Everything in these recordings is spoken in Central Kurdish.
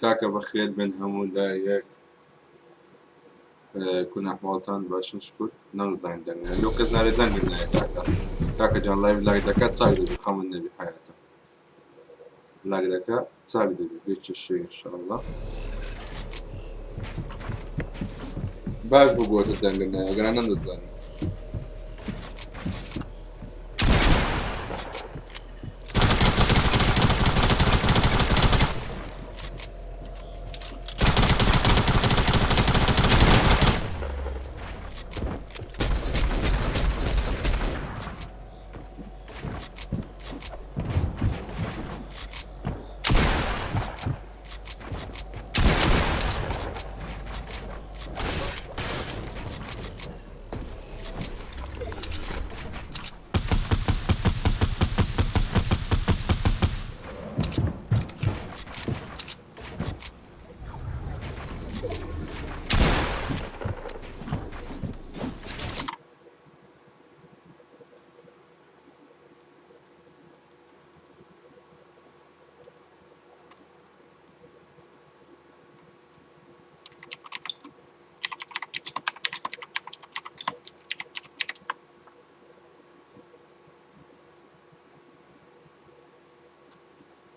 کاکە بەخێر بن هەموو لایەک کون ئەحواڵتان باشن شکر نەمزانین دەنگێن لەو کەس نارێ دەنگت نایە کاکە جان لایڤ لاگ دەکات چاک دەبێت خەمت نەبی حیاتە لاگ دەکات چاک دەبێت بێت چ شوێ ئینشاءالله باش بوو بۆتە دەنگت نایە ئەگەر نەمدەزانم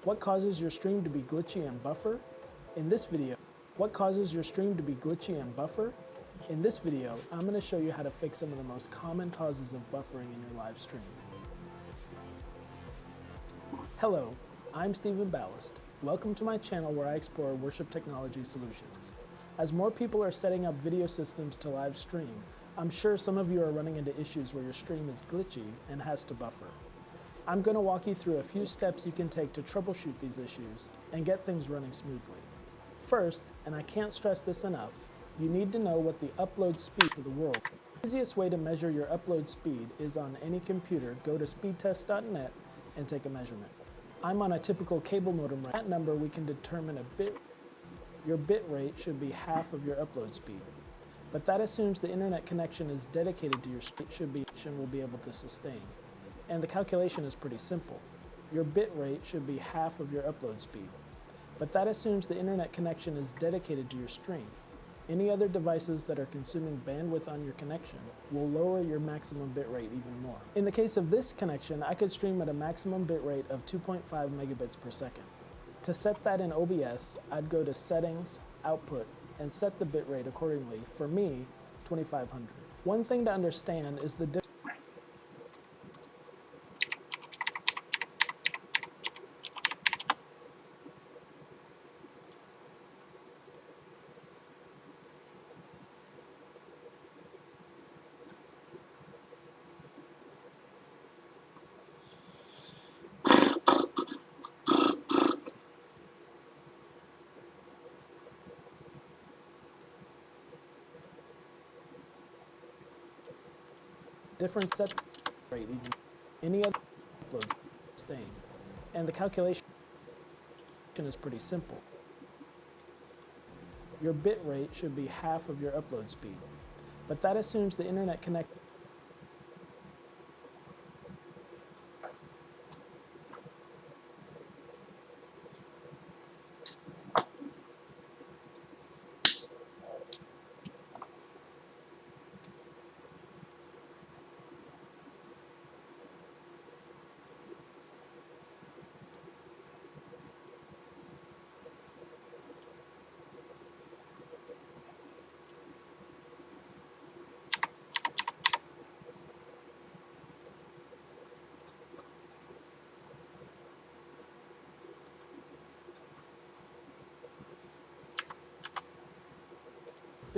What causes your stream to be glitchy and buffer? In this video, what causes your stream to be glitchy and buffer? In this video, I'm going to show you how to fix some of the most common causes of buffering in your live stream. Hello, I'm Stephen Ballast. Welcome to my channel where I explore worship technology solutions. As more people are setting up video systems to live stream, I'm sure some of you are running into issues where your stream is glitchy and has to buffer. I'm going to walk you through a few steps you can take to troubleshoot these issues and get things running smoothly. First, and I can't stress this enough, you need to know what the upload speed for the world. The easiest way to measure your upload speed is on any computer. Go to speedtest.net and take a measurement. I'm on a typical cable modem. At that number, we can determine your bit rate should be half of your upload speed. But that assumes the internet connection is dedicated to your stream will be able to sustain. And the calculation is pretty simple. Your bit rate should be half of your upload speed. But that assumes the internet connection is dedicated to your stream. Any other devices that are consuming bandwidth on your connection will lower your maximum bit rate even more. In the case of this connection, I could stream at a maximum bit rate of 2.5 megabits per second. To set that in OBS, I'd go to Settings, Output, and set the bit rate accordingly. For me, 2500. One thing to understand is the difference set rate even any other upload staying. And the calculation is pretty simple. Your bit rate should be half of your upload speed. But that assumes the internet connection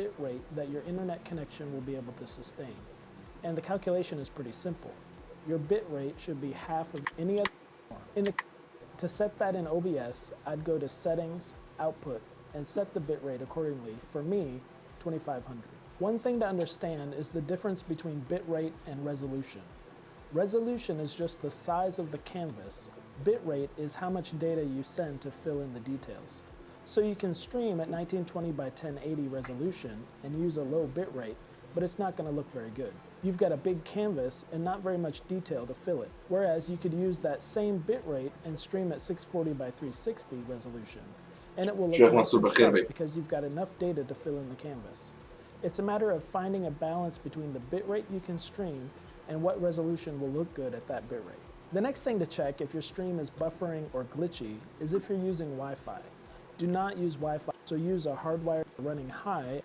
bit rate that your internet connection will be able to sustain. And the calculation is pretty simple. Your bit rate should be half of any other. To set that in OBS, I'd go to Settings, Output, and set the bit rate accordingly. For me, 2500. One thing to understand is the difference between bit rate and resolution. Resolution is just the size of the canvas. Bit rate is how much data you send to fill in the details. So you can stream at 1920 by 1080 resolution and use a low bit rate, but it's not going to look very good. You've got a big canvas and not very much detail to fill it. Whereas you could use that same bit rate and stream at 640 by 360 resolution and it will look Sheikh nice Mansour and Bakir sharp Bey. because you've got enough data to fill in the canvas. It's a matter of finding a balance between the bitrate you can stream and what resolution will look good at that bitrate. The next thing to check if your stream is buffering or glitchy is if you're using Wi-Fi. Do not use Wi-Fi, so use a hardwire running high.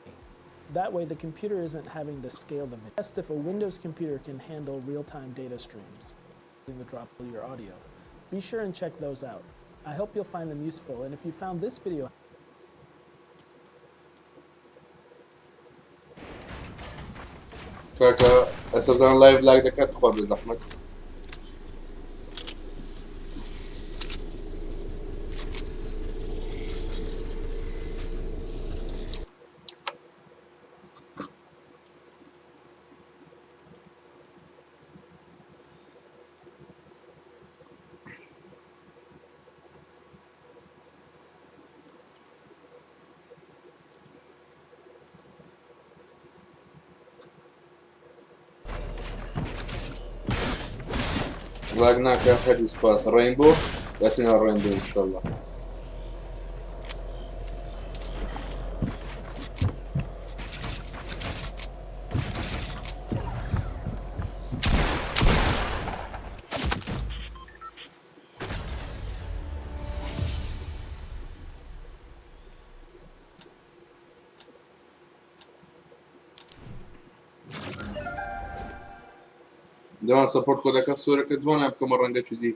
That way the computer isn't having to scale the video. Test if a Windows computer can handle real-time data streams using the drop of your audio. Be sure and check those out. I hope you'll find them useful, and if you found this video كاكا اساسا لايف لايك دكات تخوض بزحمة لاقناك يا حد سباس رينبو ياتينا الرينبو ان شاء الله دەوان سەپۆرت کۆدەکە سۆرەکە جوانە بکەمە ڕەنگە چودی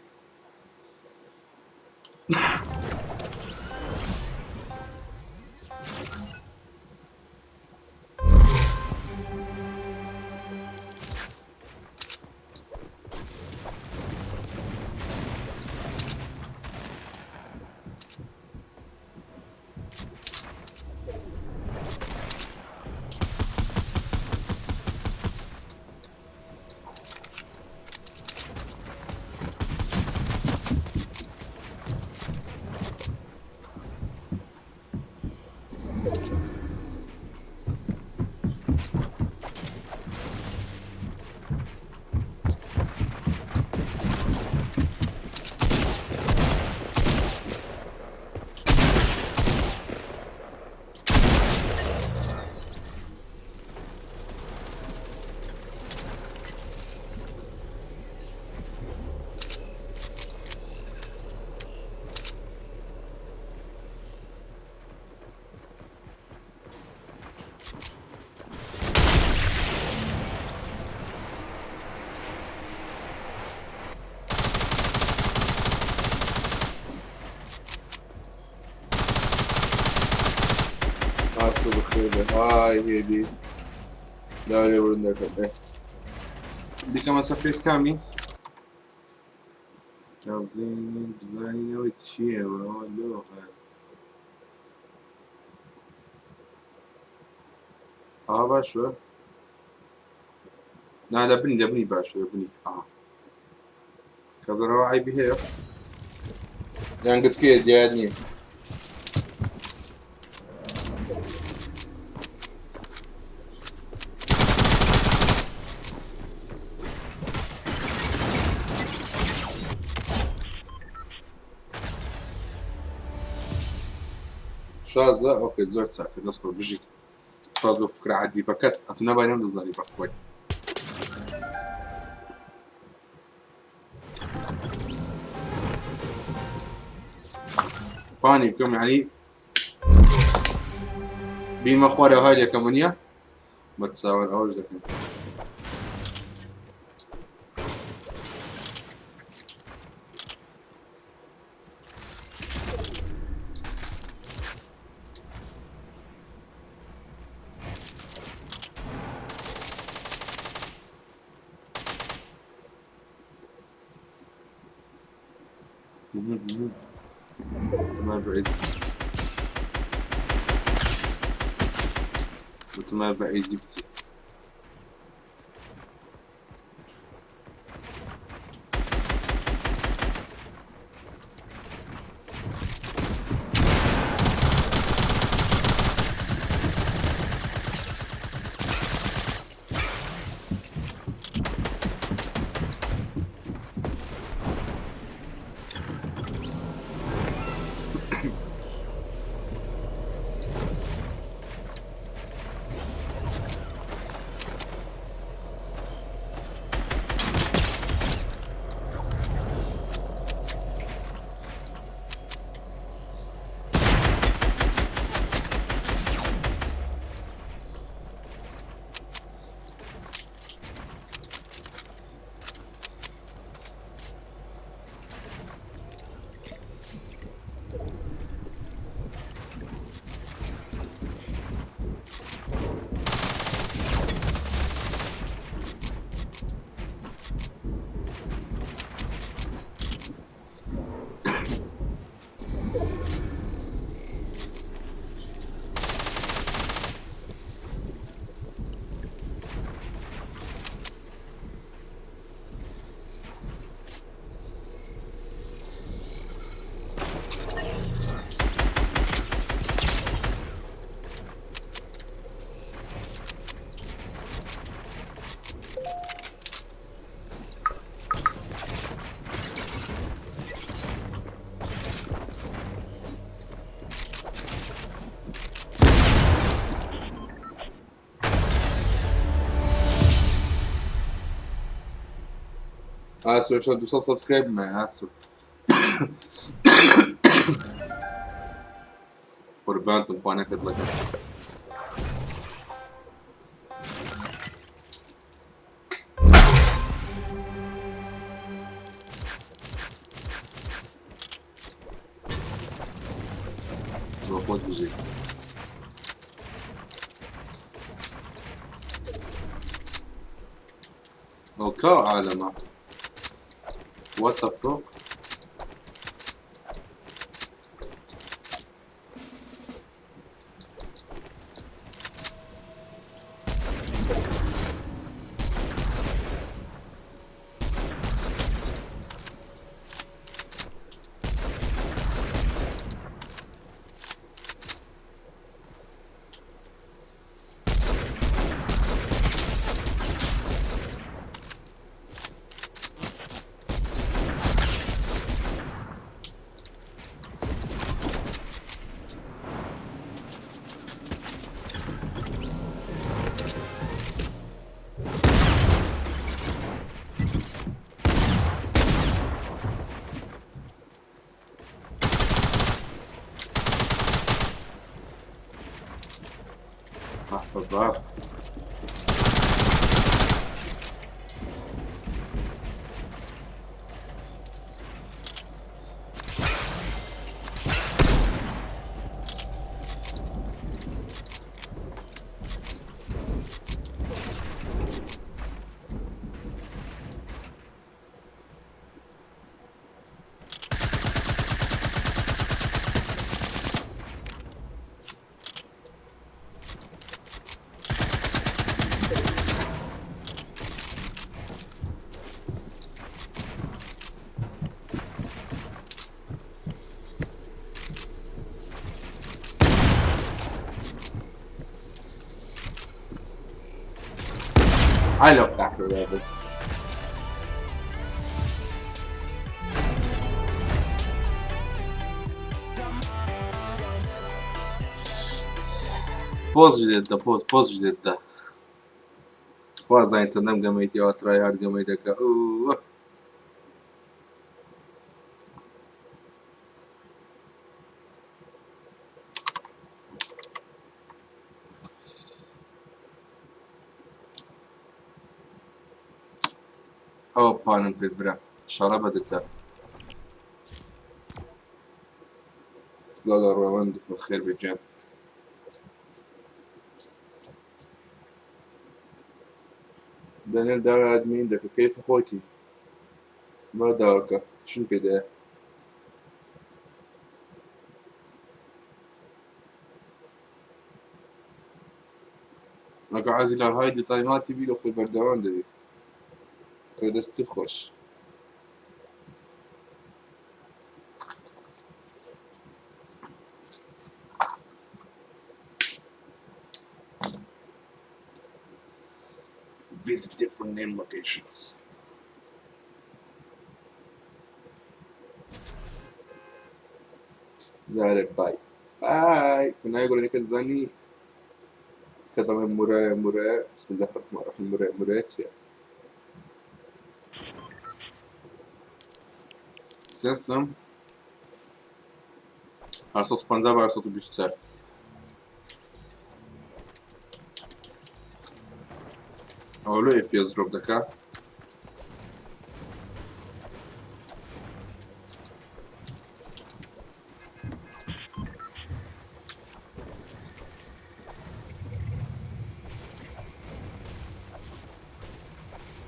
عسو بخير هاي هي دي لا لا ورنا كده دي كمان سفيس كامي جابزين بزاين ويسشيه والله باشا لا لا بني باشا بني كذا راعي بهير يعني قد كده جاني شازة اوكي زرت ساكت اصبر بجيت شازة فكرة عجيبة كت اتونا باينام للظريبة خوي فاني بكم يعني بين مخواري هاي كمانية ما تساوي الاول ذاك تمام بعيد وتمام بعيد جبتي اسف عشان توصل سبسكرايب معي اسف قربانتم فانا كدلك المفروض بيجي اوكي عالمه وات ذا فوق احفظها I love that rabbit. Pause جديدة pause جديدة. Pause زين قميتي أو تراي هارد قميتك أوه. أو بانم كده برا. شرابة دكتور. سلالة روان دكتور خير بجان. دانيال دار ادمين دك كيف اخوتي ما دارك شنو كده اقا عازل هاي دي تايمات تبي له في بردوان دبي دستي خوش visit different name locations. زارب باي باي كنا يقول انك تزاني كتب مرة بسم الله الرحمن الرحيم مراتيا سيستم هرسطو بانزا هرسطو بيشتر اولو اف بي اس دروب دكا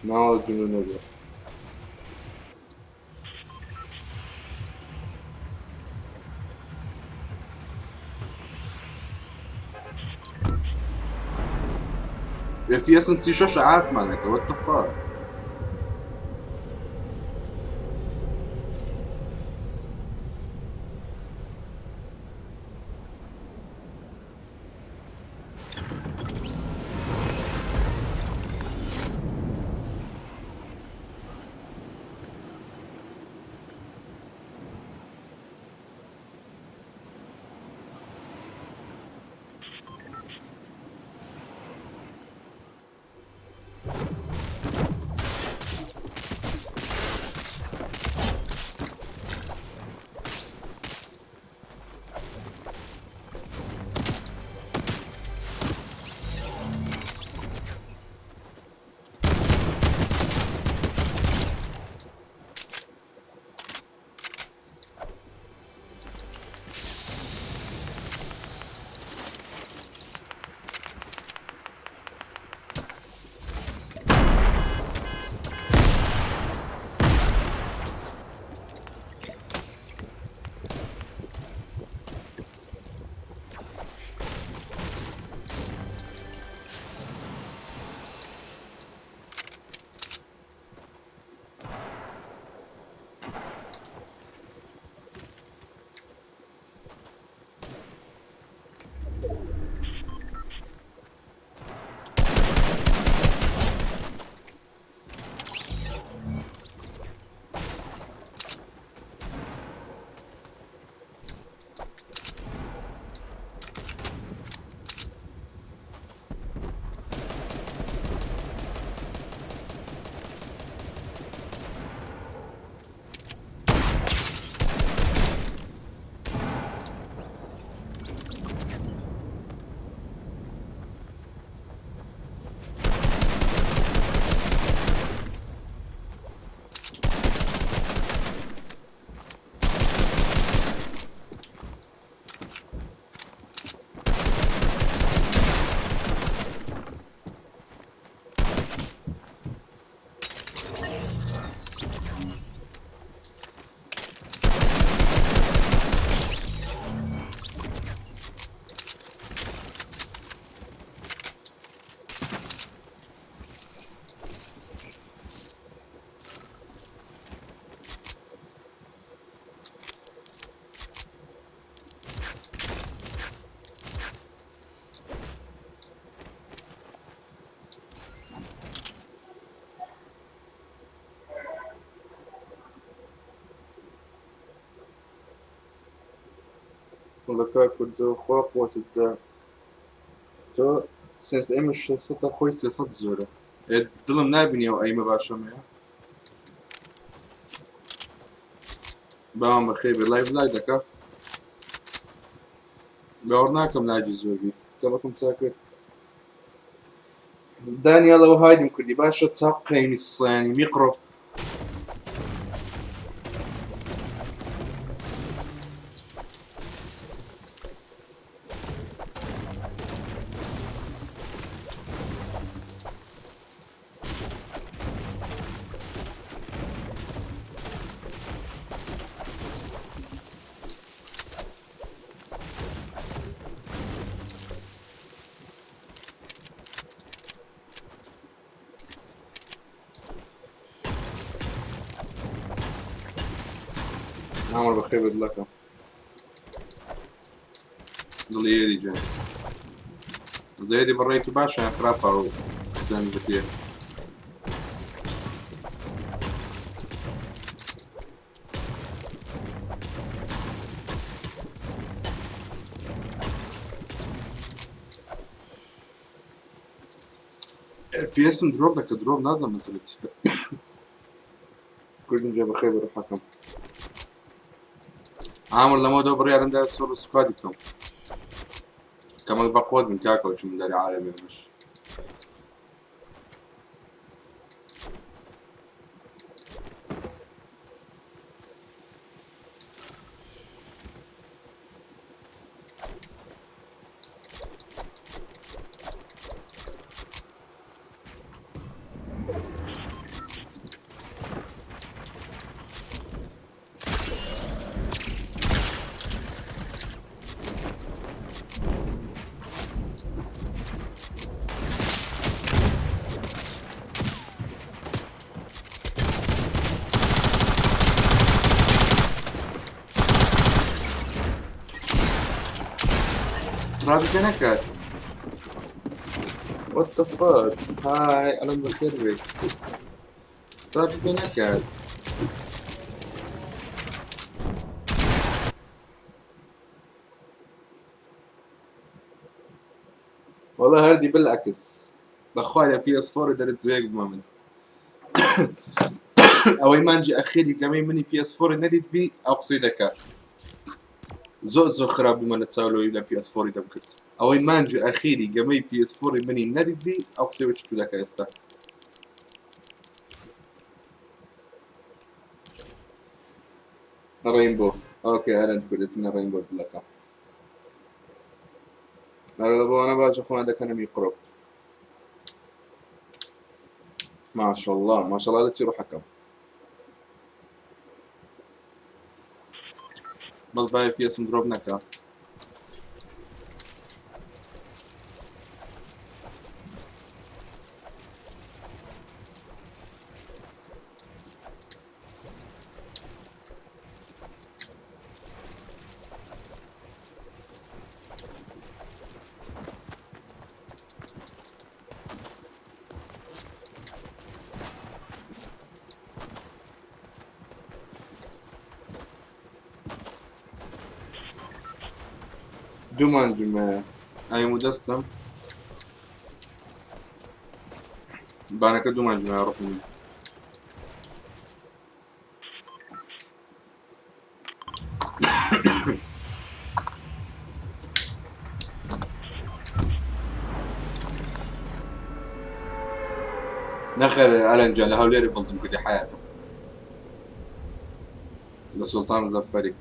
ما جنون نبي اف بي اس نسي شاشة عاسمة لك وات ذا فاك وڵەکە کردەوە خوا قوتتدا تۆ سنس ئێمە 600 خۆی 300 زۆرە دڵم نابینیەوە ئەیمە باشەمەیە باوام بەخێر بێ لای دەکا باوەڕ ناکەم لاجی زۆربی تەڵەکم چاکرد دانیاڵەوە هایدم کردی باشە چاق قەیمی سڵیانی میقڕۆ عمر بخير بدلكم ضليري جاي زيدي بريتو باشا خرافة او سلام بكير في اسم دروب لك دروب نازل مسألة كل جاب بخير بروحكم عامر لما دو بريال عندها صور سكوادكم كمان بقود من كاكو شو من داري عالمي مش رابط نكات what the fuck هاي أنا بخير بك رابط نكات والله هردي بالعكس بخوالي بي اس 4 درت زيك بمامن او مانجي اخيري كمان مني بي اس 4 نديت بي اقصدك زو خراب بما نتساولو الى بي اس 4 دمكت او مانجي اخيري جمي بي اس 4 مني نديت بي اقصي وشتو لك يستا رينبو اوكي انا قلت لنا رينبو لك انا باجي اخونا هذا كان يقرب ما شاء الله ما شاء الله لا تصيروا حكم بس باي بي اس مضروب نكا دومان جماعة أي مجسم بانك دومان جماعة روح مني نخل ألنجا لهوليري بلطم كدي حياته لسلطان زفري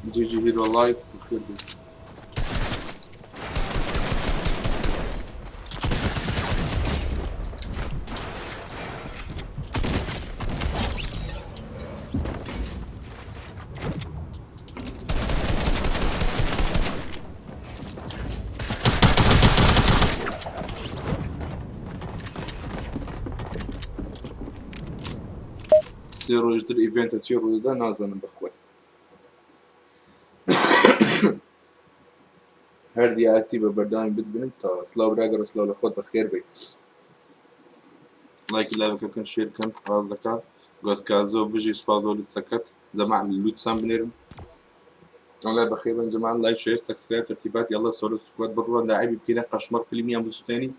جي هيرو لايك بخير بي. سيرو جدر ايفنت تشيرو ده نازن بخوي هردي اكتيف بردان بتبنت تا سلاو براجر سلاو لخوت بخير بي لايك اللعبة كان شير كان راز دكا غاز كازو بيجي سبازو للسكت جماعة اللوت سام بنيرم والله بخير يا جماعة لايك شير سبسكرايب ترتيبات يلا سولو سكواد برا لاعب يبكي قشمر في المية بوسو تاني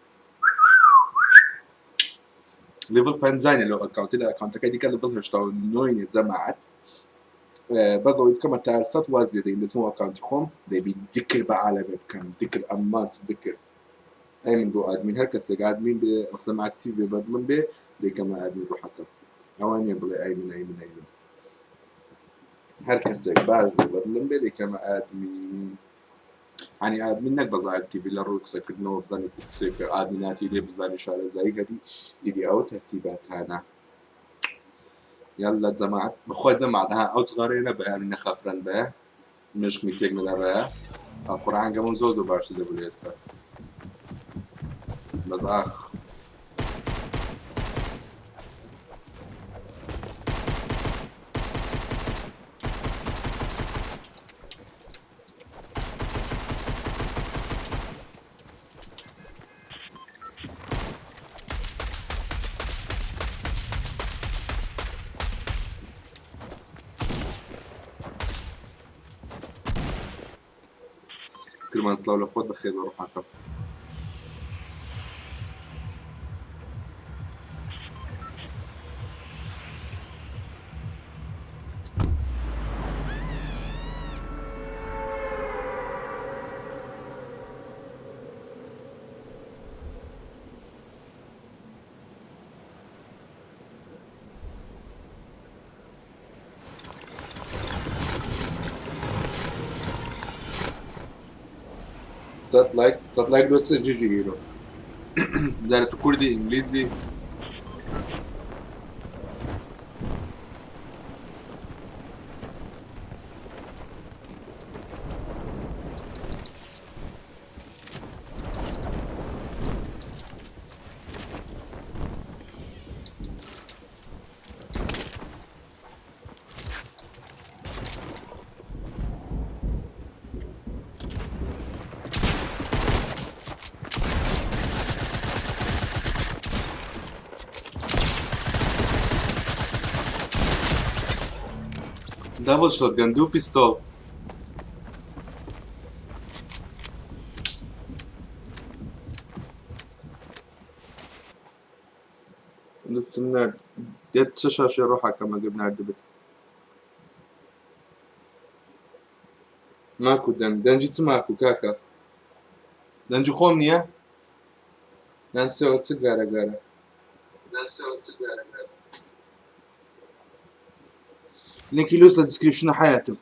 ليفل بانزاين لو اكونت لا اكونت كدي كان ليفل هشتاو نوين جماعة بزو يبكم التعرسات وازية دي اسمه اكونت خوم دي بيذكر بعالم كان ذكر امات ذكر اي من جو ادمين هركس ادمين باصلا اكتيف ببدلن به دي كما ادمين روح حكر اوان يبغي اي من هركس باج ببدلن به دي كما ادمين يعني ادمين بزا اكتيف الا روح سكر نو بزاني سكر ادميناتي اللي بزاني شارع زي هذه يدي او ترتيبات هنا يلا جماعة بخوي جماعة ها او تغارينا بها من خافرن بها مش ميتيك من بها القرآن قامون زوزو باش دبل يستا بس اخ كل ما نصلوا لخوت بخير بروح عقب سات لايك دوست جي هيرو دارت كردي انجليزي دبل شوت جن دو بيستول لسه ديت شاشة روحها كما قبنا عدبت ماكو دنجي ماكو كاكا دنجي خومنيا نانسو تسقارا قارا لينك يلوس الديسكريبشن حياتهم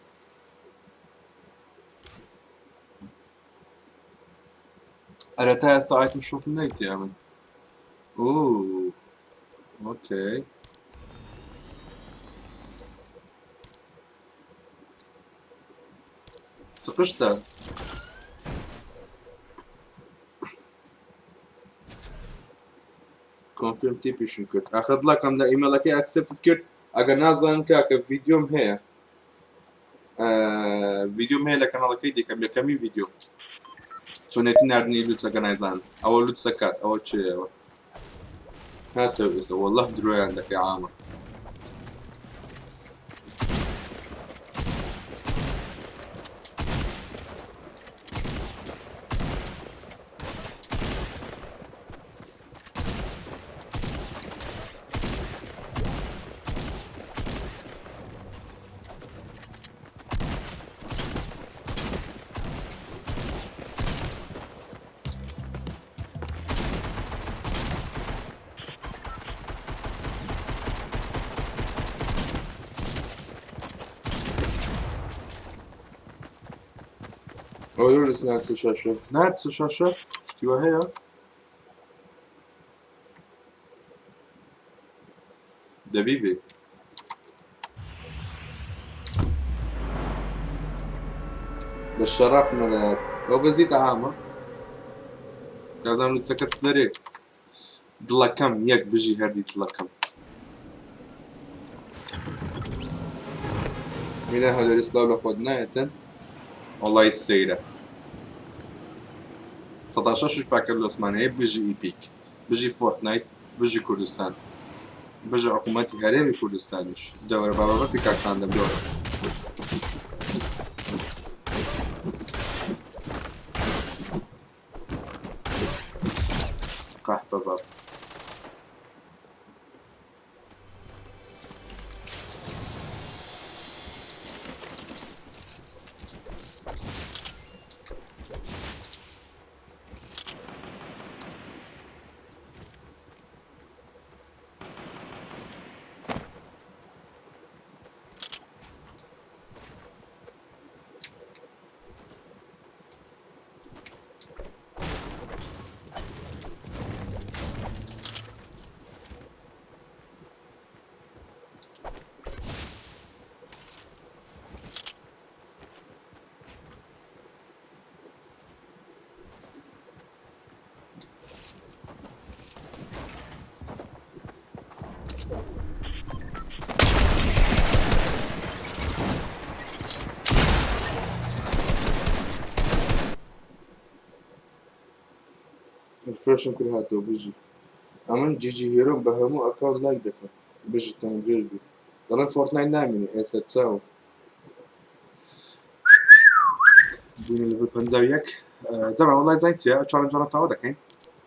أريتها استعيت من شوط النيت يا من اوه اوكي تقشتها كونفيرم تيبيشن كرت اخذ لك ام ايميلك اكسبت كرت اگر نازن كاك فيديوم هي فيديوم هي لكن كيدي كم كمي فيديو سونيتي نادني لوتس اغنايزان اول لوتس كات اول شيء هات والله دروي عندك يا عامر ئەوە لەسناک شاشە نات شاشە تیوە هەیە دەبی بێ بە شەڕەف مەلایەت ئەو بەزیتە ئامە کازانم لوچەکە سەرێک دڵەکەم یەک بژی هەردی دڵەکەم مینە هەلەری سلااو لە خۆت نایەتن وەڵای سەیرە 16 پاکرد لە عوسمانەیە بژی ئیپیک بژی فۆرتنایت بژی کوردستان بژی حکوومەتی هەرێمی کوردستانیش دەوەرە بابەتی کاکسان دەبێت قەح بەباب فرشم کرد هاتەوە بژی ئەمن جیجی هێرۆم بە هەموو ئەکاونت لایک دەکەم بژی تەنگێر بی دەڵێن فۆرتنایت نامێنێ ئێستا چاوە بوونی لەڤ 51 جەمە وەڵای زای چییە چاڵنجانە تاوا دەکەین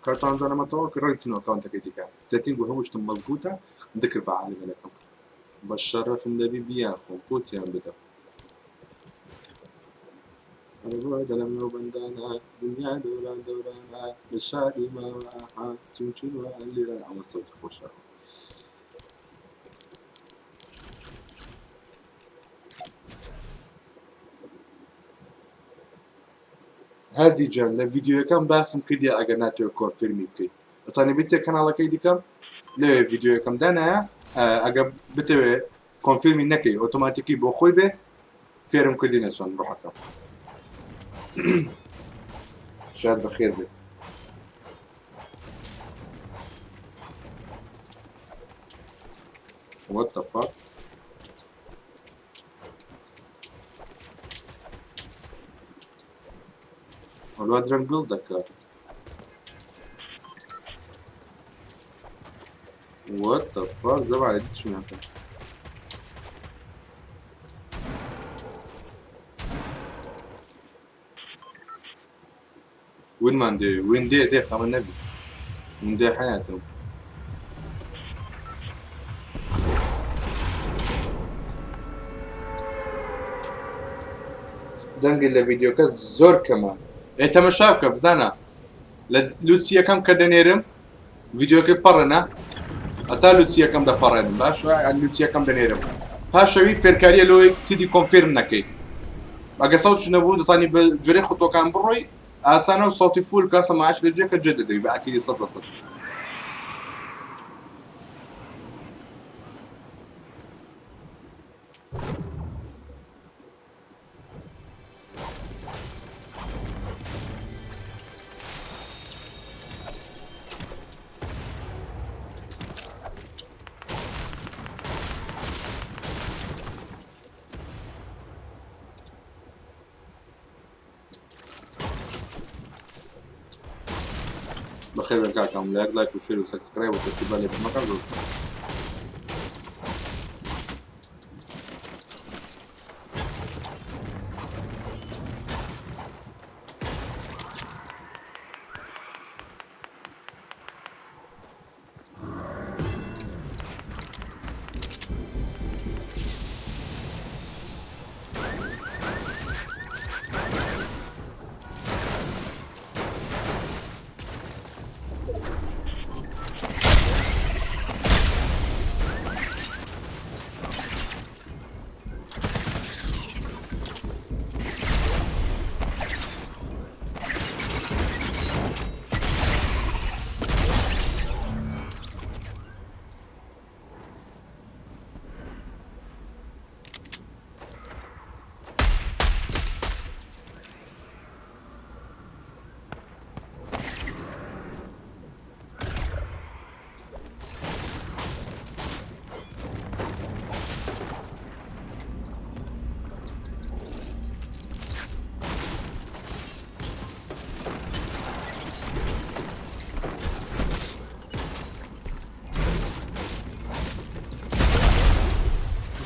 کار چاڵنجانەمەتەوە کە ڕێچنەوە ئەکاونتەکەی دیکە سێتینگ و هەمووشتم مەزبوطە دکرد بە عالمەکەم بە شەرەفم دەبی بیان خۆم پۆتیان بدەم دلم نو بندانا دنیا دوران دورانا به شادی ما چون و علی را اما صوت خوشه هادی جان لفيديو كم باسم كدي اگناتو كونفيرمي بكي وتاني بيتي كانالكي ديكم لفيديو كم دانا اگه بتوي كونفيرمي نكي اوتوماتيكي بو خوي به فيرم كدي نسون روحك شاید بخیر بید What the fuck الواد رنگ گل دکار What the fuck زبا علیدی شو نکن وين ما ندي وين دي خمن نبي وين دي حياتهم دنقل لفيديو كاس زور كمان انت مش شابكه بزانا لوتسيا كم كدنيرم فيديو كيف برنا اتا لوتسيا كم ده برن باش لوتسيا كم دنيرم هاشوي فيركاريا لو تدي كونفيرم نكي اگه صوت شنو بود ثاني بجري خطو كان بروي اسانا وصوتي فول كاسه ما عادش بيجيك جدد يبقى اكيد يصرفت بخير رجعكم لايك وشير وسبسكرايب وتكتبوا لي بالمكان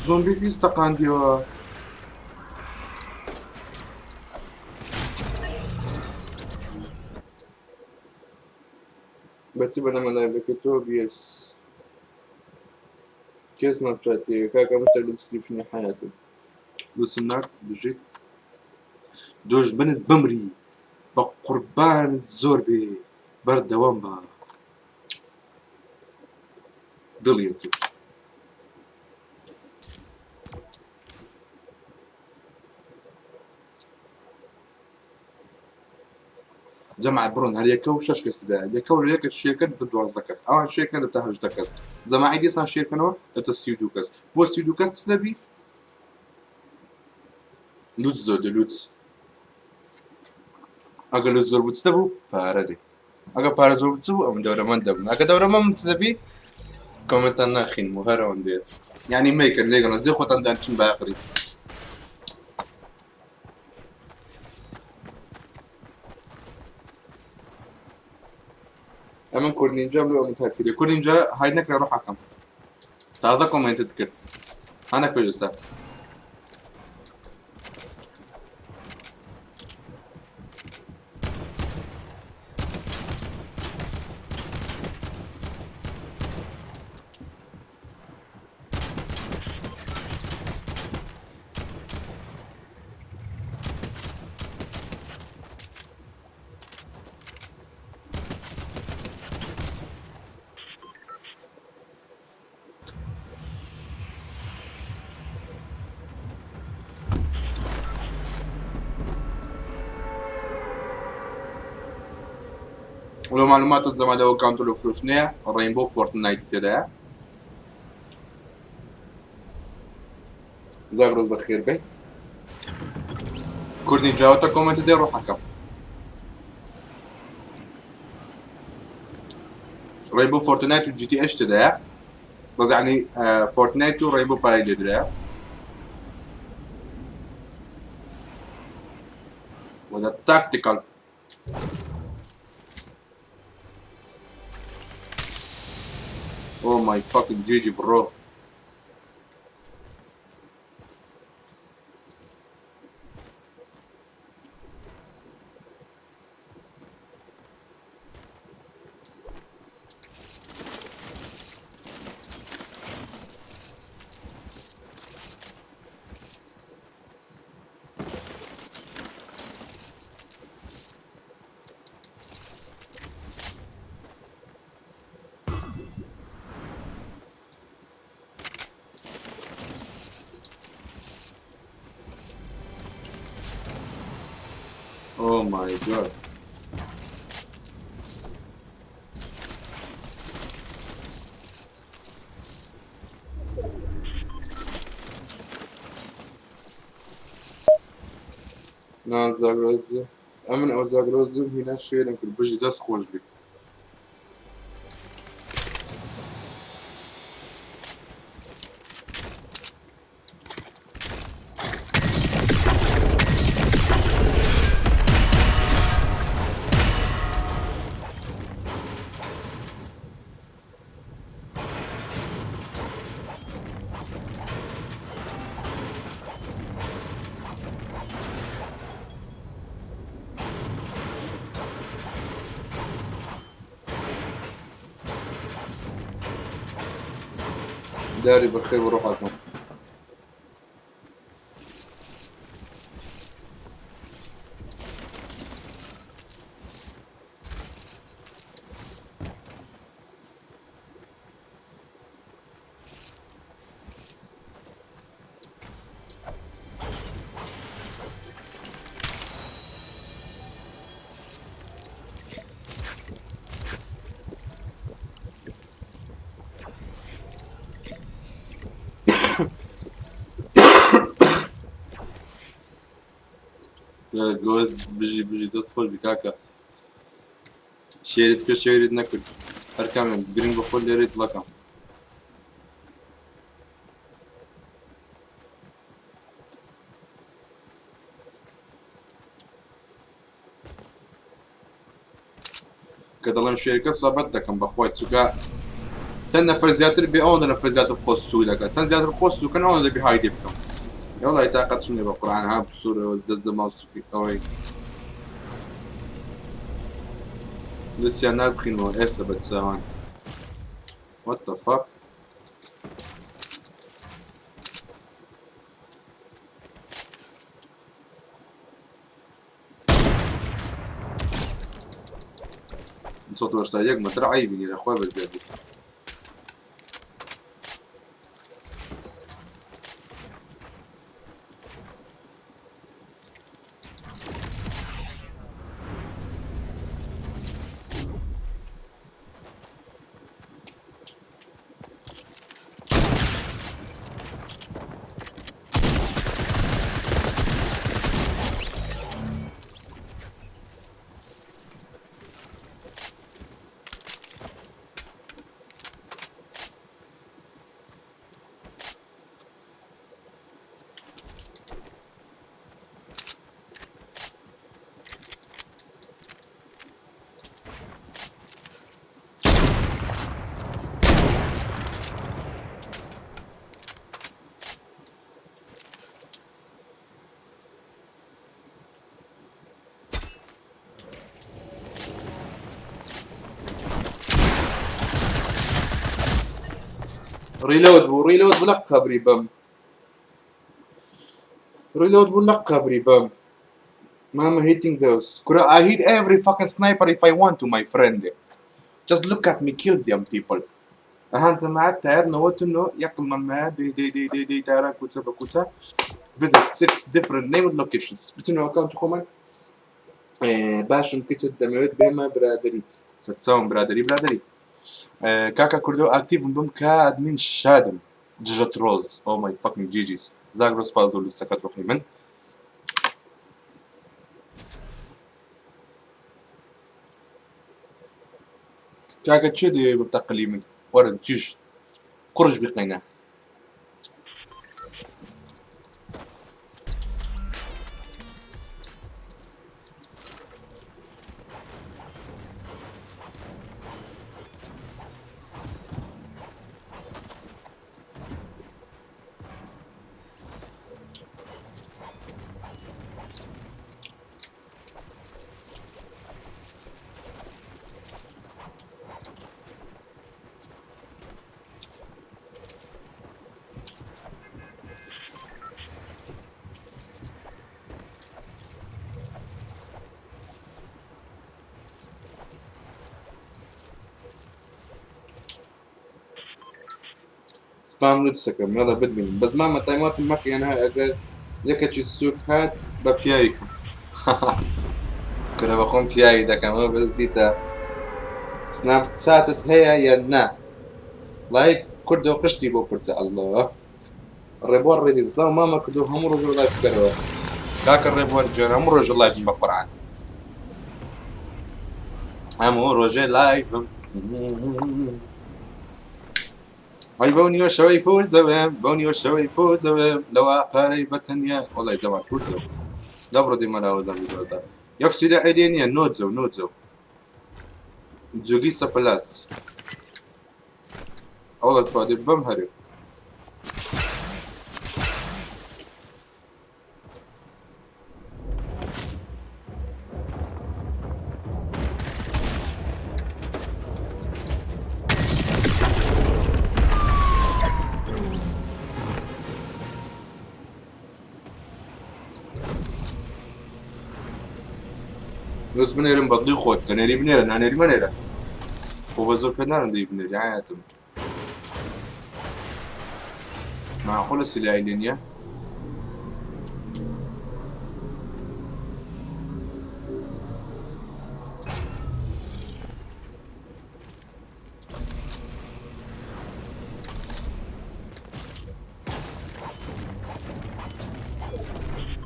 زۆمبی هیچ تەقاندیەوە بەچی بەنەمە لایڤەکە تۆ بیس کێس ناپچاتێ کاکە مشتێک لە دیسکریپشنی حیاتە بسنار بژیت دۆژبنت بمری بە قوربانت زۆر بێ بەردەوام بە دڵیەتی جەماعەت بڕۆن هەر یەکە و 6 کەسدا یەکە و یەکە شێرکەت بە 12 کەس ئەوان شێرکەن دەبتە 18 کەس جەماعەت دیسان شێرکەنەوە دەبتە 32 کەس بۆ 32 کەس چ دەبی لوت زۆر دەلوت ئەگەر لە زۆر بوو چ دەبوو پارە دێ ئەگە پارە زۆر بچ بوو ئەم دەورەمەند دەبن ئەگە دەورەمەند چ دەبی کۆمنتان ناخین و هەر ئەوەن دێت یعنی مەیکەن لێگەڵە جێ خۆتان دانچن باقری ئەمن کوردنینجام لێ ئەمن تاکیدێ کوردنینجا هاید نەکرا ڕۆحەکەم تازە کۆمنتت کرد هەنە پێویستە ولو معلومات الزمالة وكانتو له فلوس نية رينبو فورتنايت تدا زاغروز بخير بي كردي جاوتا كومنت دي روح حكم رينبو فورتنايت وجي تي اش تدا بس يعني فورتنايت ورينبو باي تدا وذا تاكتيكال Oh my fucking GG bro. Oh my god. نه زاگرازی امن او زاگرازی هینا شیرم کل بجی دست خوش بی داري بالخير وروح عليكم جوز بيجي تدخل بكاكا شيرت كشيرت نكل هركامل جرين بفول ليريت لكم كدلم شركة صابت دكم بخوات سوكا چەند نەفەر زیاتر بێ ئەوەندە نەفەر زیاتر خۆش سوو دەکات چەند زیاتر خۆش سووکەن ئەوەندە دەبێ هایدێ بکەم یاڵای تاقەت چونێ بە قورئان ها بسوورەوە دەست دەما و سووکی ئەوەی دەستیان نابخینەوە ئێستا بە چاوان what the fuck صوت وشتا يك متر عيبني يا اخوي بزيادة ريلود بلقى بريبم ريلود بلقى بريبم Mama hitting those I hit every fucking sniper if I want to my friend just look at me kill them people أنت مع التاير نوت إنه يقل ما دي تاير كوتا visit 6 different named locations بتنو account خمن باشم كتير دميت بما برادريت ستساوم برادري كاكا كردو اكتيف بم كادمين شادم جيجات رولز او ماي فاكينج جيجيز زاغروس باز دول سكات روحي من كاكا تشدي بتقلي من ورد جيج كرج بقينا سبام لبسكم يلا بدمن بس ماما تايمات المكي انا اقل يكتش السوق هات ببيايكم كنا بخون بياي دا كمان بس ديتا سناب شاتت هي يدنا لايك كردو قشتي بو برتا الله الريبور ريدي بس لو ماما كردو هم رجل لايف كروا كاك الريبور جون هم رجل لايف بقرعان هم رجل لايف اي بوني وشوي فول زوام بوني وشوي فول زوام لو قريبة يا والله يا جماعة فول زوام دبر دي ملا وزن بيوزا يقصد عيدين يا نوتزو جوجي سبلاس والله الفادي بمهري نوز بنيرم بدلي خود تنيري بنيرة نانيري منيرة خو بزور كنارم دي بنيري عياتم معقول السلاحي لينيا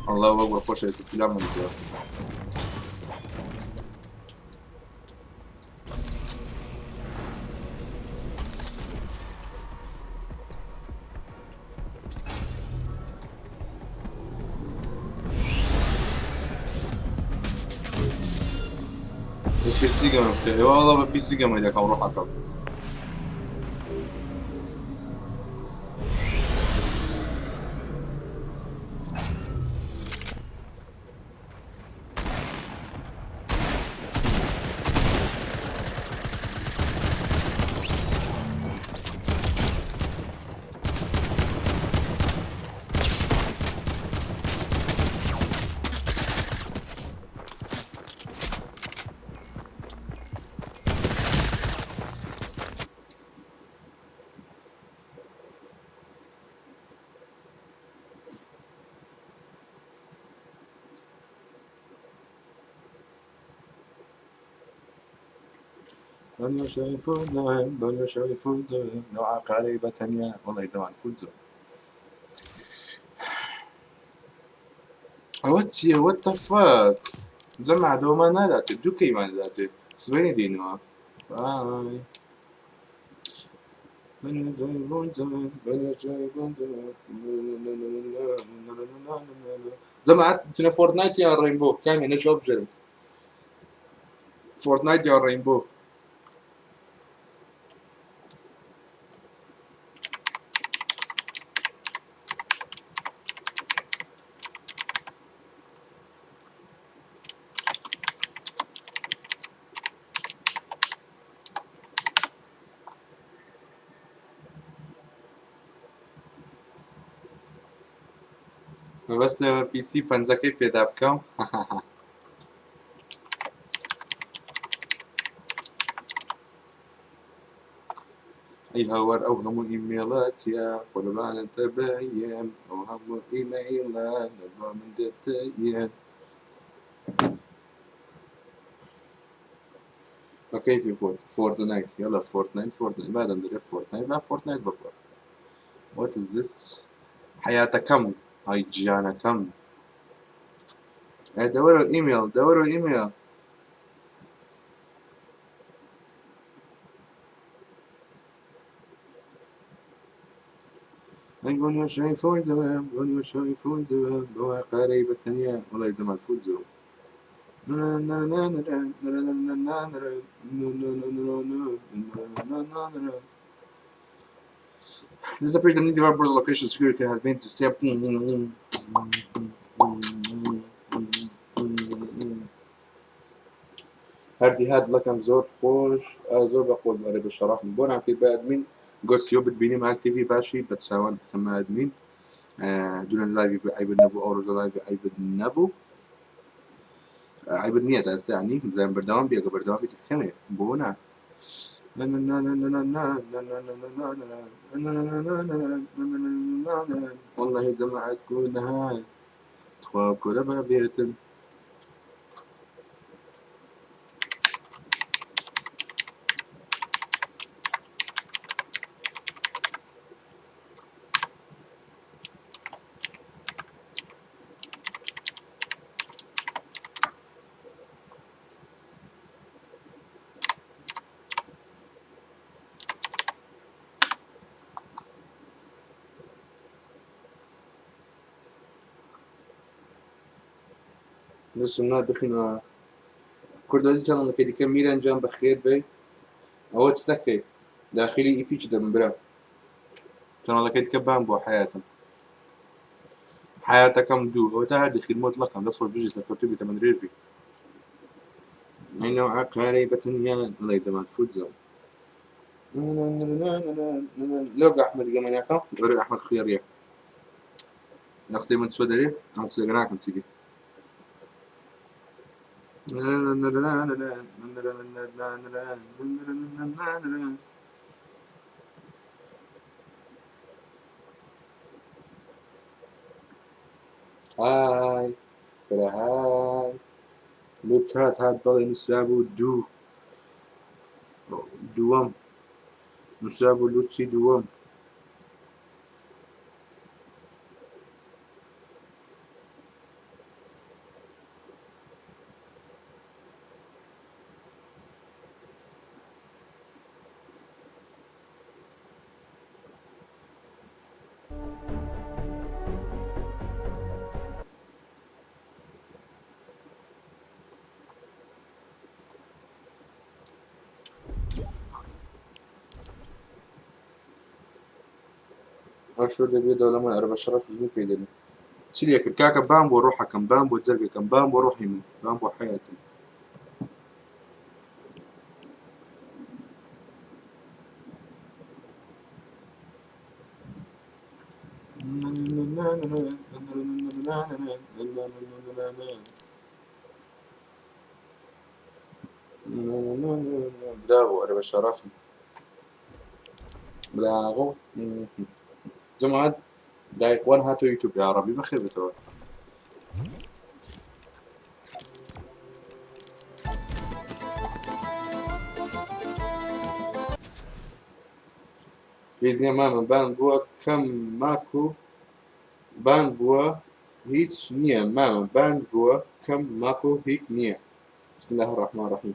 الله أكبر خوش السلام عليكم بيسيجا والله بيسيجا ما يدك أروح أكل بنيو شايفون بنيو شايفون نوع قريبة تانية والله طبعا فوتزو what the fuck زمع دوما نالاتي دوكي ما نالاتي سبيني دينوا باي بنيو شايفون بنيو شايفون زمعت تنا فورتنايت يا رينبو كان هنا شوب جري فورتنايت يا رينبو بس بي سي پەنجەکەی پێدا بکەم ئەی هاوار ئەو هەموو ئیمێڵاتیا قوربانتە بەیەم ئەو هەموو ئیمەیڵات لەبۆ من دێتەیەن وكيف فورتنايت يلا فورتنايت بعد ندير فورتنايت ما فورتنايت بالضبط وات از ذس حياتكم هاي جيانكم دوروا ايميل دوروا ايميل بنيو شايفون زمان بنيو شايفون زمان بوا قريبة تانية والله يزم الفوت زمان This is a person in developer's location security has been to set هردي هاد لكم زور خوش زور بقول بقرب الشرف من بون عم كي بادمين قص يوبد بيني مع تي في باشي بتساوان كما ادمين دون اللايف عيب النبو او اللايف عيب النبو عيب النية تاس يعني زي بردام بيجا بردام بتتكلم بونا والله جماعة تكون هاي تخاف كل بابيتم بس النار بخينا كردي كان لك دي كاميرا جنب بخير بي او تستكي داخلي ايبيك ده من برا كان لك دي كبان بو حياتكم دو هو تعدي خدمات لكم ده صفر بيجي سكرتوبي تمن ريجبي انه عقاري بتنيان الله يزمان فوت زون لوق احمد جمانياكم غير احمد خياريه نفسي من سودري عم تسجناكم تيجي هاي ولا هاي لوتس هاد بالي نسابو دوام نسابو لوتسي دوام شو اللي بيده لما أربع شرف جنيه بيدني تشيليك الكاكا بامبو روحها كم بامبو تزرقي كم بامبو روحي من بامبو حياتي بلاغو أربع شرف بلاغو جماعة دايق وان هاتو يوتيوب يا ربي ما خيبته هیچ نییە مامە بان بووە کەم ماکو بان بووە هیچ نییە مامە بان بووە کەم ماکو هیچ نییە بسم الله الرحمن الرحیم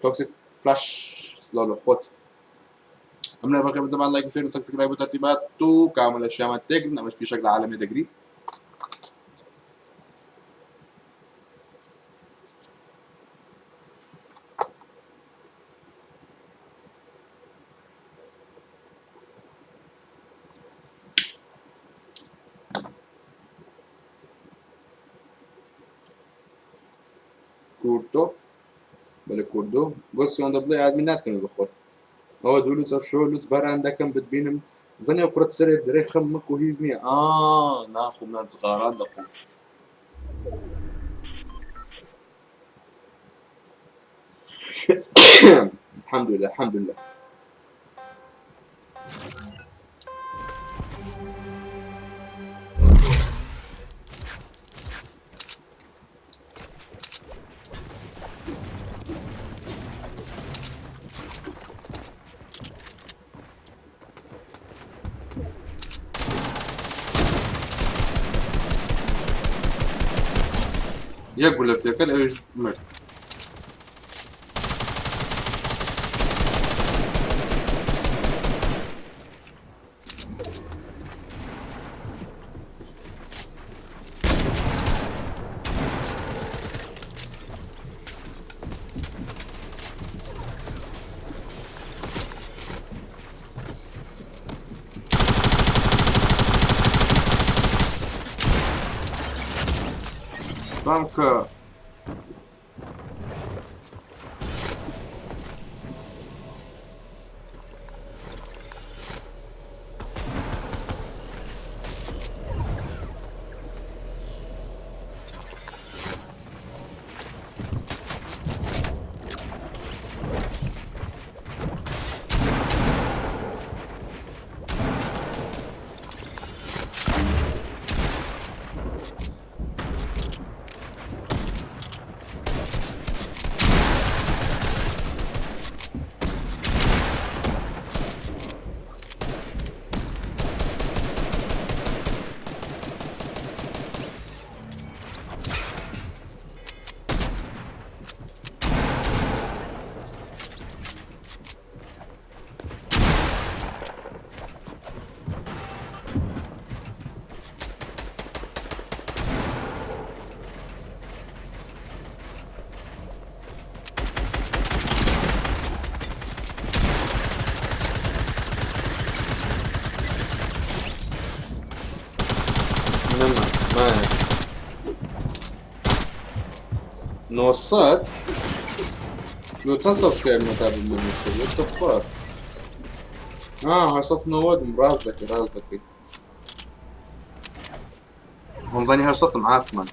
توكسيك فلاش سلو لخوت عملنا بخير طبعا لايك وشير وسبسكرايب وترتيبات وكامل الاشياء ما تقدر مش في شكل عالمي تقريب كوردو بلا كوردو قصي وان دبلي ادمينات كانوا بخوت هو دولوز اف شو لوز باران دكم بتبينم زني وكرة سري دري خم مخو هيزني ناخو من صغاران دخو الحمد لله الحمد لله يقول لك ياكل ايش مرت بانكا نوصات لو تصف كيف متابع من what the fuck هصف نواد رازدك هم ظني هصف معاسمان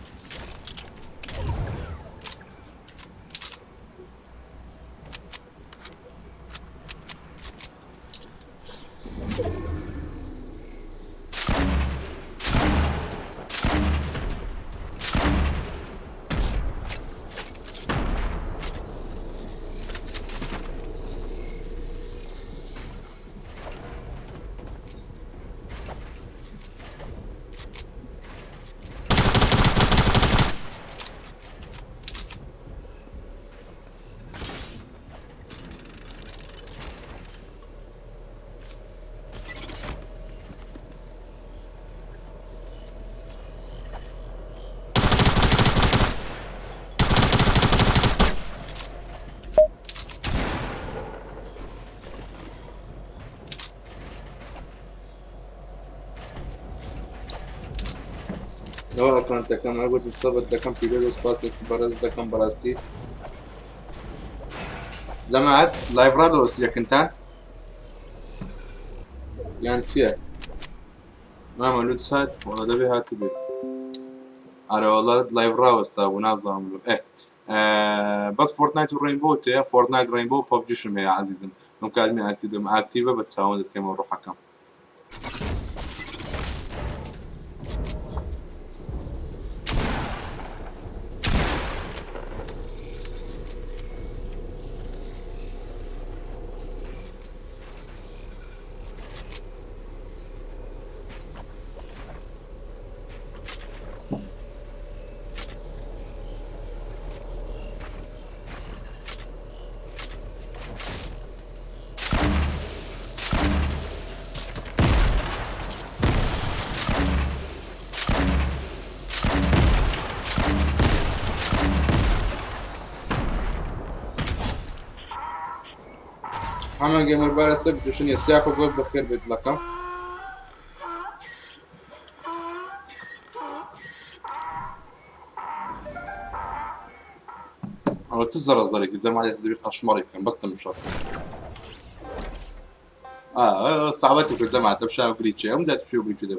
لو كانت كم أقول بسبب كم بيريد سباس برز كم براستي جماعة لايف رادوس يا كنتان يعني سيا ما مولود سات ولا دبي هاتبي أنا والله لايف راوس ونازم له بس فورتنايت ورينبو تيا فورتنايت رينبو ببجي شو يا عزيزم ممكن أكتيفة بتساوي كم أروح حكم همه گیمر برسه بجوشن یه سیاه و گوز بخیر بید لکم أو تزرع زرق زي ما يزدري قشمري كان بس تمشى صعبتك زي ما تمشى وبريتشي أم ده تمشي وبريتشي ده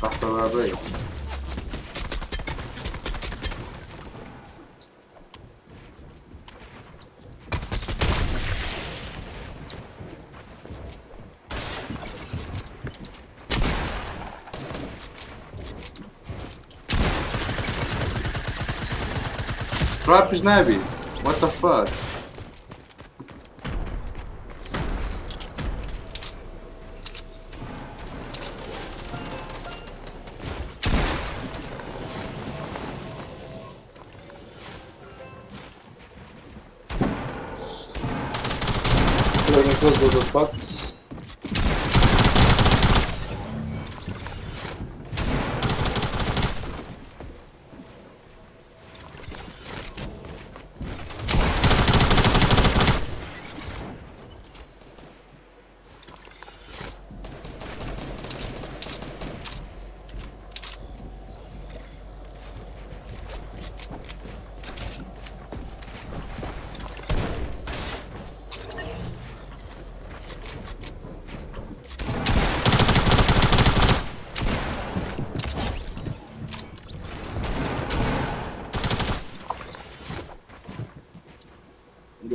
تحت الرابع راب جنابي what the fuck نوصل ضد الباص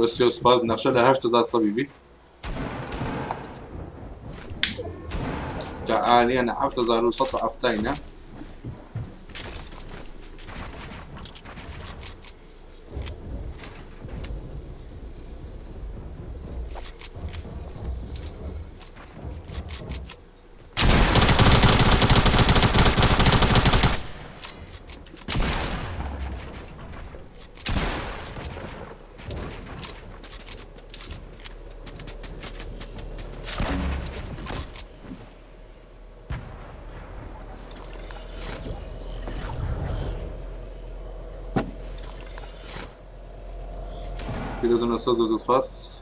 دوستیوس باز نقشه ل 8000 صبيبي كعاليا 7000 وسط افتينا لازم نستزوج الفاس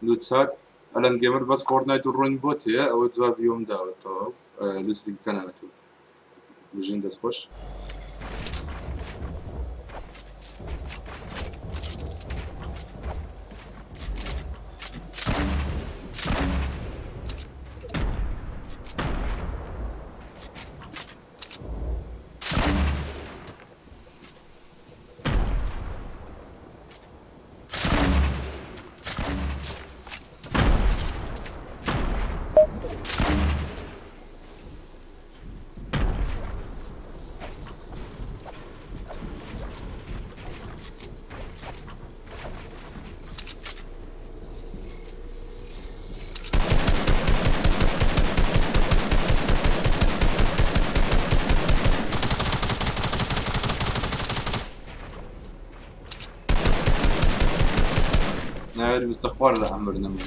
لوتسات الان جيمر بس فورتنايت والرون بوت هي او تباب يوم داو تو لوستي كان تو بجين داس خوش نعرف استغفار لعمرنا من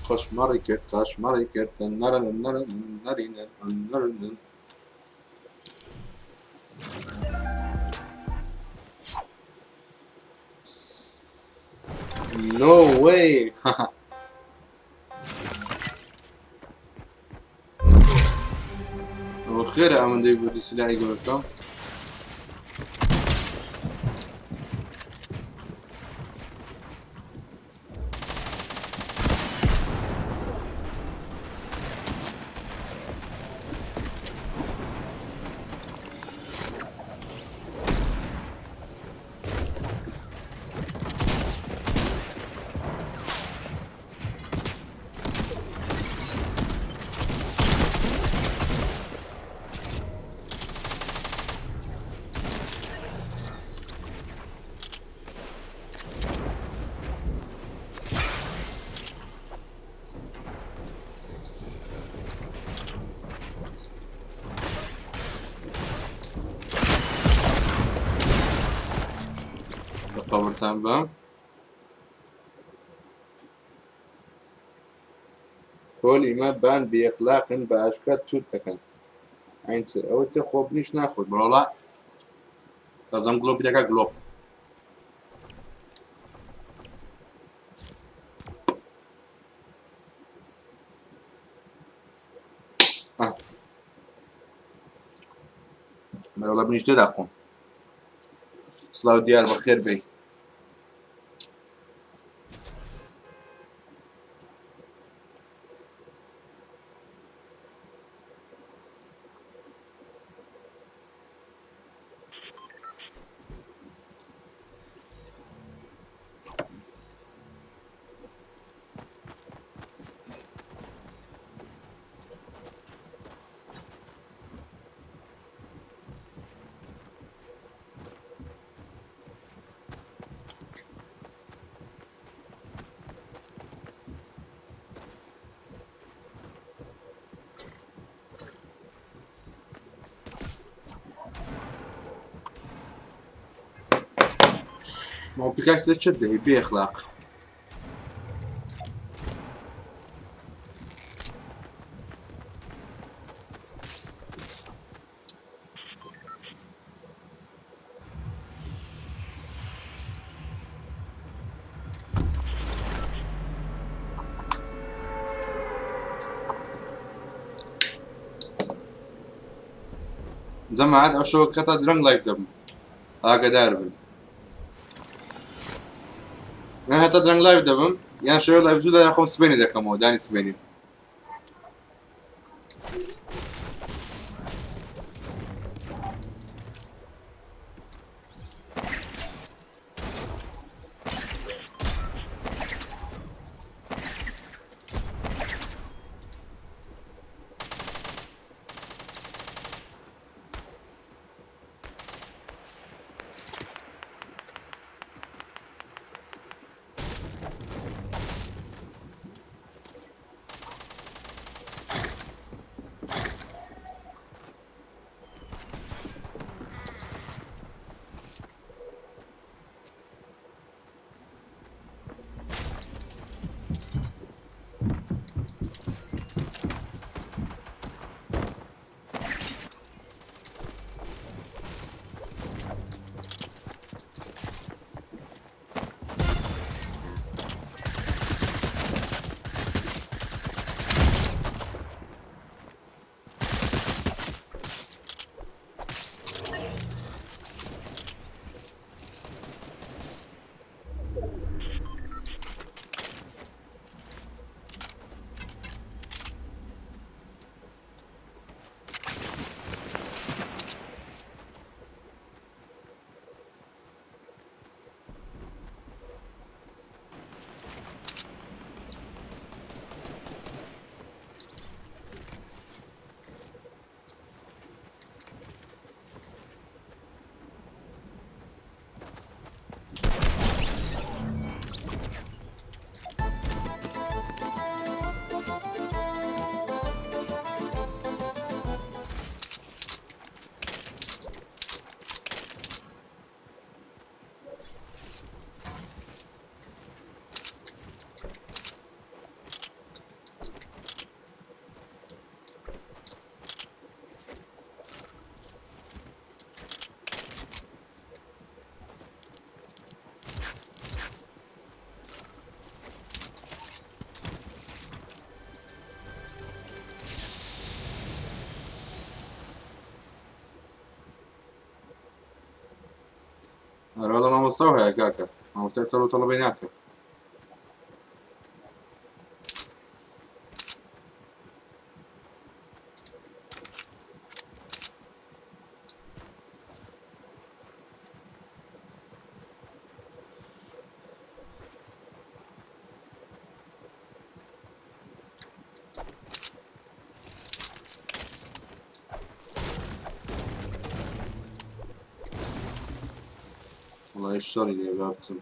خوش مريكت تاش مريكت نرن No way! وخير أمن دي بدي سلاحي قولكم قەبرتان بە پۆلی مە بان بێخلاقن بە ئاشکات توت دەکەن ئەین چ ئەوە چێ خۆ بنیش ناخۆت بڕۆڵا دەبزەم گڵۆپی دەکات گڵۆپ مەرەوڵە بنیش تێدا خۆم سڵاو دیار بەخێر بێی ما هو بيكاكس تشده بيخلق جماعات او شبكات درنگ لايف دبن ئاگادار بن من هەتا درنگ لايف دەبم یان شێوە لايف جودا یا خۆم سبێنی دەکەمەوە دانی سبێنیم هذا ما مستوى يا كاكا ما مستوى سلو طلبين ياكا والله اشتري لي بابتم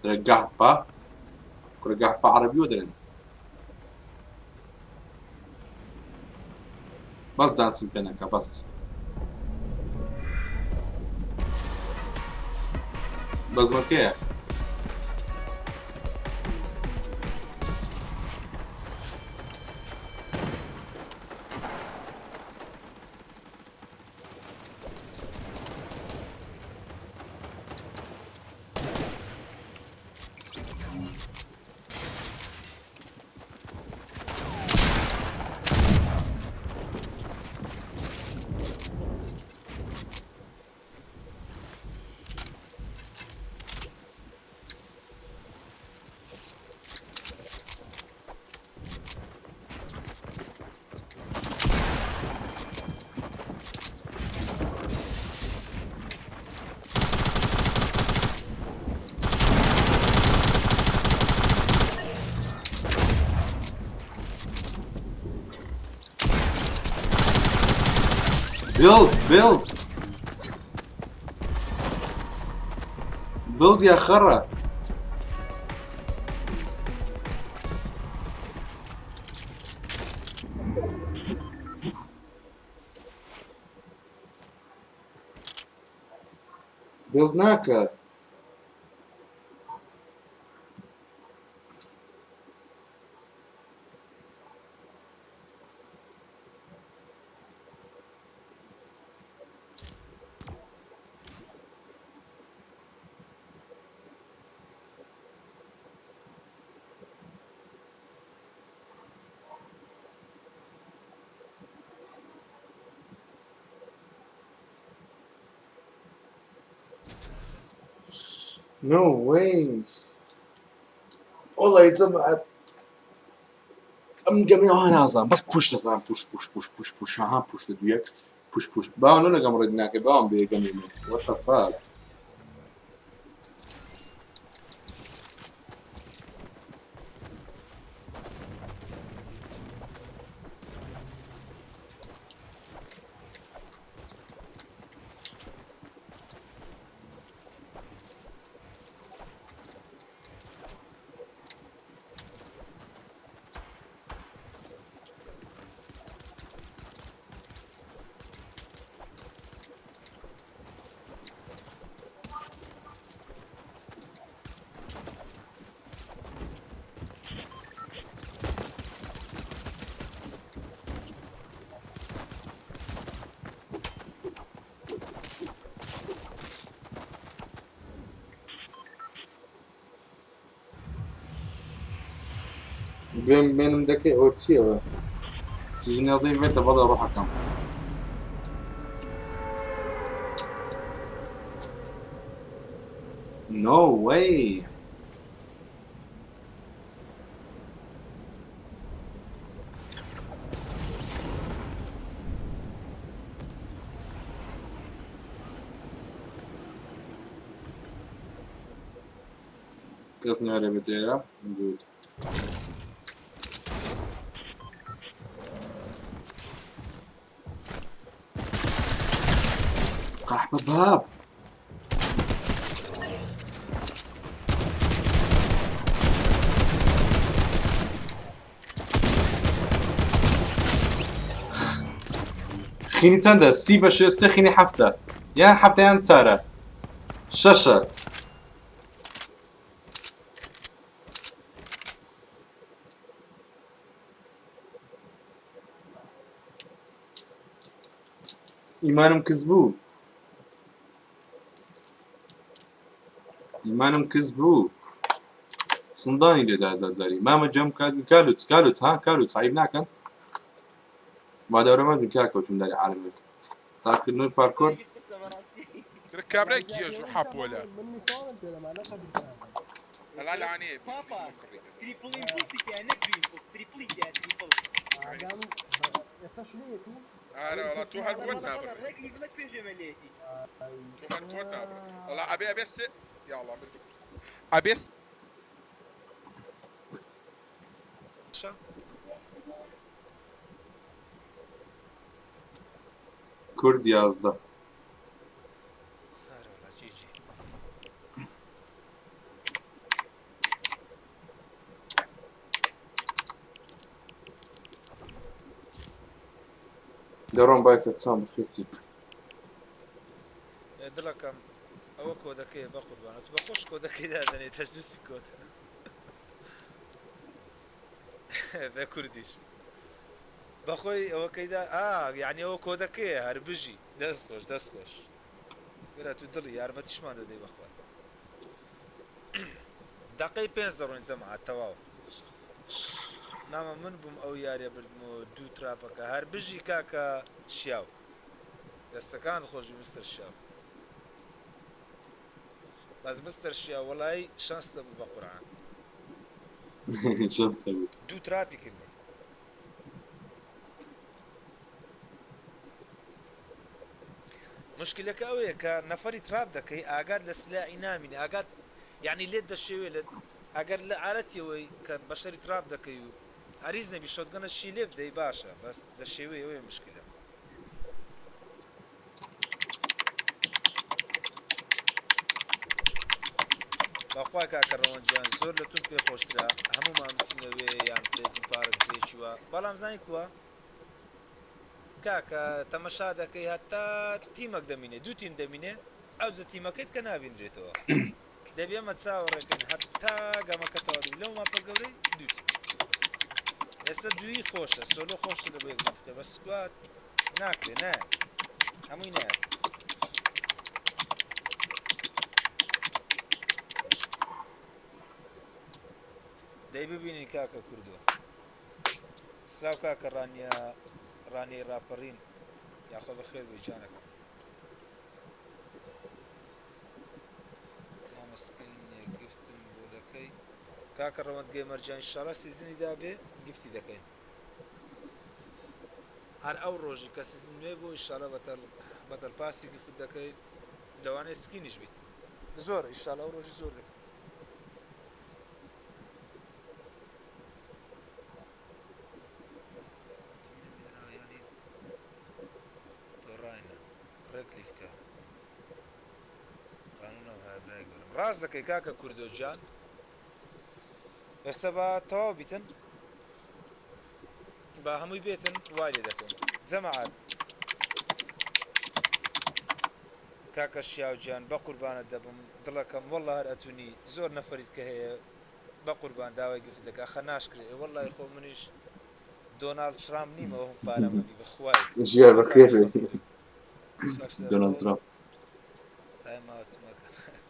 Korekgahpa. Korekgahpa عربي ودرن. بس دانسين بينك بس. بس ما كيف. build يا خرا. build ناكا. No way. والله يتبعت ام جميع نازم بس push لازم push ها push لدويك push باون انا قام ردناك باون بجميع what the fuck. benim deki örtüyor. Sizin yazayım ve tabada ruh hakam. No way. Красная ребята, good. قحبة باب. خيني تندا سيبا شو سخيني حفتة يا حفتة يا تارا شاشة إيمانم كذبو إيمانم كذبو صنداني دي دازات زاري ماما جم كالوت ها كالوت صعيب ناكن بعد أورما بنكاكا وشم داري عالمي تاكد نور باركور كابريك يا جو حاب ولا لا لا عني تريبل امبوستي يعني تريبل يعني تريبل لا والله تو هالبوت نابر لك في جماليتي تو هالبوت نابر والله ابي بس يا الله ابي Kurd yazdı. دەڕۆم باکسە چام بخێتی دڵەکەم ئەوە کۆدەکەی بە قوربانەت بە خۆش کۆدەکەی دادەنێت تەجدوسی کۆتە بە کوردیش بەخۆی ئەوەکەیدا یعنی ئەوە کۆدەکەیە هەر بژی دەست خۆش دەست خۆش گرە تو دڵی یارمەتیشمان دەدەی بەخوا دقەی 5 دەڕۆین جەماعەت تەواو نامە من بووم ئەو یاریە بردمەوە دوو تراپەکە هەر بژی کاکە شیاو دەستەکان خۆشی مستەر شیاو بەس مستەر شیاو وەڵی شانستە بوو بە قورعان دوو تراپی کردی مشکلەکە ئەوەیە کە نەفەری تراپ دەکەی ئاگات لە سلاحی نامینە ئاگات یعنی لێت دەشێوێت لە ئەگەر لە عادەتیەوەی کە بەشەری تراپ دەکەی و هەریز نەبی شۆتگەنە شی لێ بدەی باشە بەس دەشێوەی ئەوەیە مشکلە بەخوای کاکە ڕەوەنجیان زۆر لە تون پێخۆشترا هەموومان بچینەوێ یان پرێزی پارک جێکیوە بەڵام زانی کووە کاکە تەمەشا دەکەی هەتا تیمەک دەمینێ دوو تیم دەمینێ ئەو جە تیمەکەیت کە نابینرێتەوە دەبێ ئەمە چاوەڕێکن هەتا گەمەکەتەوە دوو لەو ماپە گەورەی دوو تیم ئێستا دووی خۆشە سۆلۆ خۆشە لە بۆ یەک منتکە بە سکوات ناکرێ نایە هەمووی نایە دەی ببینین کاکە کوردووە سلااو کاکە ڕانیە ڕاپەڕین یاخۆ بە خێر بووی جانەکەم مامەسکینێ گفتم بۆ دەکەی کاکە ڕەوەندگەی مەرجان ئینشاڵڵا سیزنی دابێ گفتی دەکەین هەر ئەو ڕۆژی کە سیزن نوێ بۆ ئینشاڵڵا بەتەل پاسی گفت دەکەی لەوانەیە سکینیش بیت زۆر ئینشاڵڵا ئەو ڕۆژی زۆر دەکەی ڕاست دەکەی کاکە کوردۆجان ئێستا بە تەواو بیتن بە هەمووی بێتن وای لێ دەکەین جەماعەت کاکە شیاوجان بە قوربانت دەبم دڵەکەم وەڵڵا هەر ئەتونی زۆر نەفەریت کە هەیە بە قوربان داوای گفت دەکا خە ناشکرێ وەڵڵای خۆ منیش دۆناڵد ترامپ نیمەوە هەم پارەم هەبی بەخوای ژیار بەخێر دۆناڵد ترامپ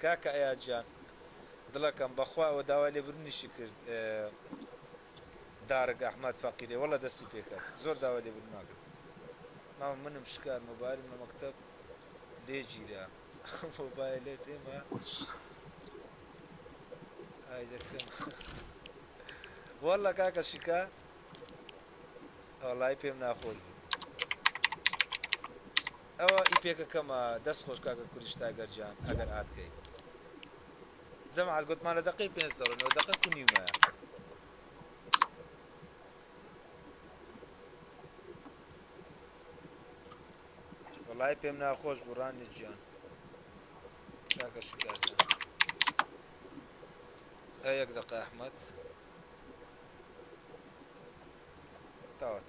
کاکە ئەیاجان دڵەکەم بەخواوە داوای لێبرنیشی کرد دارک ئەحمەد فەقیرێ وەڵە دەستی پێکات زۆر داوای لێبرن ناکرد ماوە منم شکار مۆبایلم لە مەکتەب لێگیرا مۆبایلێت ئێمە ئای دەکەم وەڵە کاکە شکا وەڵای پێم ناخۆش بوو ئەوە ئیپێکەکەمە دەست خۆش کاکە کوردستاگەرجان ئەگەر ئاتکەی جەماعەت گوتمان لە دەقەی 5 دەڕۆنەوە دەقە نیمەیە وەڵای پێم ناخۆش بوو ڕانی گیان کاکە شکارجان یەک دەقە ئەحمەد تاوە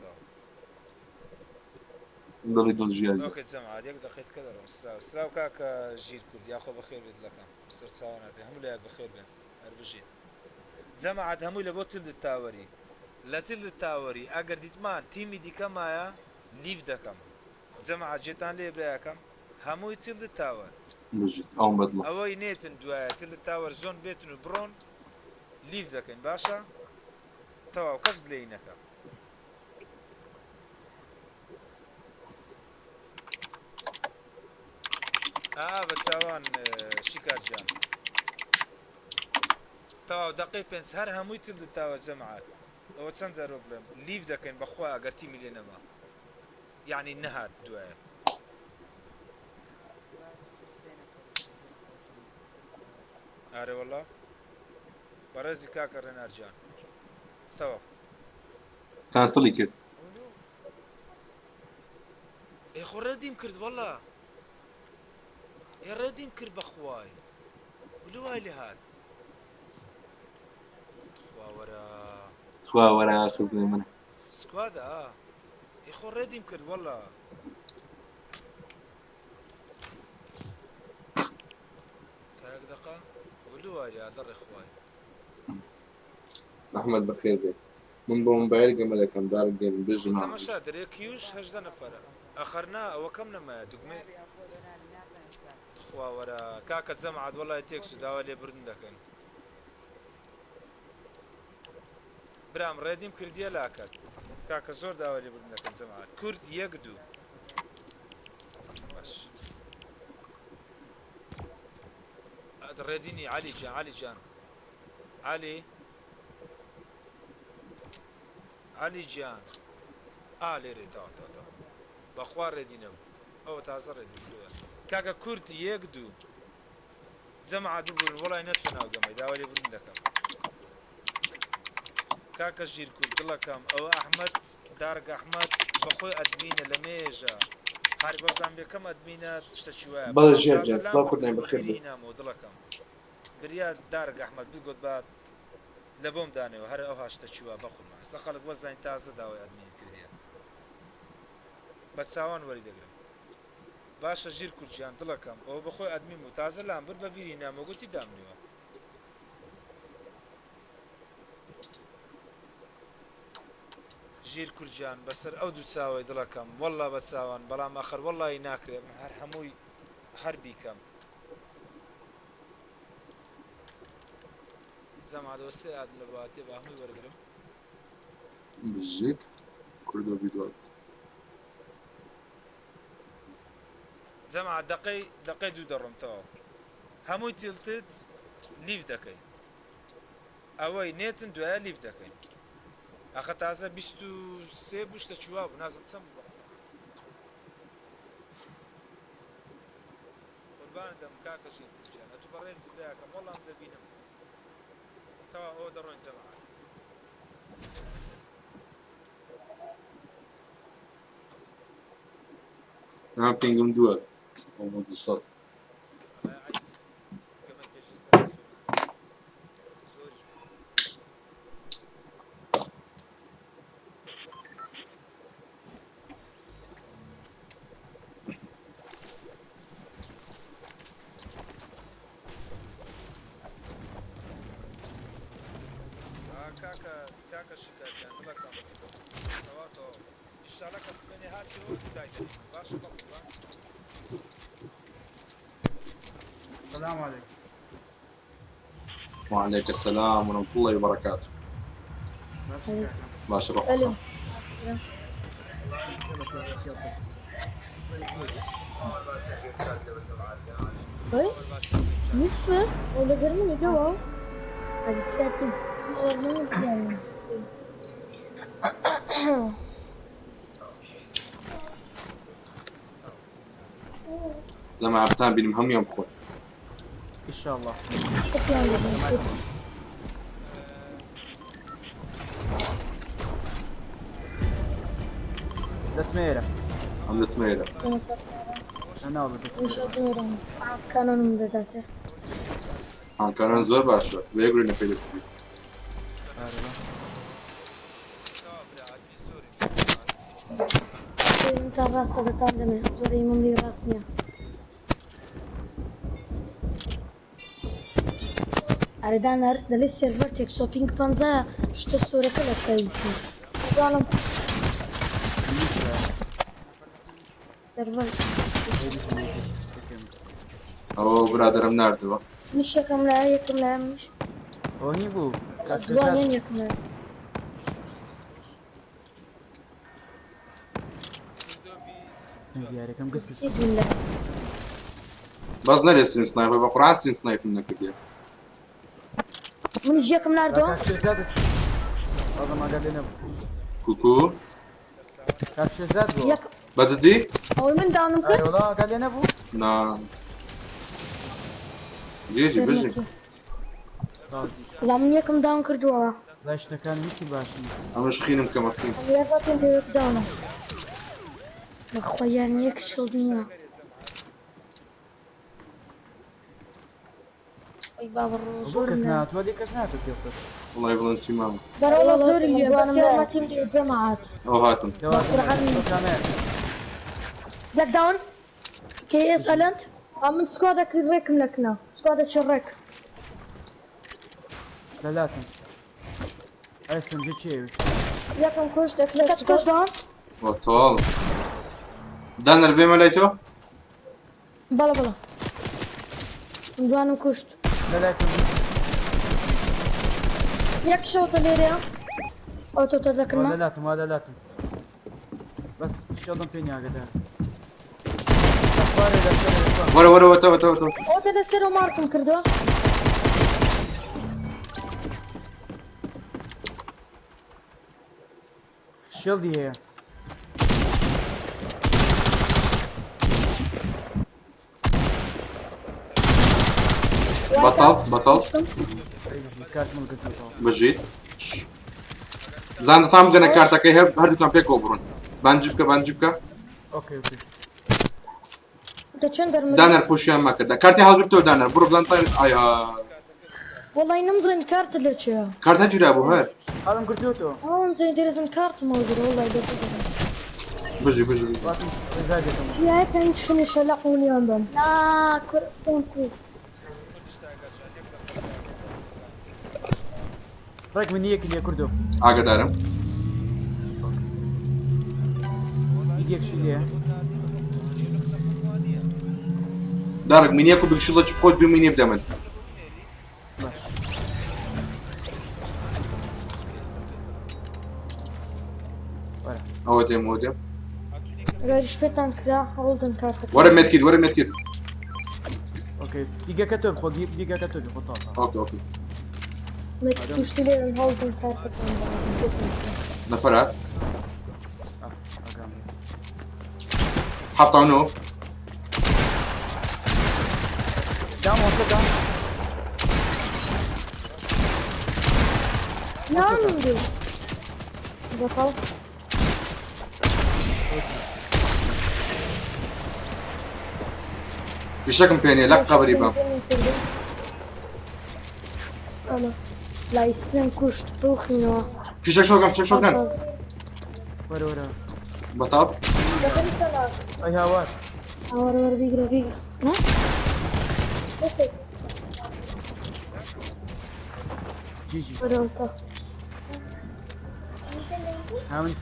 دڵی دڵژیان ئۆکێ جەماعەت یەک دەقەیت کە دەڕۆم سراو کاکە ژیر کورد یاخۆ بەخێر بێت دڵەکەم سەر چاوە ناتێ هەموو لایەک بەخێر بێن هەر بژین جەماعەت هەمووی لە بۆ تلدت تاوەری لە تلدت تاوەری ئەگەر دیتمان تیمی دیکەمایە لیف دەکەم جەماعەت جێتان لێ برایەکەم هەمووی تلدت تاوەر ئەوم بەدڵە ئەوەی نێتن دوایە تلدت تاوەر زۆن بێتن و بڕۆن لیف دەکەین باشە تەواو کەس گلەی نەکە بە چاوان شیکارجان تەواو دەقەی 5 هەر هەمووی تلدت تاوە جەماعەت ئەوە چەند جارۆ بڵێم لیف دەکەین بەخوا ئەگەر تیمی لێ نەما یعنی نەهات دوایە ئارێ وەڵا بەڕێزی کاکە ڕێنارجان تەواو کانسڵی کرد خۆ ڕێدیم کرد وەڵا ڕێدیم کرد بەخوای لوای لێ هات خواوەرە خواوەرە خزمێ منە سکوادە يخو ڕێدیم کرد وەڵا کاک دقا ولو واریا دەڕێ خوای ئەحمەد بەخێر بێ من بۆ موبایل گەمەلەکەم دارک دێن بژم تەماشا دەرێکیوش 18 نەفەرە ئەخەرنا ئەوە کەم نەمایە دوگمێ خوا وەرە کاکە جەمعات وەڵای تێکس داوا لێ بردن دەکەن برام ڕێدیم کردیە لاکات کاکە زۆر داوا لێ بردن دەکەن جەمعات کورد 1 2 باش ڕێدینی علی جان علی جان علی جان لێرێ تا بەخوا ڕێدینەوە ئەوە تازە ڕێدین کاکە کورد 1 2 جەمعات ببوورن وەڵای نەچوە ناو گەمەی داوا لێ بردن دەکەم کاکە ژیر کورد دڵەکەم ئەوە ئەحمەد دارگ ئەحمەد بەخۆی ئەدمینە لە مێژە هەر بەزانبێکەم ئەدمینە شتەکی وایە بەڵێ ژێر جان سڵاو کردنای بەخێر بێ نامەوە دڵەکەم بریا دارگ ئەحمەد بگوت بات لە بۆم دانەوە هەر ئەو هاشتەکی وا بەخۆمە ئێستا خەڵک وەزانی تازە داوای ئەدمینی کردیە بە چاوان وەری دەگرم باشە ژیر کورجیان دڵەکەم ئەوە بەخۆی ئەدمین و تازە لامبر بە بیری نامەگوتی دامنیوە ژیر کورجان بەسەر ئەو دوو چاوی دڵەکەم وەڵا بە چاوان بەڵام ئەخەر وەڵی ناکرێت هەر هەمووی هەر بیکەم جەمادەوە سێ ئاد لە باتێ بە هەمووی وەرگرم بژیت KURD-BEAST جەمعە دقەی دوو دەڕۆمتەوە هەمووی تیلتت لیف دەکەی ئەوەی نێتن دوایە لیف دەکەین ئەخە تازە 23 بوشتە چووا بوو نازم چەند بوو قوربانت دەم کاکەشی کوچیان ئەتو بەڕێزی دایەکەم وەڵام دەبینم تەوا ئەوە دەڕۆین جەمعە ئەم پێنگم دووە ئەو سەد کاکە شکایەتیان دڵەکەم تەواتەوە ئینشاڵە کە سبەنێ هاتیەوە دایدەین باشە بەقوربان السلام عليكم. وعليك السلام ورحمة الله وبركاته باشا روح الو نصفه ولا قرني جوا هذه ساعتين والله مزيان زي ما عبتان بين مهم يوم خوي ان شاء الله. لتميرة عم لتميرة انا والله وش أدورهم كانوا مداداته عن كان زور باشا بيقولوا إنه في لتفي انت الراسة بتعلمه زوري مملي راسمية أردان دلي السيرفر تكسو بينك بانزا شتو الصورة كلها سايزي أدوانم سيرفر أو برادرم ناردو مش يكم لا مش وهي بو أدوانين يكم لا دياري كم قصة يد بالله بس نري ستريم سنايبر بقرأ ستريم سنايبر منك كده من يجيكم ناردو هذا ما قال لنا كوكو كاش زاد يك بزدي أول من داونم اي كل والله قال لنا ابو نعم جيجي بيجي لا من يكم داون كردوها لا اشتكى ميكي باشي أنا مش خينم كما فين يا فاتن ديوك داونم أخويا يعني يكشل دنيا ئەی بابڕۆ زۆر زۆر کەس ناتوە دێ کەس ناتوە پێ بکات والله بڵندی مام بەرەوە زۆری لێ بەس یارمەتیم دێ جەماعەت ئەو هاتم Get down. KS Alent. من سكوادك ريكم لكنا. سكوادك شرك. لەلاتم ئەسم جێ چێوی ياكم كوش تكسكت كوش down. وطال دانر بێمە لای تۆ بلا بلا. دوانم كوشت. لەلاتم ياك شوطة ليريا. أوتو تذكرنا. لەلاتم وا لەلاتم بەس شەڵم پێ نیاگەدار وەرە وەرە وەتە وەتە وەتە أوتو لسيرو ماركم كردوا. شێڵدی هەیە بەتاڵ کارتمون کردەوە بژیت زانتان بگەنە کارتەکەی هەردووتان پێکەوە بڕۆن بانجی بکە ئۆکێ ئۆکێ تشندر من. دانەر پۆشیان ماکردا کارتی هەڵگرتەوە دانەر بڕۆ بڵندتان ئایا والله نمزن كارت اللي تشيا. کارت هەجورا بوو هەر هەڵم کردوتەوە نمزن ديرزن كارت موجودة والله يدري. بژی واتم ڕێزاگەتەوە يا تاني شنو شلقوني عندهم. لا كرسون كوف. ڕێک من یەکی لێ کردو ئاگدارم یەکشی لێ دارك من ياكل بكشلة خود بيومين يبدا من اودم غير شفتان كرا هولدن كارت. ورا ميت كيد ئۆکێ دیگەکە تۆ بخۆ دیگەکە تۆ بخۆ اوكي ما تكتوش لي هولدن كارت. نفرات حفظ دام وانتە دام نعم دي. دخل. في شكل بيني لك قبري بام أنا لا يسلم كشت طوخنا. في شكل شوكان وەرە وەرە بطاط ئەی هاوار ور بيقرا ها؟ جيجي ورا هاون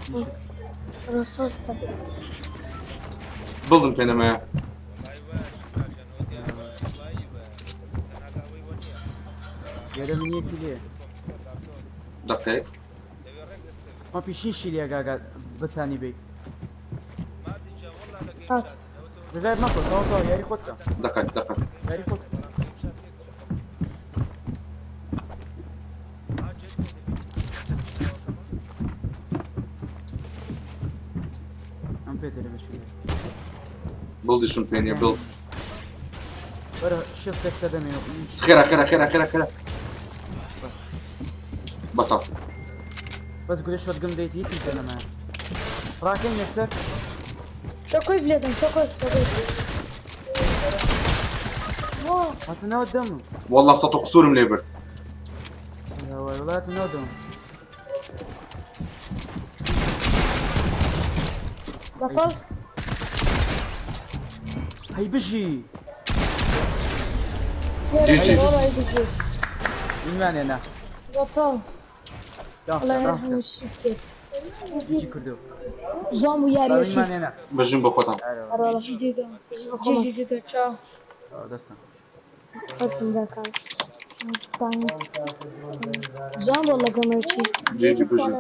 رصاصة. بلدن بينا ما گەرە من یەکی لێ دقيق ما پیشیشی لێ گاگا بتانی بێ هات. ڕێگای مەکۆ تەواو یاری خۆتکە دقيق یاری خۆت ئەم پێتێرە بەشوێ بلدي شون بيني بلد وەرە شفتێکتە دەمێنەوە خير بطاط بەس گورە شۆتگەم دەیت هیچی پێ نەمایە ڕاکەین یەکسەر شوكوي بلادن شوكوي. هاتنەوە دەم والله سطو قصور من ليبرد وڵاتنەوە دەم دخل. هەی بژی جيجي والله يجي. میمانێنە دخل. الله يرحم الشيخ. جی کردو زامو ياري شيخ. میمانێنە بجن بخوتم والله جي جي تشا. دەستم ختم ذاك. زام والله قمرتي. جيجي بجن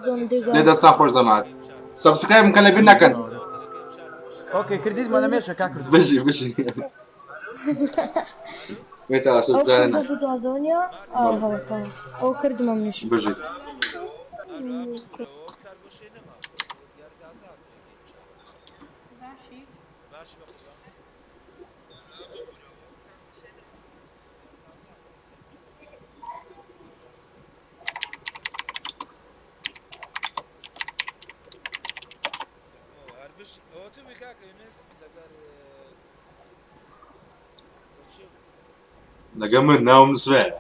زام دقيقة. ليه دستان خور زمان سبسكرايب مكان بينا كان ئۆکێ کردیت مەە مێشە کا کردو بجي متى شو زين او كرد ممنش. بجي لەگە من ناوم سوێرە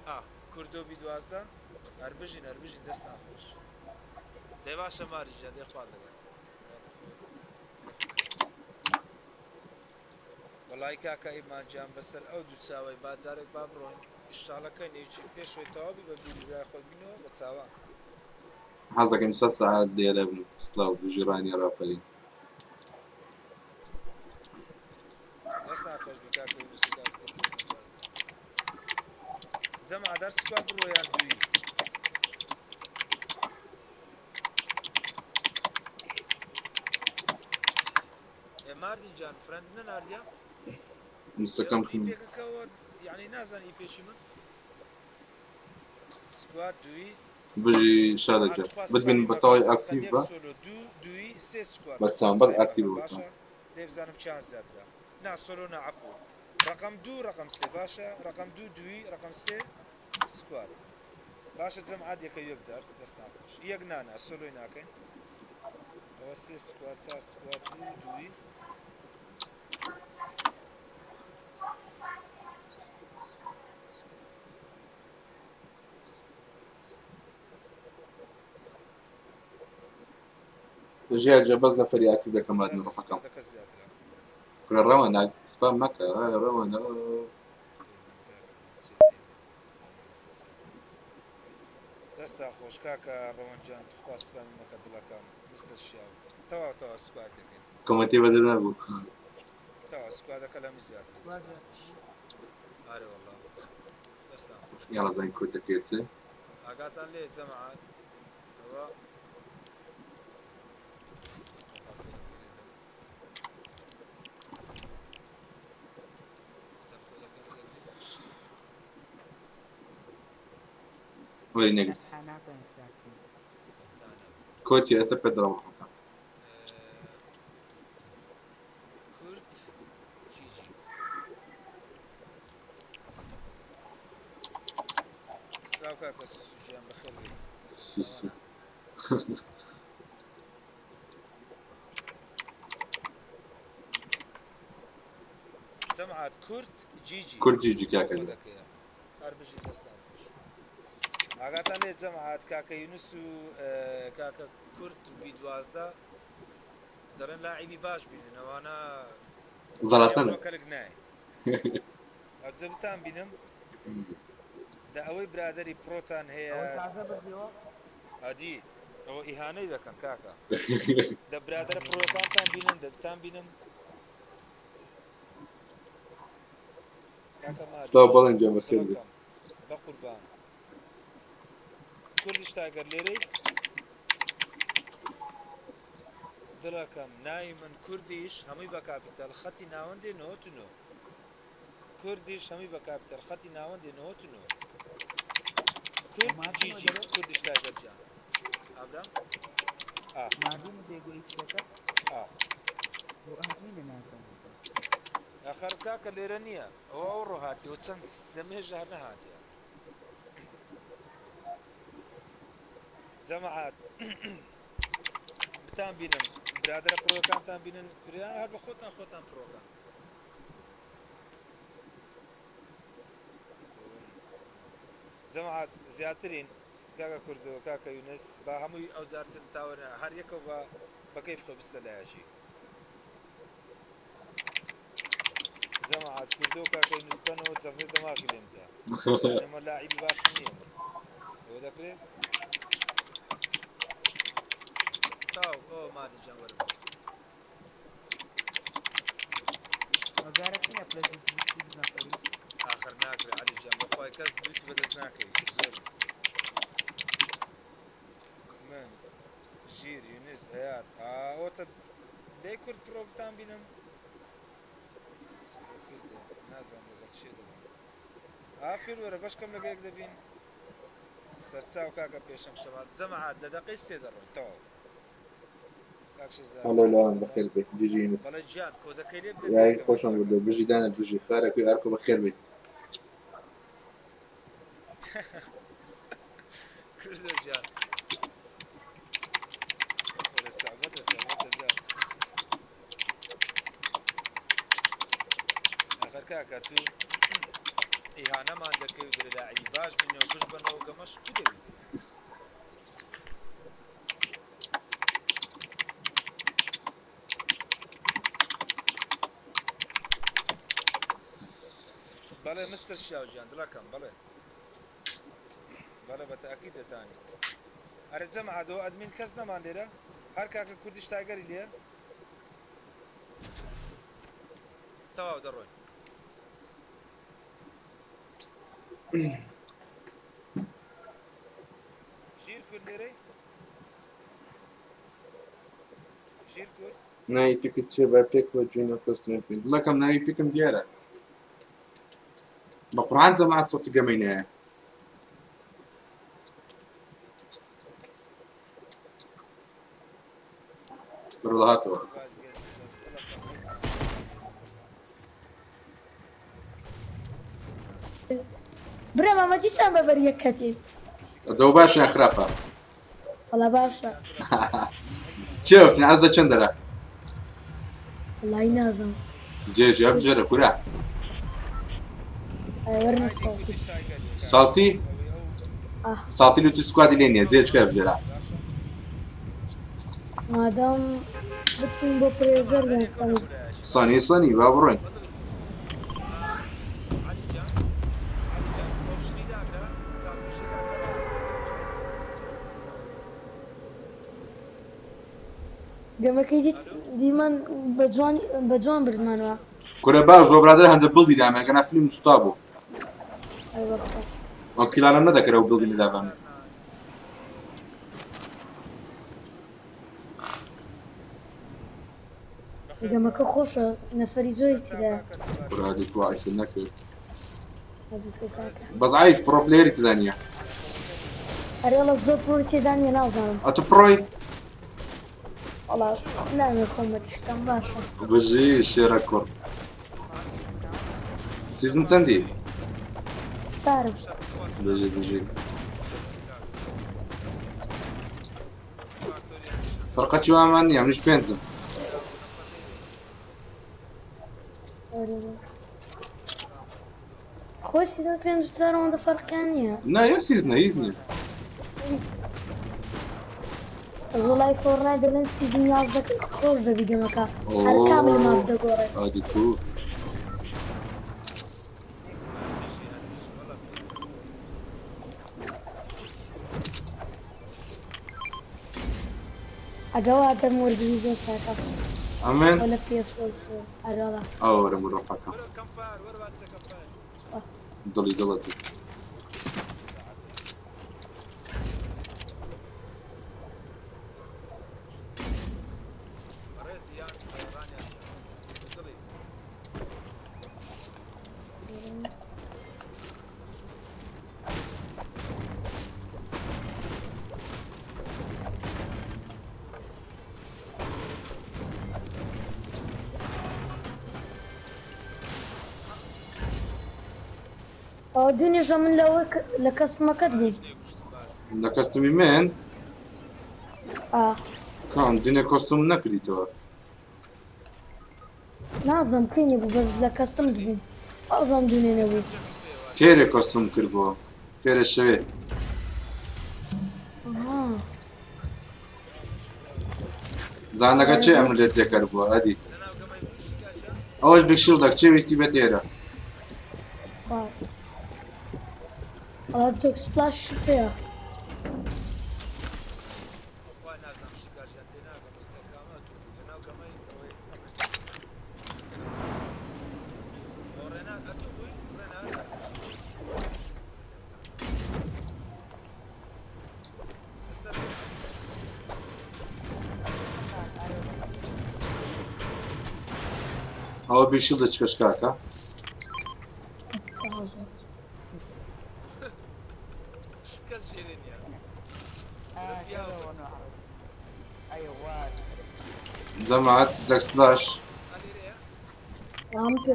کوردۆ بی 12 هەربژین دەست ناخۆش دەی باشە ماریژە دێ خوا دەگەن وەڵای کاکە ئیمانجان بەسەر ئەو دوو چاوەی بازارێک با بڕۆین ئیشتاڵەکە نێوچی پێشۆی تەواوی بە بیریدا خۆ بینەوە بە چاوان حەز دەکەم 100 ساعت لێرە بن سلااو ژێڕانی ڕاپەرین دەست ناخۆش بە کاکە ویستا جەمع دەرس سکوا بڕۆیان دووی ماردین جان فرەند نەناردیا نووسەکەم پێکەکەەوە یعنی نازانی پێشی من سکوات دووی بژی شادەکە بتبین بەتەواوی ئاکتیڤ بە دووی سێ سکوات بە چامبەر ئاکتیڤ باشە دەبزانم چیان زیاترا نا سۆلۆ نعفو ڕقم دوو ڕقم سێ باشە ڕقم دوو دووی ڕقم سێ سکوات باشە جەمعات یەکە یەک جار دەست ناخۆش یەک نانا سۆلۆی ناکەین ئەوە سێ سکوات چار سکوات دووی ژیان جە بەس نەفەری ئاکتیڤ دەکەم مادن ڕقەکەم کورە ڕەوەنە سپام مەکە ڕەوەنە دەستا خۆش کاکە ڕەوەنجان خواست سپامی مەکە دڵەکەم مستە شیاو تەواو سکوات دەکەین کۆمەتی بەدە نەبوو تەوا سکواتەکە لەمی زیاتر ئارێ وەڵڵا دەستا خۆش یاڵە زانین کورتەکەی چێ ئاگاتان لێ جەمعات ئەوە وەری نەگرت کۆچی ئێستا پێ دڵم ڕقەکە کورد جیجی سلااو کاکە سوجیان بەخێر بێت سیسو جەمعات کورد جیجی کورجیجی کاکە هەر بژی دەستان ئاگاتان لێ جەمعات کاکە یونس و کاکە کورد بی 12 دەڕێن لاعیبی باش بینن ئەوانە زەڵاتەنە کەرک نایە ئەجە بتان بینم دا ئەوەی برادری پرۆتان هەیە ئەدی ئەوە ئیهانەی دەکەن کاکە دە برادرە پرۆکانتان بینن دەبتان بینم سلااو بەڵێنجە بەخێر بێت بە قوربان کوردیش تاگەر لێرەی دڵەکەم ناوی من کوردیش هەمووی بە کاپیتال خەتی ناوەندێ نۆتنۆ کوردیش هەمووی بە کاپیتال خەتی ناوەندێ نۆتنۆ کورد جیجی کوردیش تاگەر جان ئابرام ئاخر کاکە لێرە نییە ئەوە ئەو ڕۆهاتی و چەند دەمێژە هەر نەهاتیە جەمعات بتان بینم برادرە پرۆکانتان بینن بریان هەر بە خۆتان پرۆکان جەمعات زیاترین کاکە کوردەوە کاکە یونس با هەمووی ئەو جارتر تاوەنە هەر یەکەوە بە کەیف خۆ بستە لایەشی جەمعات کوردەوە کاکە یونس بنەوە جەفرێ دەماغی لێمدا ئەمە لاعیبی باش نییە ئەوە دەکرێت تاو ئەو مادیجان وەرە آخر ناکرێت عەلیجان بەخوای کەس دووتی بەدەست ناکەوی زۆر من ژیر یونس هەیات ئەوتە دەی کورد پرۆبتان بینم نازانم لەگەڵ چێ دەبین ئافر وەرە بەشکەم لەگەیەک دەبین سەرچاو کاکە پێشەنگ شەوات جەمعات لە دەقەی سێ دەڕۆین تەواو هەڵۆ لاوان بەخێر بێت جیجی نس بەڵێ گیان کۆدەکەی لێ یاری خۆشم بردە بژی دانە بژی خارەکەی ئارکۆ بەخێر بێت کردە گیان وەرە سەعبەتە جان آخر کاکە تو ئیهانەمان دەکەوێت لەلاعبی باش بنەوە بش بنەوە گەمەش بدەوێت بەڵێ مستر شیاوجیان دڵەکەم بەڵێ بەڵێ بە تاکید دەتانی ئەرە جەمع عەدەوە ئەدمین کەس نەمان لێرە هەر کاکە کوردیش تاگەری لێ تەواو دەڕۆین ژیر کورد لێرەی ژیر کورد ناوی پیکت چێ با پێکەوە جوینە کۆستمێ بکەین دڵەکەم ناوی پیکم دیارە بە قورعان جەماعەت سەوتی گەمەینەیە بڕۆ هاتەوە برا ماما دیسان بەبەر یەک کەتێ ئەجەوە باشیان خراپە وەڵا باشە چێ وەفتین ئەس دە چەندەرە وەڵای نازم جێژێ بژێرە کورە وەرنە ساڵتی ساڵتی ئاه ساڵتی لە تو سکوادی لێ نییە جێچکە بژێرە مادام بچین بۆ پرێژەر یان سەنگ سەنی سەنی با بڕۆین گەمەکەی دیت دیمان بە جوان بردمانەوە کورە باش بۆ برادر هەندە بڵدی دامێگەنا فیلم سوتا بوو ئەی وەختە ئەو کیلانم نەدەکەرە و بڵدی لەدابانێ گەمەکە خۆشە نەفەری زۆری تیدایە کورادی تو عیفل نەکرد بەس عیف پڕۆ پلێری تدا نییە هەرێڵە زۆر پۆری تێدا نیە نازانم ئەتو پڕۆی وەڵا نامێ خۆمە تشتم باشە بژی شێرە کوڕ سیزن چەندی سارم بژی بژی فەرقەتی وامان نییە منیش پێنجم خۆی سیزن پێنج جارەوەندە فەرقیان نییە نا یەک سیزنە هیچ نییە زۆڵای فۆرنای دەڵێن سیزن یازدەکە خۆش دەبی گەمەکە هەر کامل ماف دەگۆڕێت ئادی تو ئەگەوا دەم وەرگری زۆر چاکە ئەمێن لە پێس ئەگەڵا ئەو وەرە مرۆحەکە سپاس دڵی دڵەت ئەوە دوێنێژە من لەوە لە کەسمەکەت بوو لە کەستمی من کام دونێ کۆستوم نەکردیتەوە نازم کەینێ بوو بەس لە کەستم بوو ئەوزان دوێنێ بوو کێرێ کۆستوم کردبووە کێرە شەوێ زانەکە چێ ئەم لێت تێکەر بووە ئەدی ئەوەش بکشڵدەک چێ ویستی بە تێرە تۆک سپلاش پێە ئەوە بیشڵدە چکەش کاکە جەماعەت جەکسپلاش ئەم پێ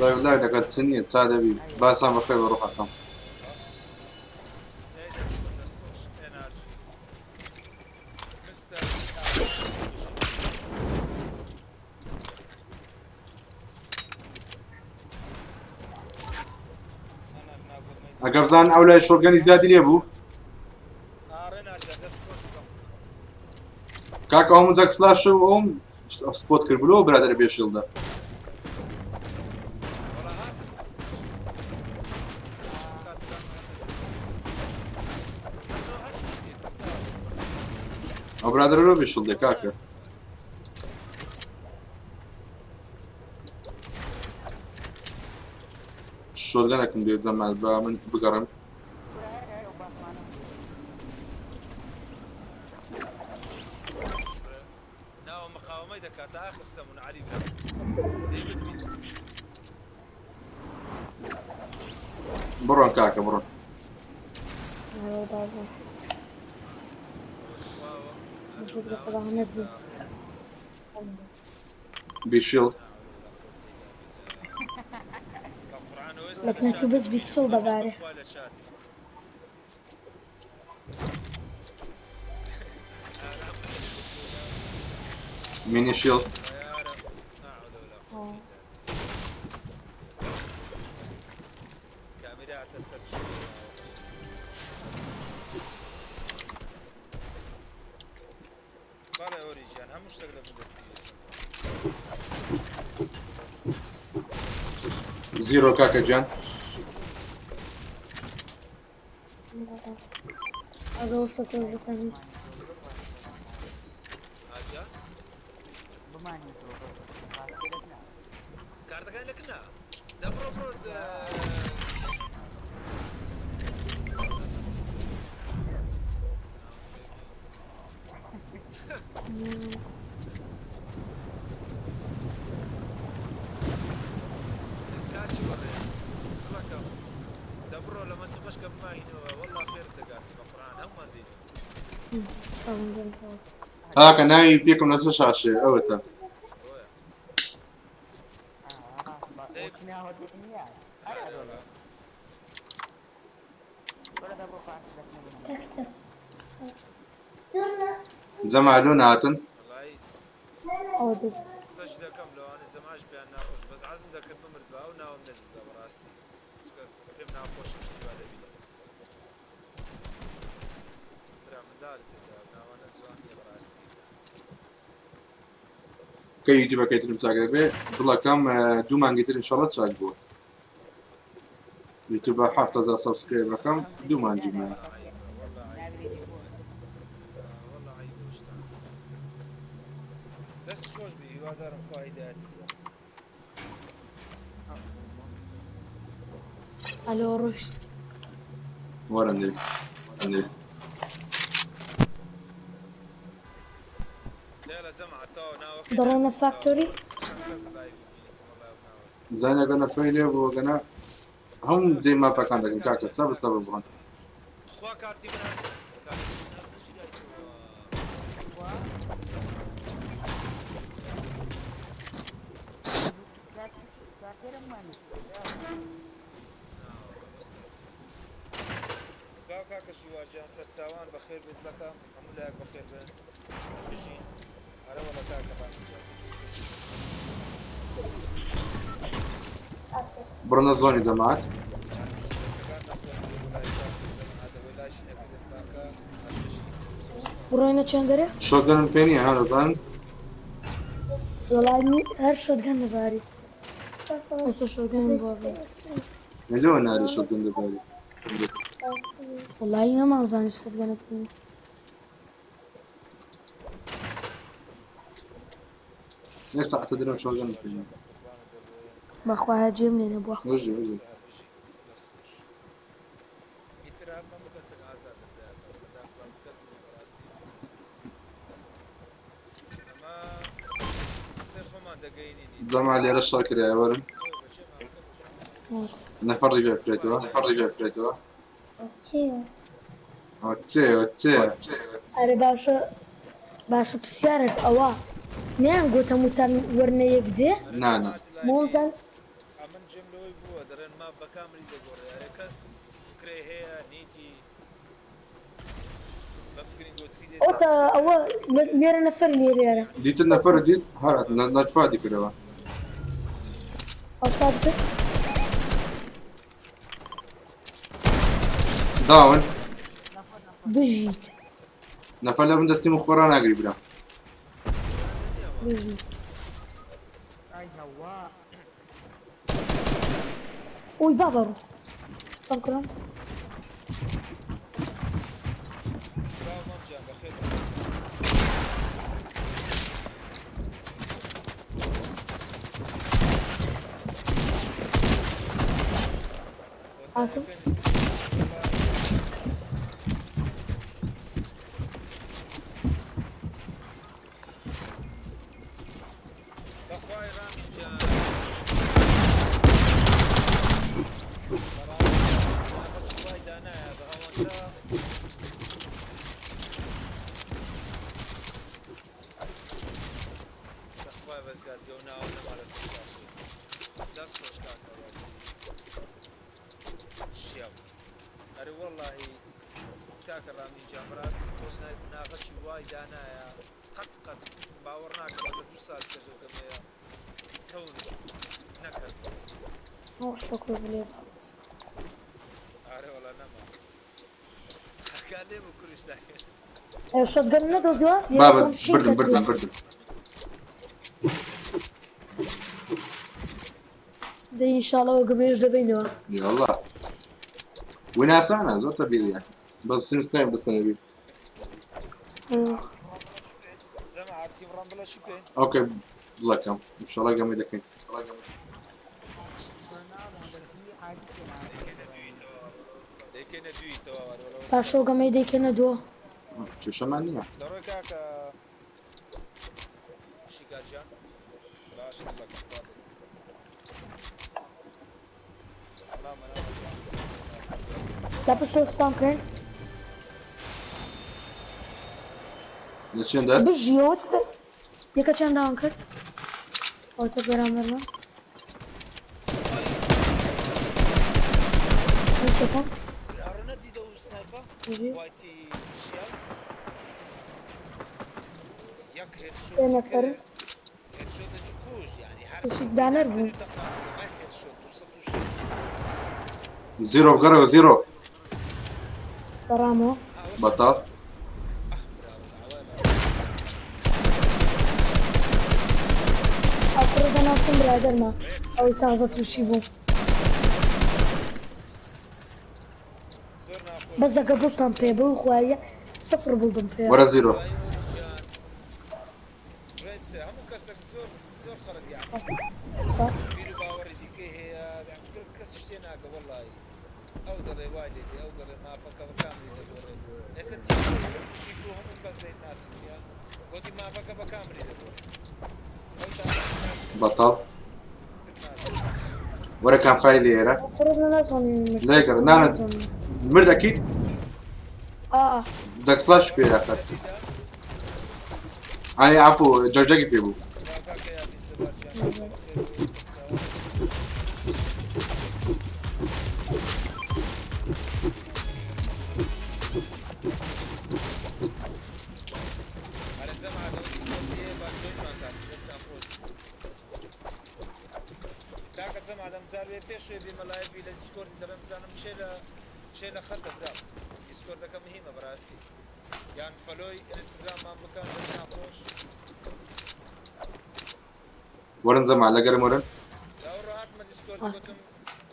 لا دەکات سنیە چا دەبی باسان بەخێر بە ڕوحەکەم ئەگە بزان ئەو لای شۆرگەنی زیادی لێ بوو کاکە ئەوم جەک سلاش و ئەوم سپۆت کرد بلۆ برادر بێشڵدا ئەو برادرەوە بێشڵدێ کاکە شۆرگەنێکم دێ جەمال بە من بگەڕم بڕۆن کاکە بڕۆن بیشڵد لكن تو بس بيكسل بباره ميني شيلد زيرو كاكا جان هذا وصلت الخميس هاكا ناوي بيكم نفس الشاشة اوتا زعما لون هاتن كي يجيبها كي ترم تاعك به والله كم دو مانجتر ان شاء الله تشاك بو يوتيوب حافظ سبسكرايب كم دو مانجي ما الو رشد ورا ندي ضرنا فاكتوري زين قلنا فيلي وقلنا هم زي ما بكان لكن كاكا سبب بهون كاكا شواجه سرتاوان بخير بيت لك املاك بخير بين بجين على ولا كاكا برنا زوني جماعات بروينا چندره شوتگن بيني هذا زان والله هر شوتگن باري بس شوتگن بابا نجوا ناري شوتگن دباري والله ما زاني شوتگن بيني ليش اعتذر شوتگن بيني بخواه جيم نبوه وجه زعما اللي رشا كده يا ورم نفرج بها فريتوا اوتي أري باشا بسيارة أوا نعم قلت موتان ورنا يقدي نانا موزن دەڕێن ما بە کامری دەگۆڕێ هەرێ کەس فکرێ هەیە نیتی بەفکرین بۆچی لێ ئەوە ئەوە لێرە نەفەر لێرە دیتر نەفەر دیت هەرات نەتفادی کردەوە ئەوسات کرد داون بژیت نەفەر لە من دەستی من خۆڕا ناگری برا بژیت ئۆی با بەڕوو تەم کڕم مامجان بەخێر ئاتم بەخوای ڕامینجان وای دانایە بە ئەوەندە بەخوای بەزگات گەوناوە نەمارە سەرشاشی دەست خۆش کاکەوە شیاو ئەرێ وەڵڵاهی کاکە ڕامینجان بەڕاستی فۆرتنایت ناغەچی وای دانایە قەت باوەڕ ناکەم لە 2 سات کەژەکەمەیە کەون نەکرد شکر بلێ ئارێ وەڵا نەما هەکا لێ بۆ کوریشتای شەتگەن نەدۆزیوە بابە بردم دە ئینشاڵەوە گەمێش دەبینەوە یاڵا وی ناسانە زۆر تەبیعیە بەس سیمستایم بەسەنەبی زەمە عارتیم ڕام بڵە چی بکەین ئۆکەی بڵەکەم ئینشاڵا گەمەی دەکەین دەیکەینە دویتەوە وەرەوە پاشۆ گەمەی دەیکەنە دووە کێشەمان نییە دەڕۆی کاکە شیکارجان باشە بڵەکەم لا پشتۆ سپام کرێن لە چێندە بژیۆت یەکە چەند داوان کرد ئەوتە بەرامبەرمە شەکەم ئەڕەنە دیدە و سنایپە وایتی شیاو یەک هێدشۆت سێ نەفەر هێدشۆتێکی کوژ یعنی هەر دانەر بوو هێدشۆت 260 زیرۆ بگەڕەوە زیرۆ بەڕامەوە بەتاڵ ئەوقڕ دەناسم برادەرمە ئەوەی تازە تووشی بوو بەس دەگە بڵتان پێ بوو خوایە سفر بووبم پێ وەرە زیرۆ هەموو کەسێک زۆر زۆر خەرک یان بیر و باوەڕی دیکەی هەیە کەس شتێ ناکە وەڵڵاهی ئەو دەڵێ وای لێ دێ ئەو دەڵێ ماپەکە بە کامری دەدۆڕێت ئێستا تیفۆ هەموو کەس دەیت ناسمیە گوتی ماپەکە بە کامری دەدۆڕێت بەتاڵ وەرە کانفای لێرە لێگەڕ نانە مردەکیت دەکسلاش پێ یاخەت ئای عەفو جەرجەکی پێ بوو پێشێ بێمەلایەبی لە دیسکۆردی دەبێم بزانم چێ لە خەت دەبرام دیسکۆردەکە مهمە بەڕاستی یان فەلۆی ئینستاگراممان بکەن دەست ناخۆش وەرن زەما لەگەرم وەرن لاو ڕاهاتمە دیسکۆردی گوتم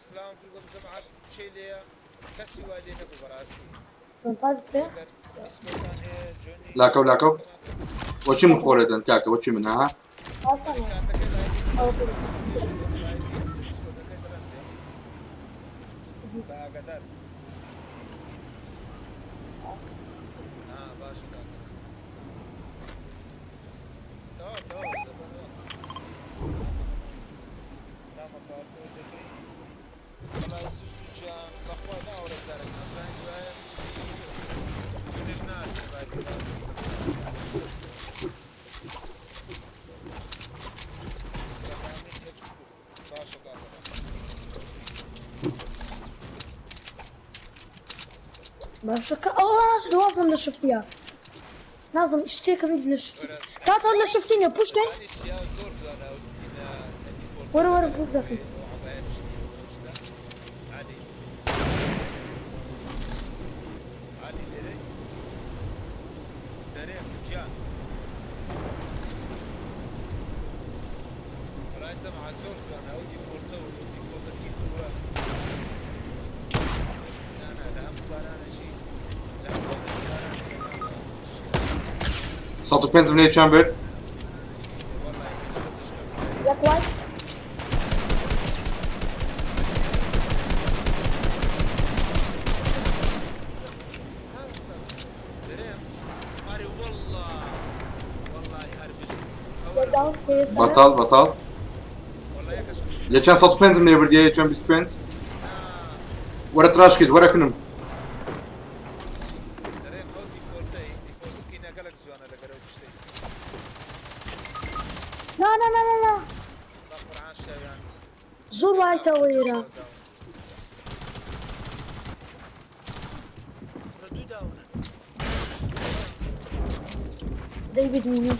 سلام کردم زەماعەت چێ لێیە کەسی وای لێ نەبوو بەڕاستی دیسکۆردان هەیە جۆنی لاکەو لاکەو وەچی من خۆرەدەن کاکە وەچی من ها باگەدار باشە کاکە تەوا دەبەنەوە نامە کارتۆی دەکەی بەڵای سوسوجان بەخوا باوەڕە زارەکان زانگ وایە منش ناچێ باگی باشە کاکە باشە کە دوازم لە شفتیە نازم شتێکم لە شفتی تا لە شفتی نیە پشتێ وەرە وەرە پوش دەکەی صوت بنز من تشامبر یەک وای بطل يا صوت بنز من يبردي يا بيست بنز ورا تراش كده ورا كنم لا زۆر وایتە وێرە دەی بدمینی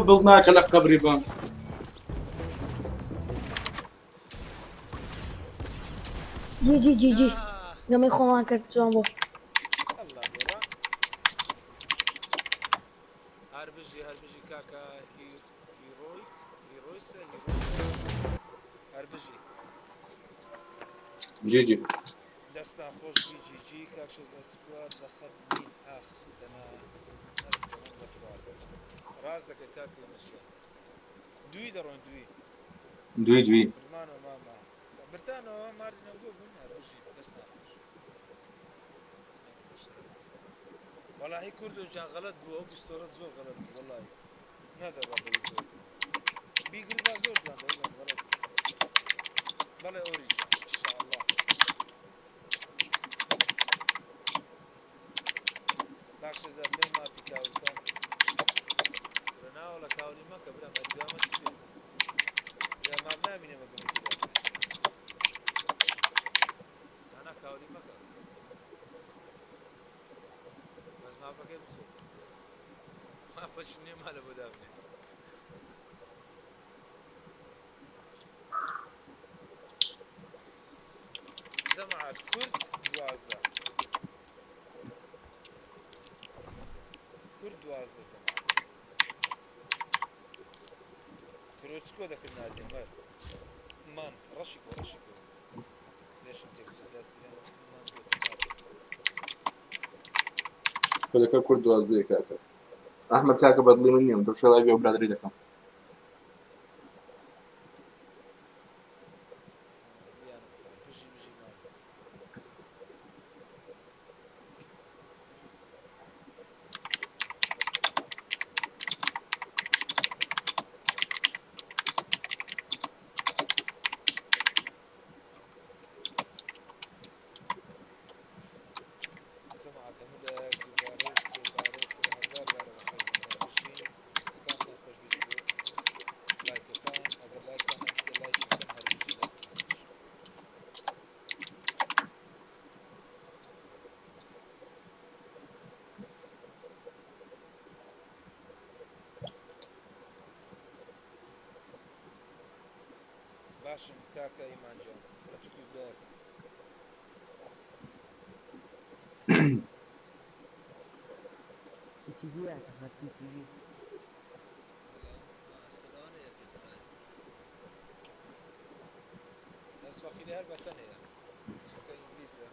بلناك لك قبري بان جی نەمەی خۆمان کرد جوان بۆ هەربژی کاکە هەربژی جي دەستا خۆش جی کاکشەز ئەسکوات لە خەت نین ئاخ دەنا ئەسکەوەن دەخوارد ڕاست دەکە کاکە مسجۆن دوی دەڕۆن دوي برمانەوە ماما برتانەوە ماردنەوە بوون هەربژی دەست ناخۆش وەڵاهی کوردۆژیان غەلەت بوو ئەو پیستۆلەت زۆر غەلەت بوو وەڵاهی نادەبا بیگری با زۆر جوان دەبێت بەس غەلەت بەڵێ ئۆریجان ئینشاءالله باخشەزار بێ ماپی کاولتان برەناوە لە کاولی مەکە برا مەردوامە چ بێت یا مام نامینە مەگەمەتی دانا کاولی مەکە بەس ماپەکەی بخۆ ماپەچ نییە مالە بۆ دابنێ جەماعەت کورد 12 جەماعەت کرۆچکۆ دەکرد نادێ مان ڕەشی کۆ لێشم تێکچ زیات مان كلك كرد وازدي كاكا احمد كاكا بدلي مني انت شو لايف برادري دكم باشم کاکە ئیمانجان لە تووکی بێت تیوی ئەحمەد تیوی دەست وەقیلی هەر بەتەنەیە چونکە ئینگلیزە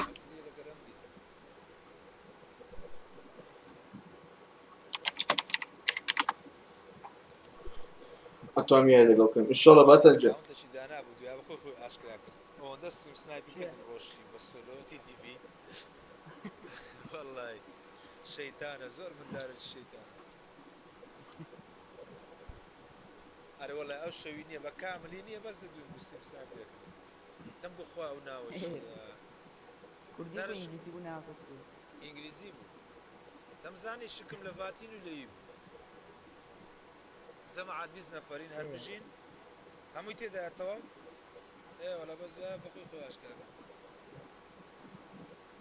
ئەسلی لەگەرەم بیتە ئەتوانیایە لەگەڵ بکەم ئینشەڵڵا باسەنجە ئەوەندەشی دانا بوو دوای بە خۆی ئاشکرا کرد ئەوەندە ستریم سنایپی کردن ڕۆژی بە سۆلۆتی دیبی وەڵڵای شەیتانە زۆر مندارە شەیتانە ئەرە وەڵای ئەو شەوی نییە بە کاملی نییە بەس دەدوین بوو ستریم سنایپێکم دەم بخوا ئەو ناوەش ئینگلیزی بوو دەمزانی شکم لە ڤاتین و لەیی بوو جەماعەت 20 نەفەرین هەر بژین هەمووی تێدایەتەوە ئێوەڵە بەس دوایە بەخۆی خۆی ئاشکراکە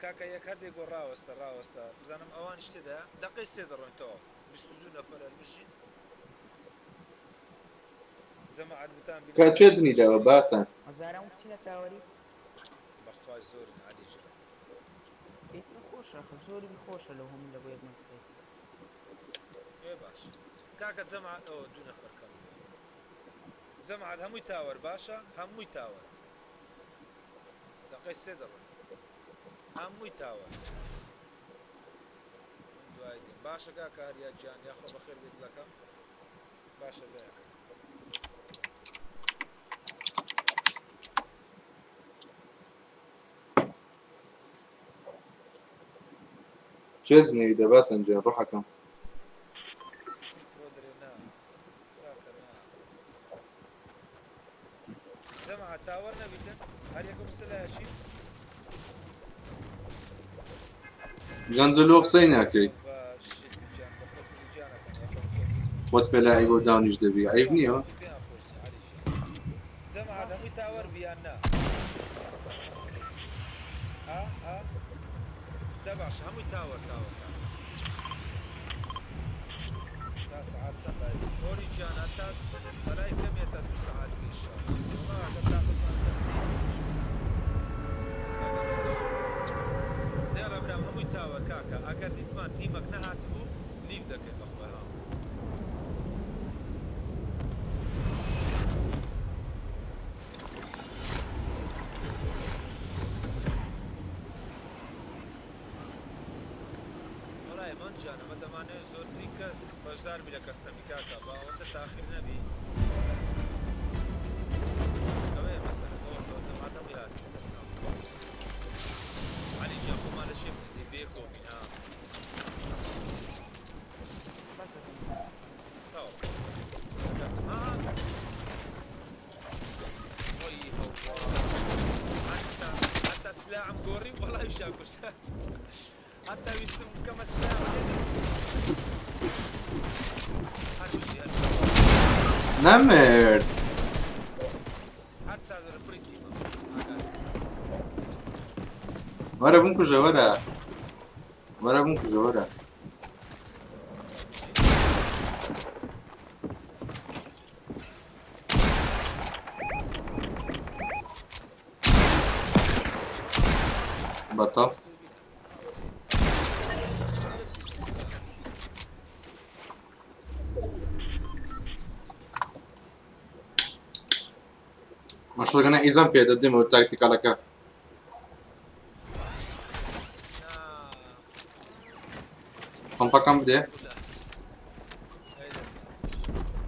کاکە یەک هەردێک گۆ ڕاوەستە بزانم ئەوانیش تێدایە دەقەی سێ دەڕۆینەوە 22 نەفەر هەر بژین جەماعەت بتان کا چێ جنی داوە باسان بەخوای زۆرن عەلی جان ئێ باش کاکە جەماعەت ئەوە 2 نەفەر کەم جەماعەت هەمووی تاوەر باشە هەمووی تاوەر دەقەی سێ دەڕۆین هەمووی تاوەر دوای دێم باشە کاکە هەریا گیان یاخۆ بەخێر بێت دڵەکەم باشە بەیەکە چێ جنێوی دە باسەنجە ڕۆحەکەم جەماعەت تاوەر نەبیتن هەر یەکم سلایەکی گەنجەلۆ قسەی ناکەی خۆت پێلایی بۆ داونیش دەبی عیب نییە جەماعەت هەمووی تاوەر بیان نا دە باش هەمووی تاوەر تا سعات چەندای ئۆری گیان هەتا بەلای کەمێتە 2 سەعات ئینشاڵڵا تاقەتمان بەسی دێڵە برام هەمووی تاوەر کاکە ئەگەر دیتمان تیمەک نەهات بوو لیف دەکەین بەخوای ها وەڵای من جان ئەمە دەمانێت زۆرترین کەس بەشدار بی لە کەستەمی کاکە بە ئەوەندە تاخیر نەبی ئەوەیە مەسەلە ئەوە جەماعەت هەمووی هاتین دەستناو عەلی جان خۆمان لە شێ بکەین بێ کۆمین ها حتى سلاحم قوري والله يشاكوش حتى ويستم كما سلاح نەمرد حتى هذا بريتي وەرە بمکوژە وەرە بمکوژە وەرە بەتەڵ مەشڵگەنە ئیزان پێ دەدەمەوە تاکتیکالەکە پەمپەکەم بدێ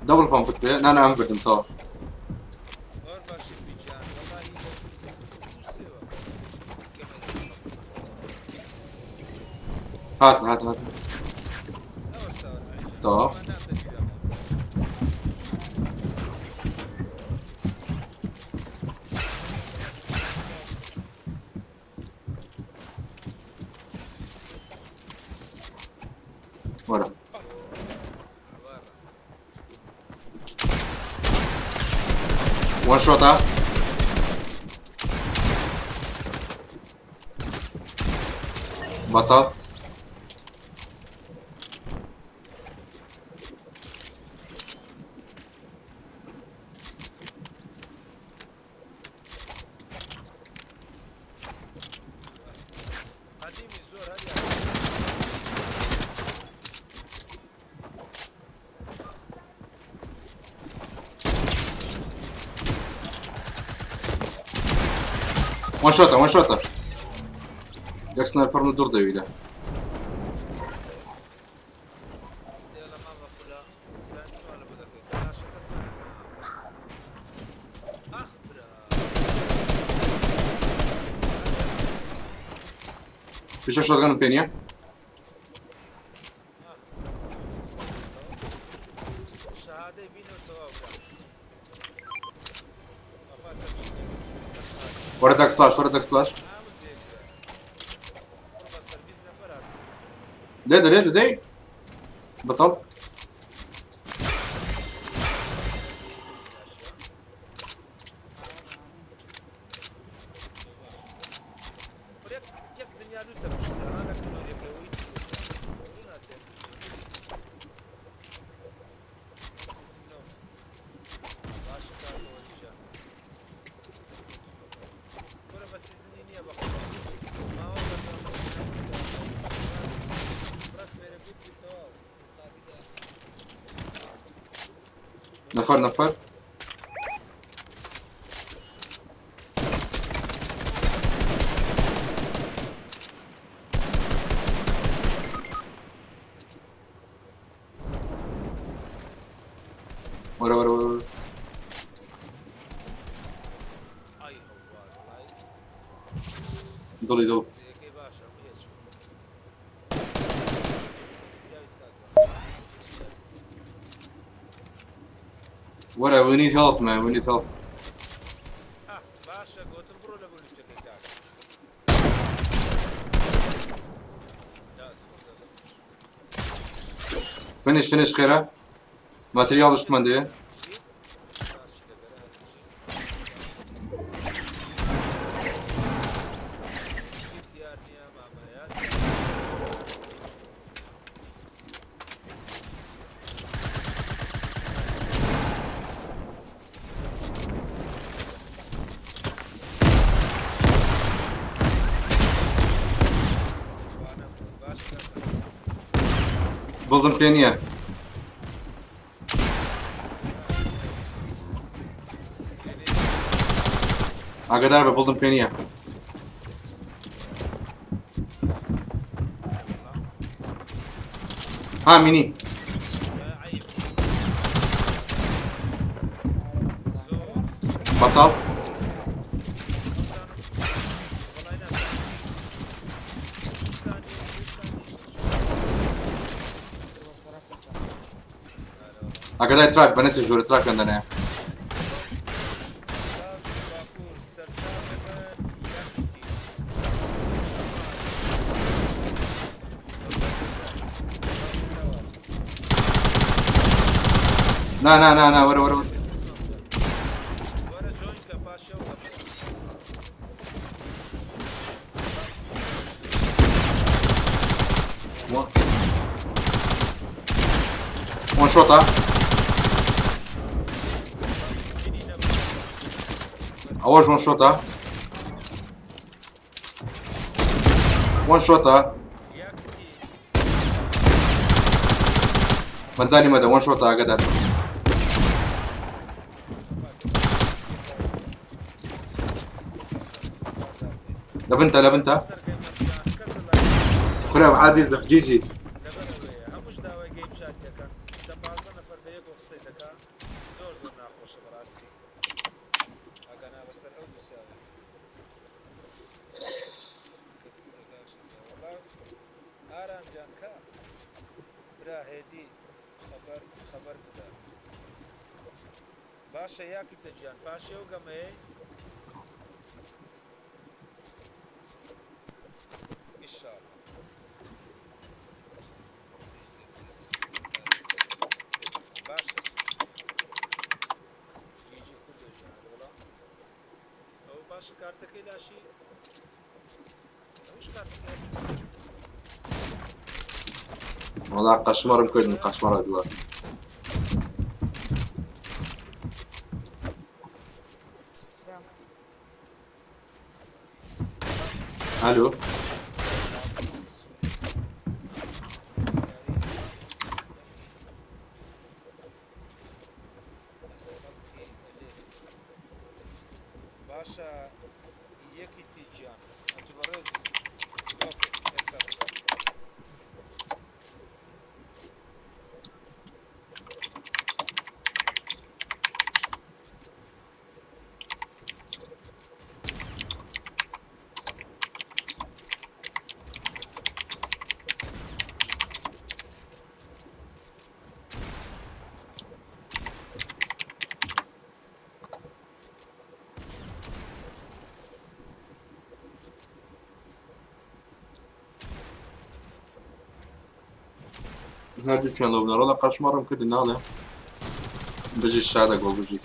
دەبڵ پەمپت بێ نانە ئەم بردم تەوە هاتن تەوە وەرە وان شۆتە بەتەڵ وان شۆتە یەک سنایپەر دوور دەویدە فيش شوتغن بينيا شهادەی بینەوە تەواو بکە. ورا تاك سبلاش ورا تاك سبلاش هەموو جێگرە. بەستەر 20 نەفەر هاتوون. ليدا ليدا دي بطل یەک دنیا دوو تەمەشدا لە کنۆرێکەوەی دوو ناچێت. باشە کارەوە دیجا. وەرە بە سیزنی نییە بە ماوە بڕە فێرە گوتی تەواو. نفر نفر ورا ورا ورا ئای هەوار ئای ضلي ضل جێگەی باشە هیچ. یاوی ساگوە. ورا we need health man we need health باشە گۆتم بڕۆ لە بۆلیتەکەی کاک. finish finish خيرا ماتريال düşman diye buldum peniye Agadar be buldum peniye ha mini batal Agadar trak bana tecrübe trak benden ya na ورا ورا one shot ha أول one shot ha one shot ha منزاني مدى one shot ha قدر لبنتا لبنتا خراب عزيز خجيجي باشە یاکی تەجیان پاشێ و گەمەیە ئیشاڵڵا باشە جیجی کوردەژیان وەڵام ئەو باشە کارتەکەی لاشی ئەوش کارتەکەی والله قشمرم كردن قشمرة دوار الو باشە یەکی تیجیان ئەتو بەڕێز هەردووچیان لەو بنەڕۆڵە قەشمەڕم کردن ناڵێ بژی شارە گۆ بژی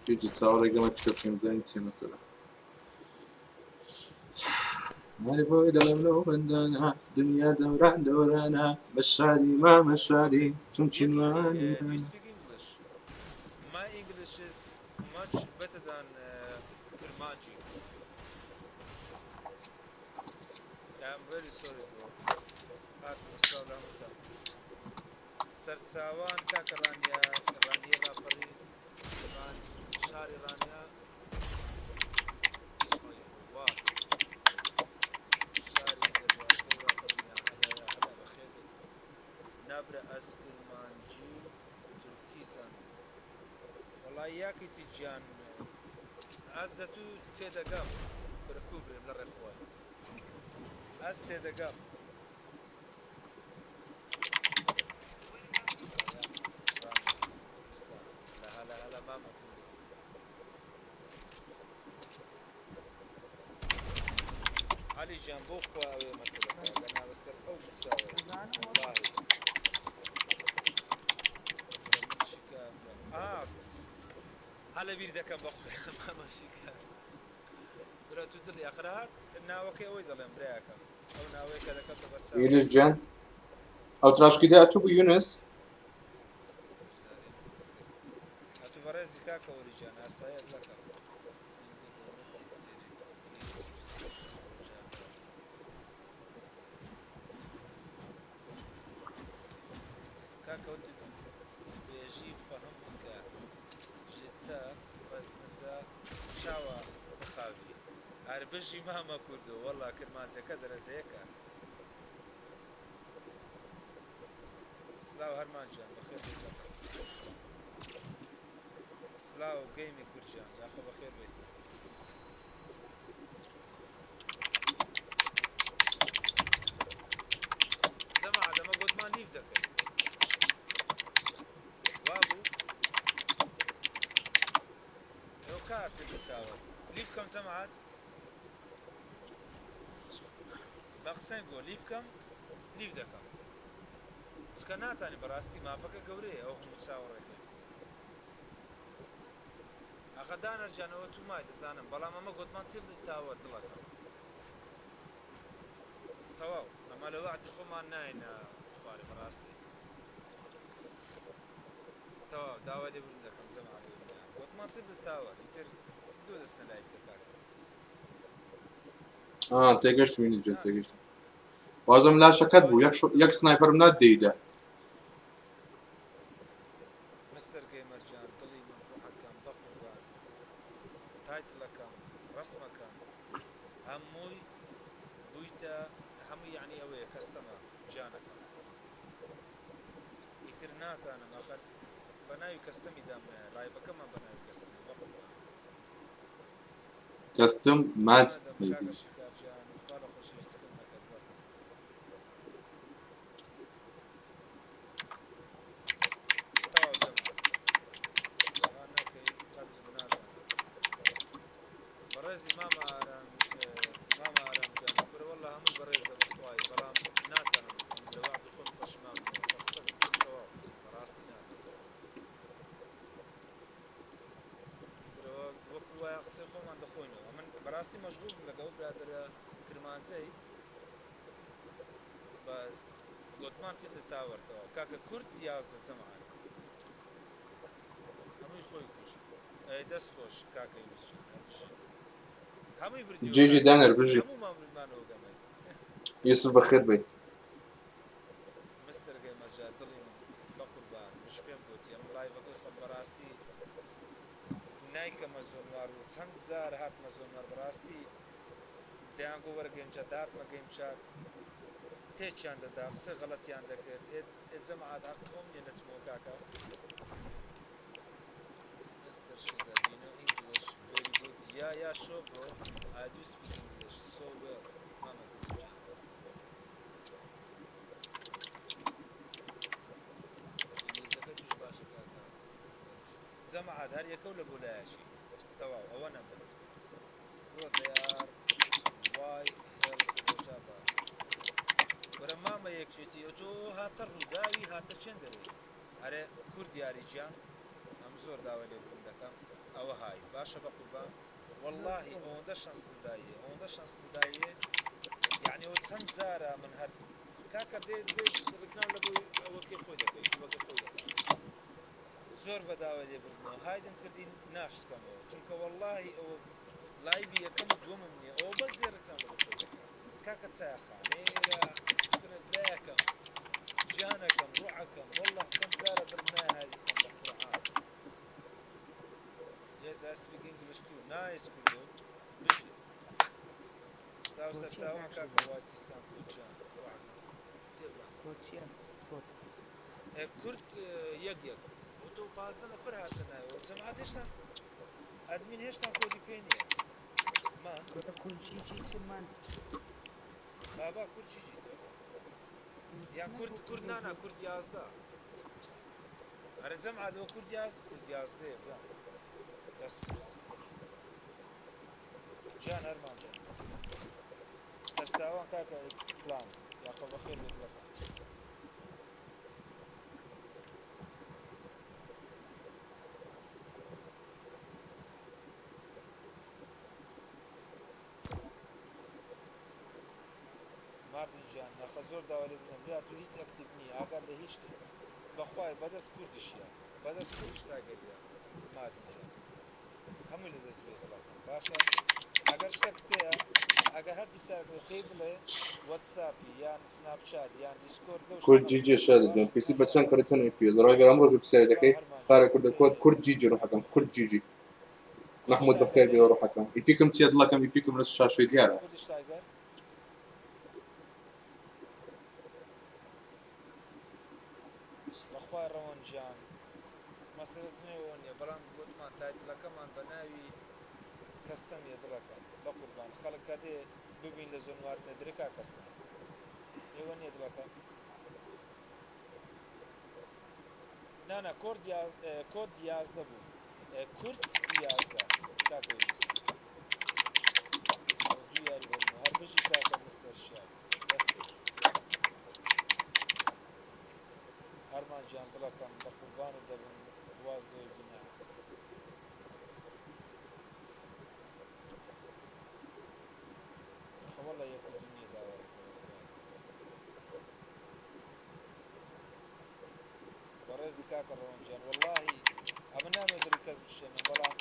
چیجی چاوەڕێگەمە چکە پێمزانی چی مەسەلە مالی بۆی دەڵێم لەو بەندانە دنیا دەوران دەورانە بە شادی مامە شادی چونچینوانی Do you speak English? My English is much better than Kurmanji. I'm very sorry, bro. سەرچاوان کاکە ڕانیا ڕاپەڕی شاری ڕانیا شاری دەواازە ڕاپەڕنیا هەلا بەخێر نابرە ئەس کورمانجی و تورکیزان وەڵای یاکیتی گیان ئەس دەتوو تێدەگەم کورەکوو برێم لە ڕێخوای ئەس تێدەگەم هلا ماما علي جان بۆ خوا ئەوێ مەسەلەکە گەنا بەسەر ئەو بچاوە والله هەلە بیر دەکەم بە خوێ ماما شیکار برا تو دڵی ئەخرا ناوەکەی ئەوەی دەڵێم برایەکەم ئەو ناوەیە کە دەکەمتە بەرچاو یونس گیان ئەو تراشکیدا ئەتوو بوو یونس ئەتوو بەڕێزی کاکە وەریجان ئاسایەت دەکەم کاکە بێژی فەهم بکە ژتە بەس نزە چاوە بخاوی هەربژی مامە کوردو وەڵا کرمانجەکە دەرەزەیەکە سلااو هەرمانجان بەخێر سلااو گەیمی کورجان یاخۆ بەخێر بێت زەما ئادەمە گوتمان لیف دەکەین وابوو ئەو کار تاوە لیف کەم جەماعەت بە قسەی بۆ لیف کەم لیف دەکەم چکە ناتانی بەڕاستی ماپەکە گەورەیە ئەو هەموو چاوەڕێکە ئەخە دانەرجانەوە تومای دەزانم بەڵام ئەمە گوتمان تێڵی تاوە دڵەکەم تەواو ئەمە لە وەعدی خۆمان ناینە خوارێ بەڕاستی تەواو داوای لێبوون دەکەم جەماعەت گوتمان تێڵی تاوە ئیتر دوو دەستنە لای تێکاکە تێگەشت یونس گیان تێگەشت وازم لاشەکەت بوو یەک سنایپەرم نادەیدا مستەر گەیمەرجان دڵی من ڕوحەکەم بە قوربان تایتڵەکەم ڕەسمەکەم هەمووی بوویتە هەمووی یعنی ئەوەیە کەستەمە جانەکەم ئیتر ناتانم ئەخەر بە ناوی کەستەمی دامنایە لایڤەکەمان بە ناوی کەستەمی بە قوربان کەستم ماچ کاکە شیکارجان خوا لە خۆشەویستیکەم نەکەت تەواو جەماعەت نەکەی قەدری بنازانم بەڕێزی مامە ئارامجان کورە وەڵا هەمووی بەڕێزە بەخوای بەڵام ناتانم لە وەعدی خۆم پەشمان بووم بەقسە تەواو بەڕاستی ناتانم کورەوە وەکو وایە قسەی خۆمان دەخۆینەوە من بەڕاستی مەشغوڵ بووم لەگەڵ برادرە کرمانجەی بەس گوتمان تێڵی تاوەرتەوە کاکە کورد یازدە جەماعەت هەمووی خۆی کوشت دەست خۆش کاکە یونسجان هەمووی بردیوە جێجی دانەر بژی هەموومان بردمانەوە گەمەی یوسف بەخێر بیت مستەر گەیمەرجان دڵی من بە قوربان مش پێم گوتی ئەم لایڤەکەی خۆم بەڕاستی نایکەمە زۆنوار و چەند جار هاتمە زۆنوار بەڕاستی دەیانگۆ وەرگەیمچە داتمە گەیمچاک تێکیان دەدا قسە غەڵەتیان دەکرد جەماعەت حەق خۆم نییە نەچمەوە کاکە Mr. Shazad, you know English very good. Yeah, sure, bro. I do speak English so well. Mama, جەماعەت هەر یەکەو لە بۆلایەکی تەواو ئەوە نەبن بۆ تەیار وای هێڵ ڕۆژا بە وەرە مامە یەکێتی ئۆتۆ هاتە ڕووداوی هاتە چەند دەرێ هەرێ کورد یاریجیان ئەم زۆر داوای لێ بوون دەکەم ئەوە های باشە بە قوربان واللهی ئەوەندە شەنسمدایە ئەوەندە شەنسمدایە یعنی ئەوە چەند جارە من هەر کاکە دێ ڕکناو لە بۆی ئەوەکەی خۆی دەکەی وەکە خۆی دەکەی زۆر بەداوای لێ بردنەوە هایدم کردی ناشتکەمەوە چونکە واللهی ئەوە لایڤی یەکەم و دووەمم نییە ئەوە بەس دێ ڕکناو لە بۆ خۆی دەکەی کاکە چایە خانێرە برایەکەم جانەکەم ڕوعەکەم والله چەند جارە دڵنایە هادی بکەم بە قورعان Yes, I speak English too. Nice, Kurdo. Bishi. Sausa tsawon kaka wati san kujan. Sirra. Kurd yek. O to bazda nafar hatana. O cemaat heştan. Admin heştan kodi peniye. Man. Burada kurcici man. Baba kurcici. Ya Kurd nana Kurd yazda. Ara cemaat o Kurd yazda ya. جان أرمان جان سبساوان كاكا إسلام ياخذ بخير بيتلقى ماردن جان نخزور داولي بدن لا تو هيس اكتبني اگر ده هيشتي بخواي بدس كردش يا بدس كردش تاقل يا ماردن جان همو اللي دست بيه خلاص باشا اگر شتكتيا اگر هر بساك قيبله واتسابي يان سناب شات يان ديسكورد كورد جي جي شاد دون بي سي بچن كرتن اي بي زراي برام روج بسير دكاي خارج كورد جي جي روح حكم كورد جي جي محمود بخير بي روح حكم ايبيكم تياد الله كم ايبيكم نص شاشه ديالها بخوای ڕەوەنجان مەسەلە زنێوەنیە بەڵام گوتمان تایتلەکەمان بە ناوی کەستەم یەدڕەکەن بە قوربان خەڵک کە دێ ببین لە زۆنوار نەدرێکا کەستە ئێوە نێدڵەکە نانا کۆد یازدە بوو کورد یازدە کاکەویست دوو یاری بەرمەوە هەر بژی کاکە مستەر شیاب هەرمان جان دڵەکەم بە قوربانت دەبم وازێ بینە خەوەڵە یەک و دنیە داوارەکەوە بەڕێزی کاکە ڕەوەنجان وەڵڵاهی ئەمە نامێت دڵی کەس بشێنم بەڵام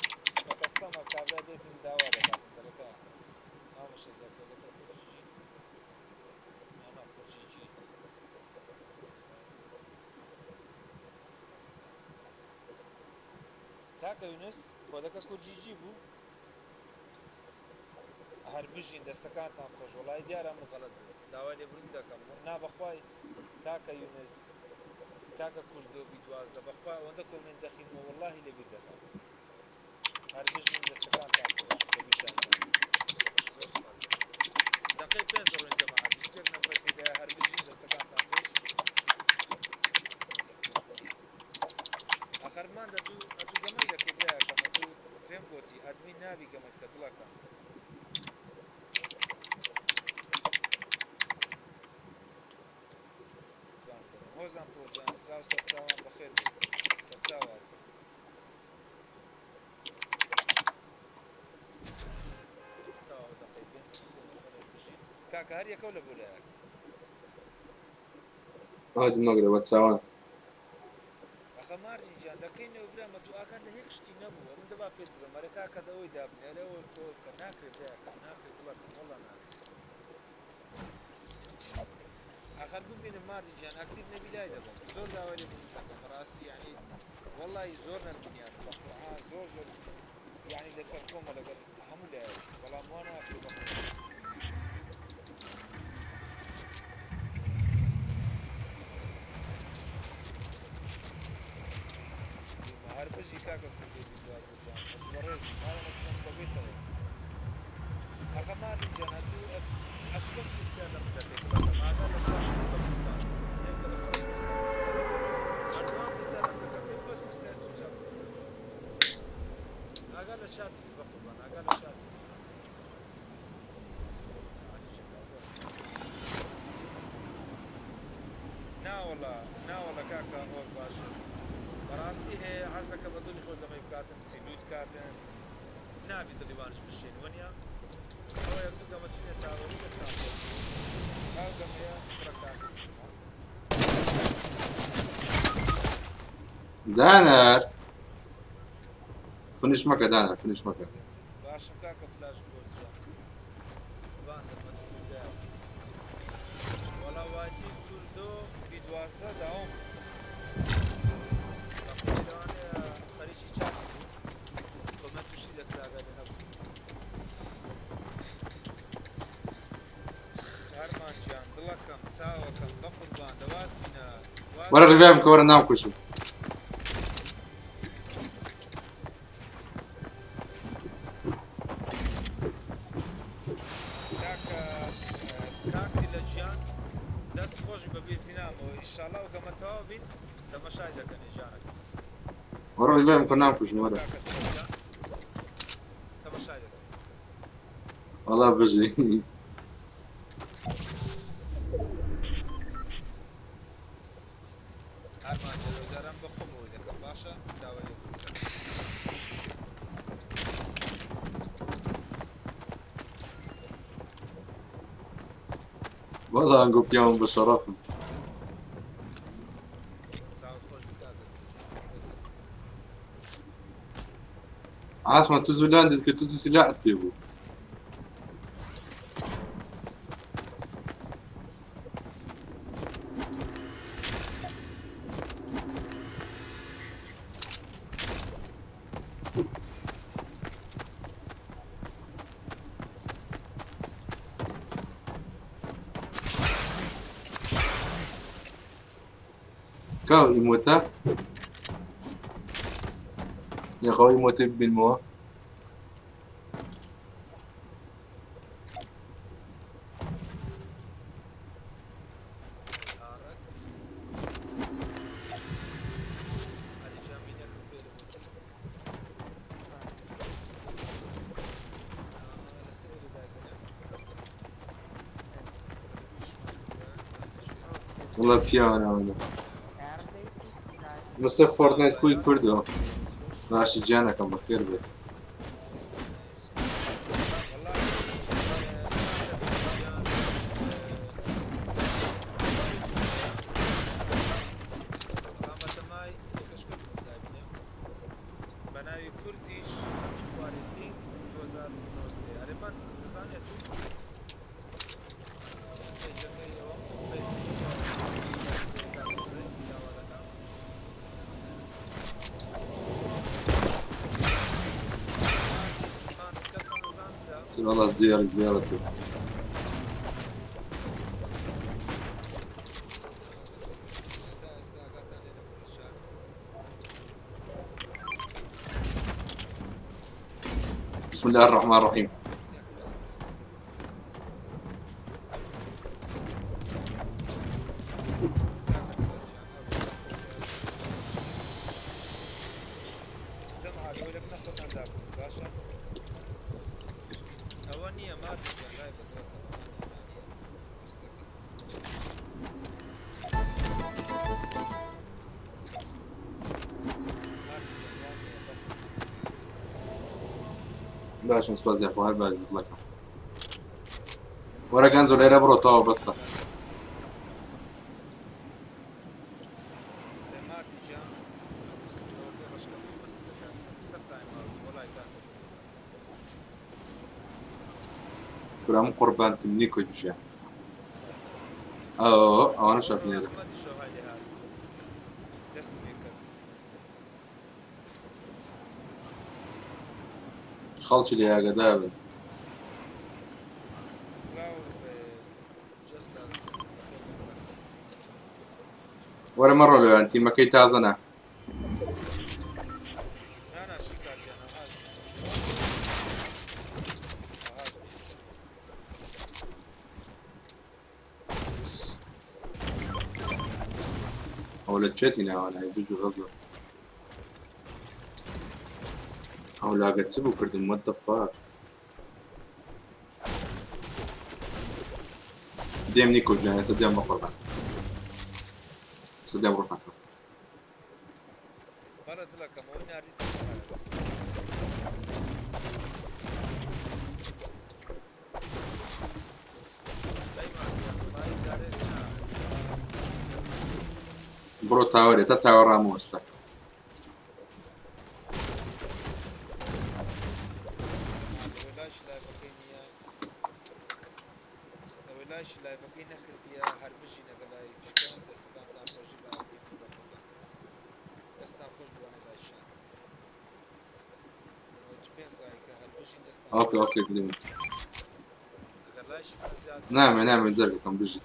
بە کەستەمە کابرا دێتن داوا دەکاتن دەرەکە ئامەشە زەکە دەکە کورجی نانا کورجیجی کاکە یونس کۆدەکە کورجیجی بوو هەر بژین دەستەکانتان خۆش وەڵای دیارە من غەڵەت بوو داوای لێبوردن دەکەم نابەخوای کاکە یونس کاکە کوردۆبی دوازدە بەخوا ئەوەندە کۆمنت دەخینەوە وەڵڵاهی لێبیر دەکەم هەر بژین دەستەکانتان خۆش بەبیشانتان زۆر سپاس دەقەی 5 ڕۆین جەماعەت 21 نەفەر تێدایە هەر بژین دەستەکانتان خۆش ئەخەرمان دەتوو ئەتوو گەمەی دەکەی برایەکەم ئەتوو پێم گوتی ئەدمی ناوی گەمەت کە دڵەکەم هۆزان پۆرجان سراو سەرچاوان بەخێر بێت سەرچاوات تاوە دەقەی پێ سێ نەفەرێک بژین کاکە هەر یەکەو لە بۆلایەک هادي المغرب واتساوان ئەخە مارجین جان دەکەینەوە برامە تو ئاکات لە هیچ شتی نەبووە من دەبا پێت بڵێم مەرە کاکە دەوەی دابنێرەوە کۆکە ناکرێت دایەکە ناکرێت دڵەکەم وەڵا ناکرێت آخر ببینم ماردی جان اکتیو نبی لای دەبم زۆر داوای لێ بووم ڕاستی یعنی وەڵی زۆر نەبینیان بەقورعان زۆر یعنی لەسەر خۆمە لەگەڵ هەموو لایەکی بەڵام وا ناکرێت هەر بژی کاکە کوردۆبی دوازدە جان بەڕێزی ماڵەمەکەم بەبێتەوە ئەخە ماردی جان ئەتو بەس پرسیار لەم دەکەیت بڵەکەم ئاگا لە چاڵ بەقوربان یەکە لە خەڵک پرسیار هەردووان پرسیار لەم دەکەم پێ بەس پرسیار دوجا ناوەڵە کاکە ئەوە باشە بەڕاستی هەیە حەز دەکە بە دڵی خۆی گەمەی بکاتن سیلویت کاتن نابی دڵیوانش بشێن وەنیا ئەوە یەک دوو گەمە چینە تاوەری دەستان ئەو گەمەیە پڕە کاتن دانر فنش مەکە دانر فنش مەکە باشم کاکە فلاش گۆزجان بان دەمەجبوردا وەڵا واجی کوردۆ بیدوازدە داوام لەوانەیە خەریکی چاکی بوو کۆمە تووشی دەکراگەدە نەبوو هەرمان گیان دڵەکەم چاوەکەم بە قوربان دەواز بینە وەرە ڕێڤام کە وەرە نامکوشم کاکی لە گیان دەست خۆشی بە بێتینامەوە ئیشاڵا و گەمەتەوە بین تەمەشای دەکەنێ گیانەکە وەرە ڕێڤام کە نامکوشم وەرە تەمەشای دەکەن وەڵا بژی هەرمان جاران بە خۆمەوەی دەکەم باشە داوای بازان گوپیان بشرفم چاوت خۆش بکات عاصمة تو زولاندت کە تو سلاحت پێ بوو كاو إيموتا يا خو إيموتا بالموا والله بيانا أنا مثل فورتنايت كوي كردو ماشي جانكم بخير بك والله زيارته بسم الله الرحمن الرحيم باش نسباز يا اخوان بعد لك ورا كنزل الى برو طاو بس كلام قربان تمنيكو جشا او انا شايف ليه خلطي لي يا قدابة ولا مرة لو انتي ما كي تازنا ولا تشاتينا انا يجوجو غزة او لا قد سبوا كردن what the fuck ديم نيكو جاي هسه ديم مقربان سدام روحك برا دلكم وين اريد برو تاوري تتاور راموستا ولاش لا بقينا كرديا هربجي نقلاي شكون دستان تاع خوشي بعدي دستان خوش بوانا دايشان وجبين صايكه هربجي دستان اوكي تلين نقلاش زياده نعم زرق كم بيجي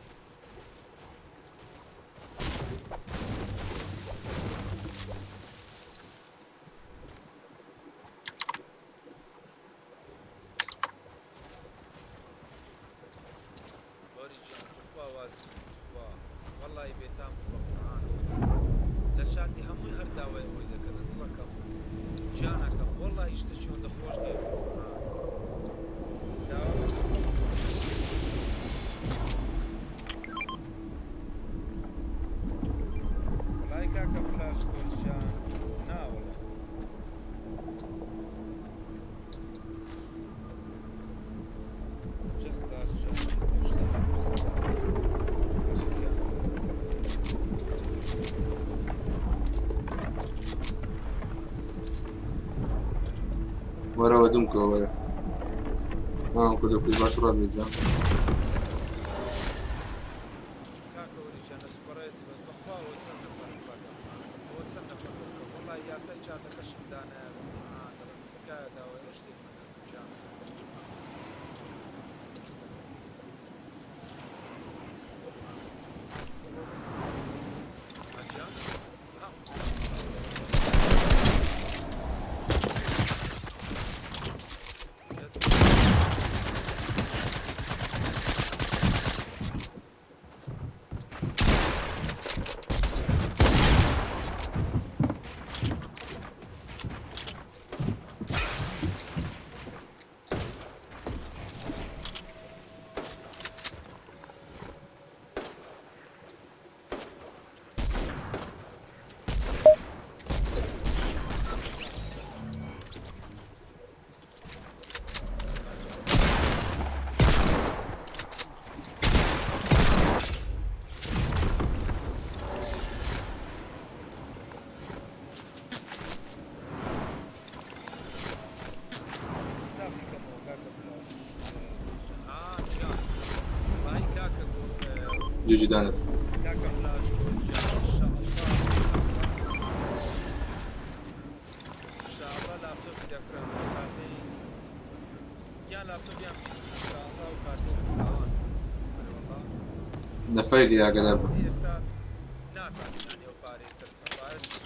والله بيتام لشاتي همي هردا وين ويدا كذا تلكم جانكم والله يشتشون دخوش والله كاكا فلاش كل جان نا والله just as ورا ودمك ورا ما كده في بشرة بيجا كاكا ورجانا سبرايسي بس بخوا وتصنف فرقا وتصنف فرقا والله يا سجادة كشمدانا هذا كادا ويشتي من جانا جيجي دانا كاكا فلاش ان شاء الله لابتوب يكرم يا لابتوب يا بي سي ان شاء الله وكارتين تساوان والله نفيق يا قدام نافع يعني وباريس الفارس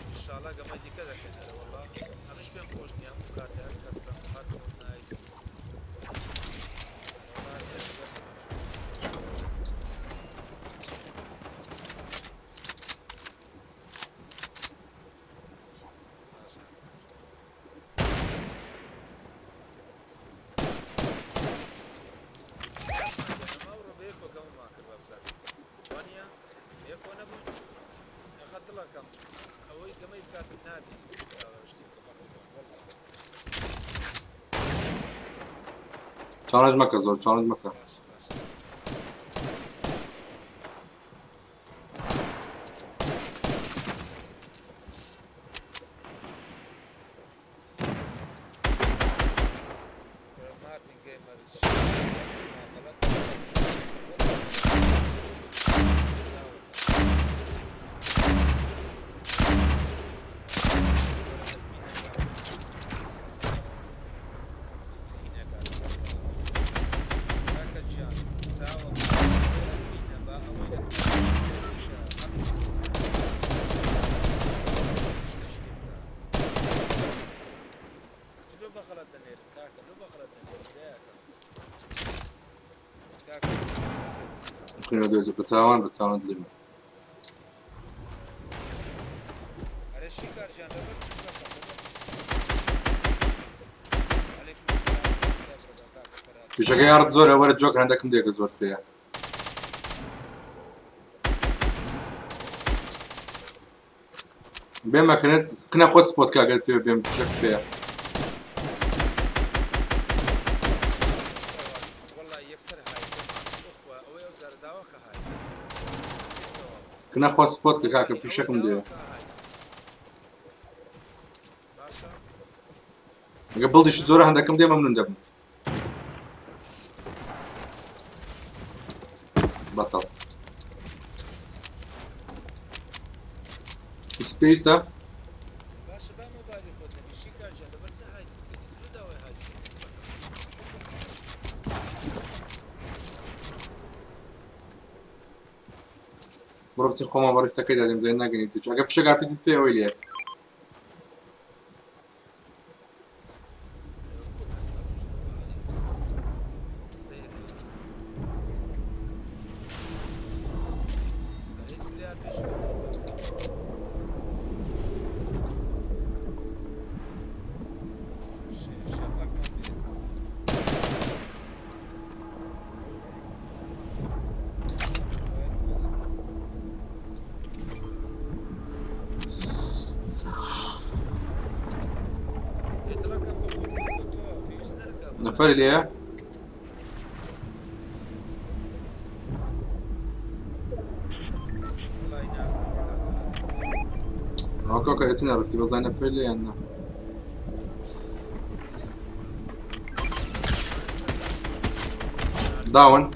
ان شاء الله قبل دي كذا كذا والله انا مش بين خوش نيام وكارتين كاستم هاتو نايت تشالنج مكة زور تشالنج مكة ممكن ندوز بتساوان دليم عليكم السلام فیشەکە یاڕت زۆرە وەرە جۆک هەندێکم دێکە زۆر پێەیە بێ مەکەنێت کنە خۆت سپۆت کاگەر توێ بێم فیشەک پێەیە کنە خۆ سپۆت کە کاکە فیشەکم دێ ئەگە بڵدیش زۆرە هەندەکەم دێ مەمنون دەبم بەتەڵ سپێستا بڕۆ بچین خۆمان بە ڕیفتەکەی دادێم زێن ناگەنیت ئەگە فشەکە پێزیت پێ ئەوەی لێ نفر ليه اوكي اسمع عرفتي بزاي نفر ليه انا داون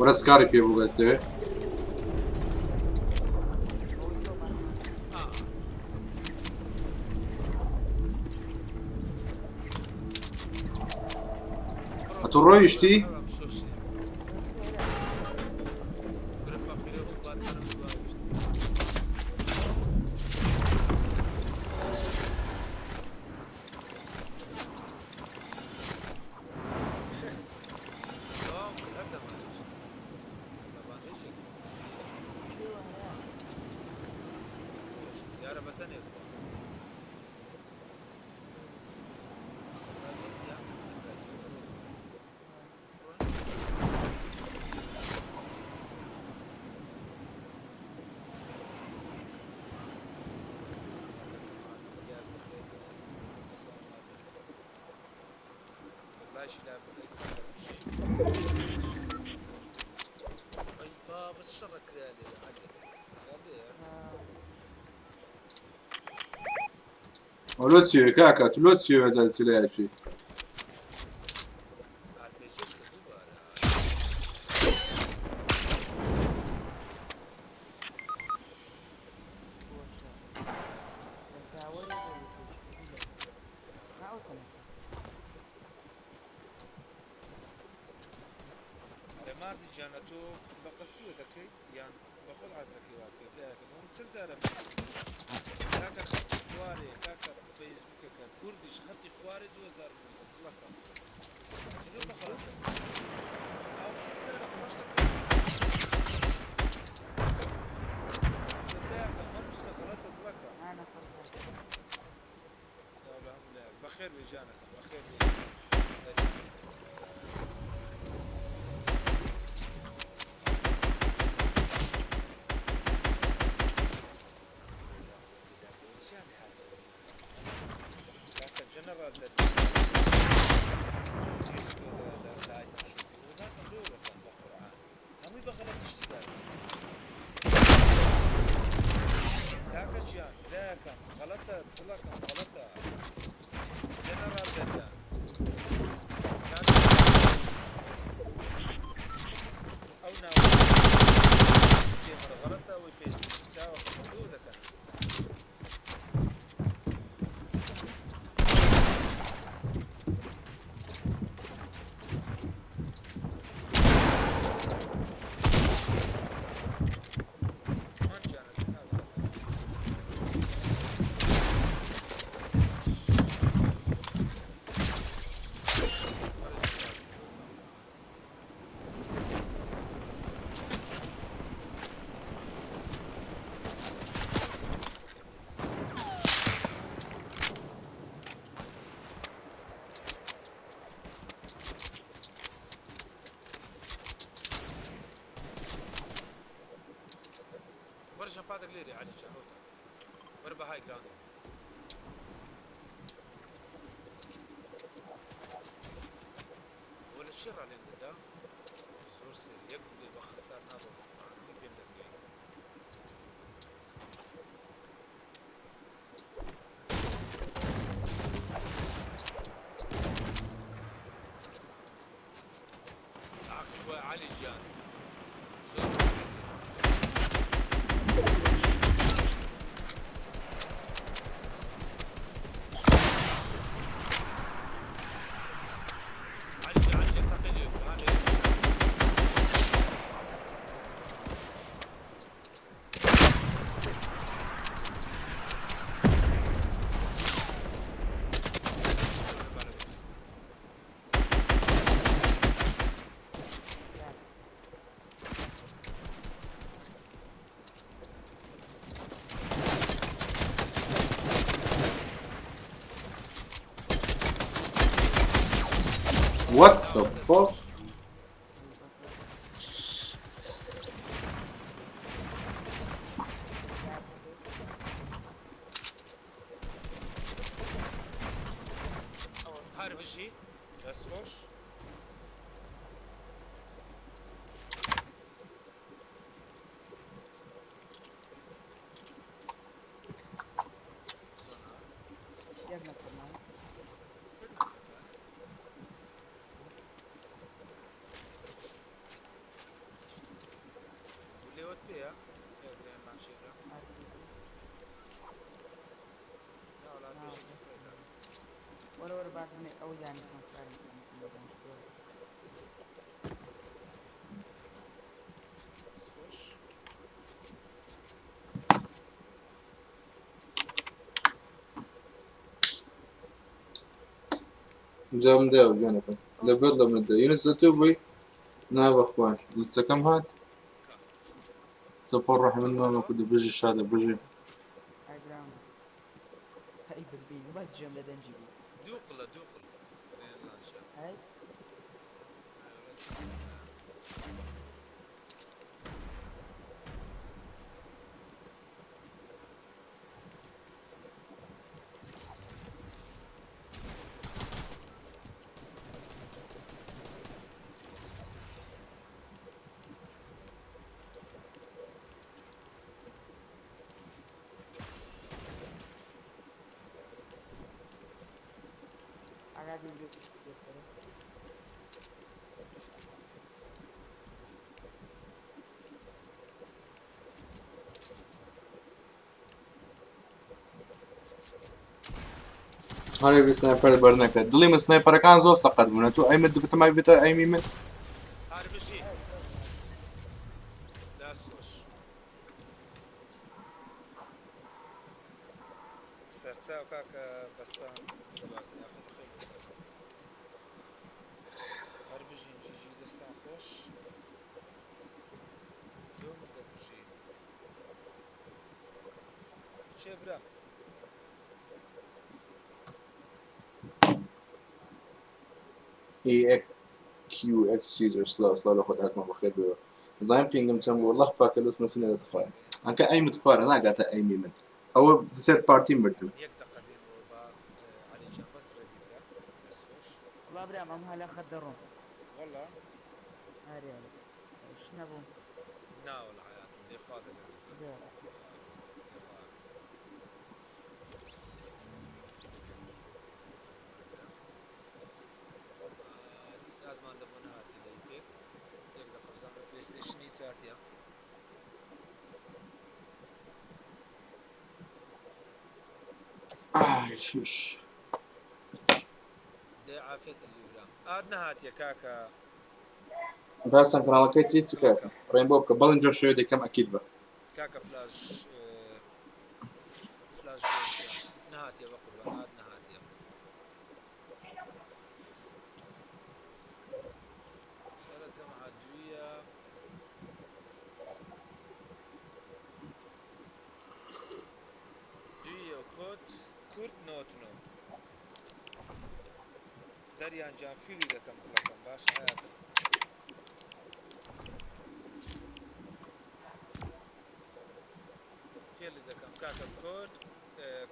ولا سكاري بيه بوغته اتروي يشتي ولوتسيو كاكا تلوتسيو هذا التلاعب فيه ليري علي جاهود وربا هاي جراوند ولا الشر على قدام زور سير يقضي بخسر نابو مع بيم دقيقة عقب علي جان What the fuck? هارب الجي بس خوش واللي ود بيها كردن ما نشيلها لا ولا بيجي كفريتها ولا بعد من أو يعني بس خوش جام ده وجانا كم لبيض من ده يونس توبي نايب اخوان لسه كم هاد سبور راح منه ما كنت بيجي الشهادة بيجي هاي جراوند هاي بالبين ما تجمع لدنجي دوقله بين اللانشا هاي قاعدين هاي بسنايبر برنكة دلي من سنايبر كان زور سقط منه تو أي مد بتما بتا أي ميمن هارب الجي داس خوش سرسا وكاكا بسام باسي اخو بخير هارب الجي جي دستان خوش دوم بدك بجي شبرا إي كيو إكس سيزر سلا لأخذ هات ما بخير بيو زين بينجم كم والله فاكر اسمه سنة تخاي أنك أي متخار أنا قاعد أي ميمن أو ثيرد بارتي مردو يقدر قديم وبا علي جان بس ردي بلا بس خوش والله برام أم هلا خدرهم والله هاري هلا إيش نبو ناول حياتي دي خاطر ده ساعات ما لمن هاتي ليبيك يقدر قفزان بلاي ستيشن ساعتها شوش دي عافية اليوم ادنا هات يا كاكا بس أنا كنا لقيت ريت سكاكا رينبو كبلنجر شوي دي كم أكيد بقى كاكا فلاش فلاش بيست نهات يا بقربان اد نهات يا شرط سمع دوية وكوت كورت نوت نو دريان جان فيلي دكم بلكم باش حياتك كاكا كود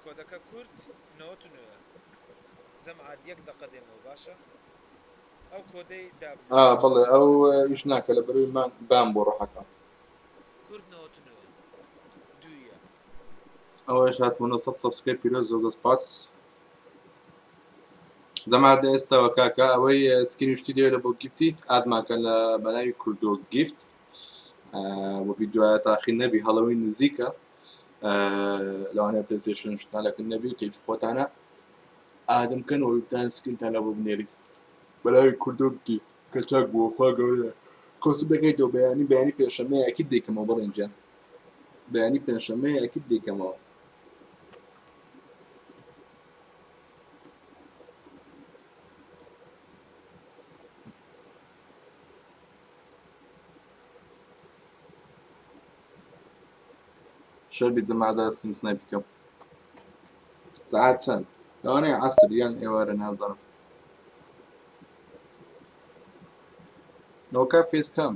كودك كورد نوت نو زعما عاد يك دقه ديمو باشا او كودي داب بەڵێ ئەو ئیش ناکە لە بەروی بام بۆ ڕۆحەکە كورد نوت نو دويا ئەوەش هاتوونە 100 سبسکرایب پیرۆز زۆر سپاس زەما لە ئێستاوە کاکە ئەوەی سکرین شتی دێ لە بۆ گیفتی ئادماکە لە بەناوی کوردۆ گیفت بۆ بیدوایە تاخیر نەبی هەڵەوەی نزیکە لەوانەیە پلەیستێشن شتانەکە نەبی کەیف خۆتانە ئادەمکەن وەتان سکرینتان لە بۆ بنێری بەناوی کوردۆ گیفت کە چاک بووە خوا گەورەیە کۆست بەکەیتەوە بەیانی پێشەمەیە ئەکید دەیکەمەوە بەڵێنجیان بەیانی پێنجشەممەیە ئەکید دەیکەمەوە شەربی جەماعەدا سم سنایپ بکەم سەعات چەند لەوانەیە عەسر یان ئێوارە نازانم نۆکا فێس کام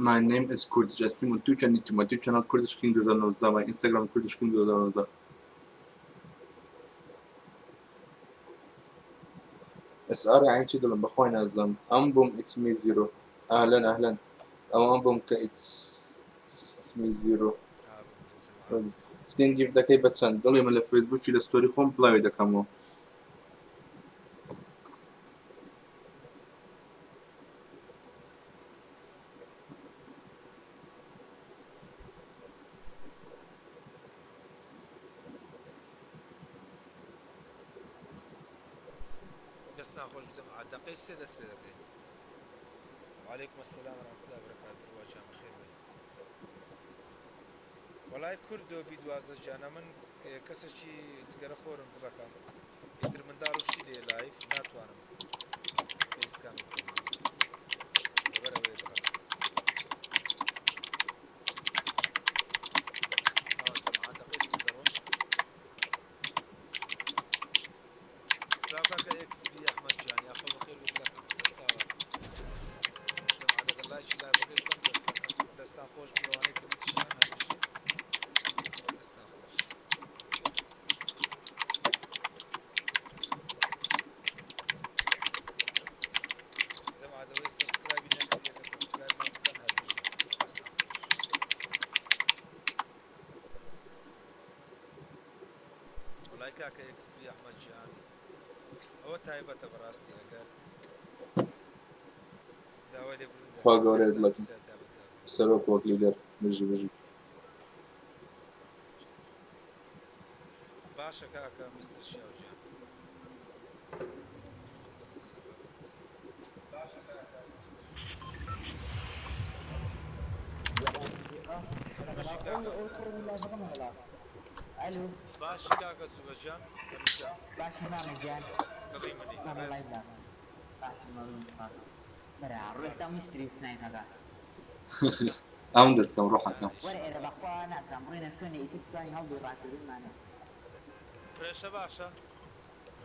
My name is Kurd Jassim on Twitch and my Twitch channel Kurdish King 2019, my Instagram Kurdish King 2019. اسعار عين شي دول بخوينا الزم انبوم اتس مي زيرو اهلا او انبوم ك اتس مي زيرو سكين جيف داكي باتشان دولي من الفيسبوك شي ستوري خوم بلاي داكامو ناخذ جماعة دقيقة سيدس بدقي وعليكم السلام ورحمة الله وبركاته واجه خير والله كردو بيدوازة جانا من كسشي تقرا خورم دلكم يدر من دارو شي لي لايف ناتوانم فيس كام وغيره ويدرا جماعة دقيقة سيدرو سلامك اكس بي احمد جان يا اخي بخير وياك ساعه سمع هذا الله شي لا بقيتكم دستا خوش بيواني كنت شان دستا خوش زعما هذا وي سبسكرايب نفسي سبسكرايب ما كان هذا والله كاك اكس بي احمد جان هو تايبة براستي اگر داوالي برندة فاقوريت لك سروك وك ليدر بجي باشا كاكا مستر شاوجان الو باشا كاكا سوبجان باشا نعم جان تقيمني نعم لايف لا باشا ما مرا روستا مستري سناين هذا امدت كم روحك كم ورا اذا بقوا انا تمرين سنه يتبقى يهضوا يبعثوا معنا ريشة باشا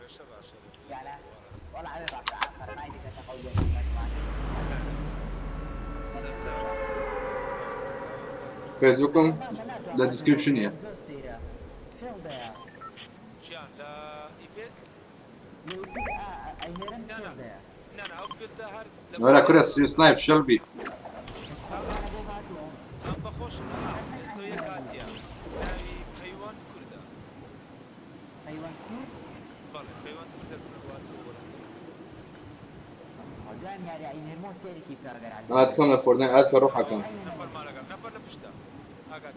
ريشة باشا يلا والله على بعض اخر ما يدك تقوي فيسبوكم لا ديسكريبشن يا جان لا ايبيك لا لا اوفيل دهر ولا كره ستريم سنايب شلبي ام بخوش استويا كاتيا ناوي حيوان كردا حيوان كورد بله حيوان كردا جان يعني اي مو سيري كيف ترجع على هات كم فورتنايت هات روحك كم نفر ما لقى نفر لبشتا اقعد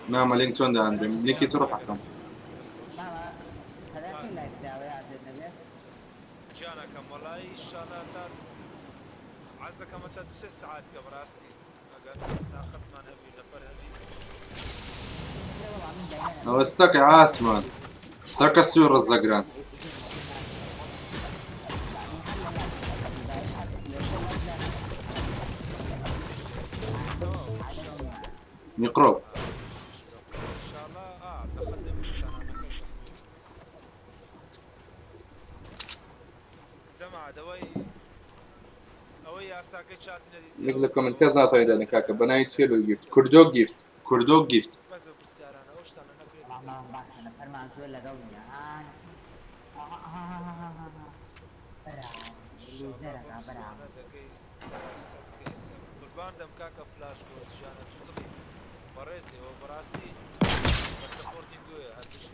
نعم لينك تون ده عندي لينك تروح كم هذا كل لايف دعوة يا النبي جانا كم والله ان شاء الله تار عزك كم انت 6 ساعات قبل راستي اقعد ناخذ ما نبي نفر هذي لو استقي عاسمان سركستو الرزقران خڕۆ انشاءالله دخل لي جماعة دوي اوي ياساكي شاتنا لێک لە کۆمنت کەس ناتوانێت دەنێ کاکە بەناوی چێ لۆ گیفت کوردۆ گیفت کوردۆ گیفت بس بالسيارة اوش تانا نكريت والله باش انا فرمان زول لقوني اللي زرقا برا قربان دم كاكا فلاش كوز جانا تطلي بريسي هو براستي بس سبورتنج هالشيء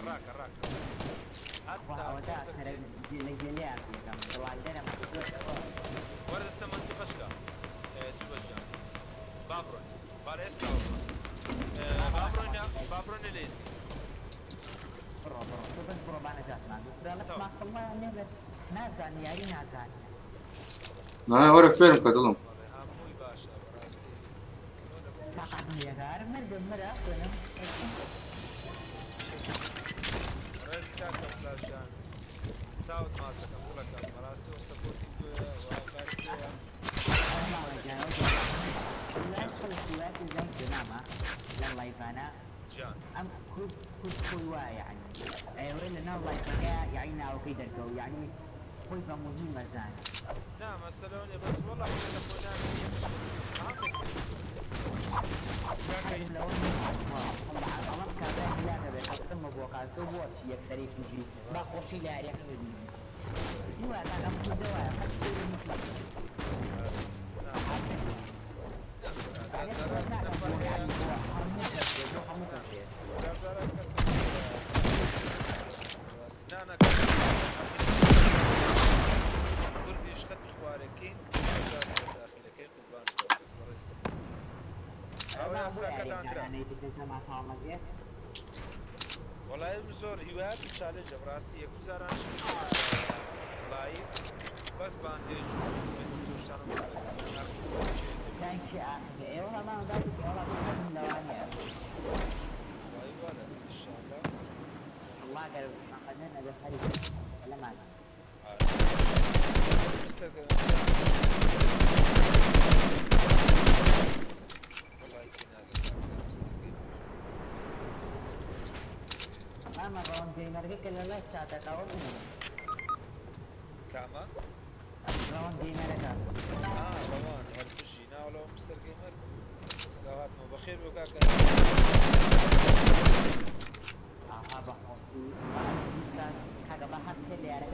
راك حتى ورد السمنت فشكا تبجا بابرون باريستا بابرون ليزي أنا ورا فيلم كدلهم هموي باشا براستي رئيس كاكا فلاش جان ساوت ماسك أقولك براستي وسبورتنج وكاركويا جان ام كل يعني وين الله يبقى يعني او كيدر كو يعني كل مهمه زان نعم السلوني بس والله احنا اخونا لو الله كان لا بحط مبوقات واتش يكسري تجي ما خوشي لا يعرف يوا انا كم دواء والله زۆر هیوات چالێنج ڕاستی یەکوزاران لایف بەس باندێژ اما رون جيمر كي لا لا تاتا تاون كاما رون جيمر كا روان هالفشي ناولو مستر جيمر سلامات بخير وكاك ابا حاجه ما حد اللي يعرف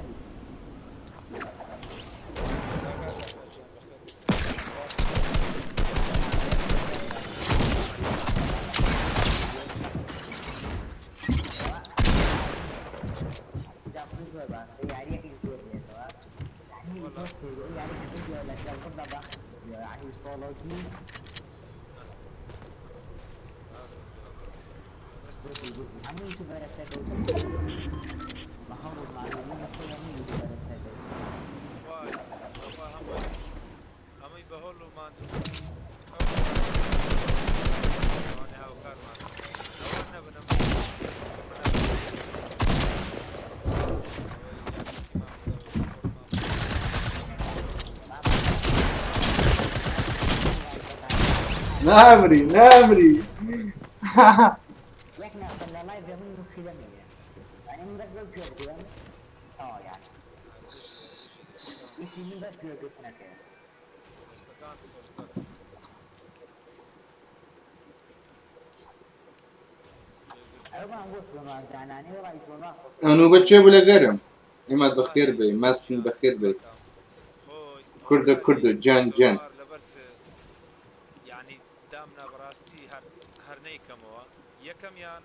يعني صولو بيست عمي تبارك ما هو المعلومات كلها تبارك واي همي بهولو ما انا هاو كارما اولنا بنم نامري لكن اصلا لايف يومين مشكله يعني من قبل جوجل يعني مش من بس جوجل سنتين أنا بتشوف ولا غيرهم إما بخير بي ماسكين بخير بي كرد جان يعني دامنا براستي هرني كموا يكم يان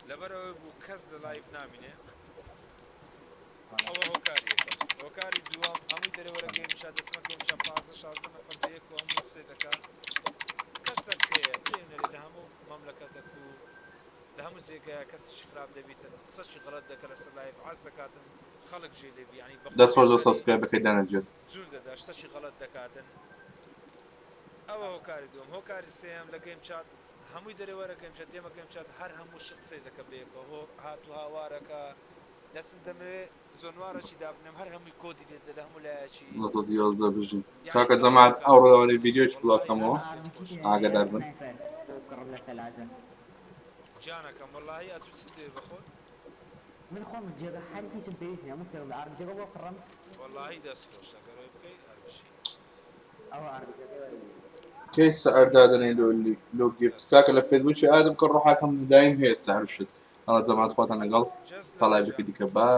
لبرو بو كز لايف نامينه او هوكاري دوام همي دري ورا جيم شاد اسمه جيم شاد 15 نفر ديك وهم مقصدك كسر كي اللي همو مملكتك لهم زيكا كسر خراب دبيتن صش غلط دك لس لايف عز دكاتن خلق جيلي يعني That's for the subscribe كيدان الجد زول داش تشي غلط دكاتن او هوكاري دوم هوكاري سيم لجيم شات همو دري ورا جيم شات يما جيم شات هر همو شخصي دك بيك هو هاتو هاوارك دەچم دەمەوێ زۆنوارەی دابنێم هەر هەمووی کۆدی دێت لە هەموو لایەکی 11 بژین کاکە جەماعەت ئەو ڕۆڵەوەی ڤیدیۆش بڵاکەمەوە ئاگادار بن قڕ لە سەلاجە جانەکەم وەڵاهی ئەتو چ دێ بەخۆت من خۆم جێگە هەر هیچم پێویست نییە مستێک لە ئارم جێگە بۆ قڕم وەڵاهی دەستخۆش ئەگەرەوەی بکەیت ئەربشی ئەوە ئارم کەی سەعر دادنەی لۆ گیفت کاکە لە فێسبووکی ئادم کە ڕۆحاکەم دایم هەیە سەعر شت ئەڵە جەماعەت خواتان لەگەڵ تەڵای بکە دیکە با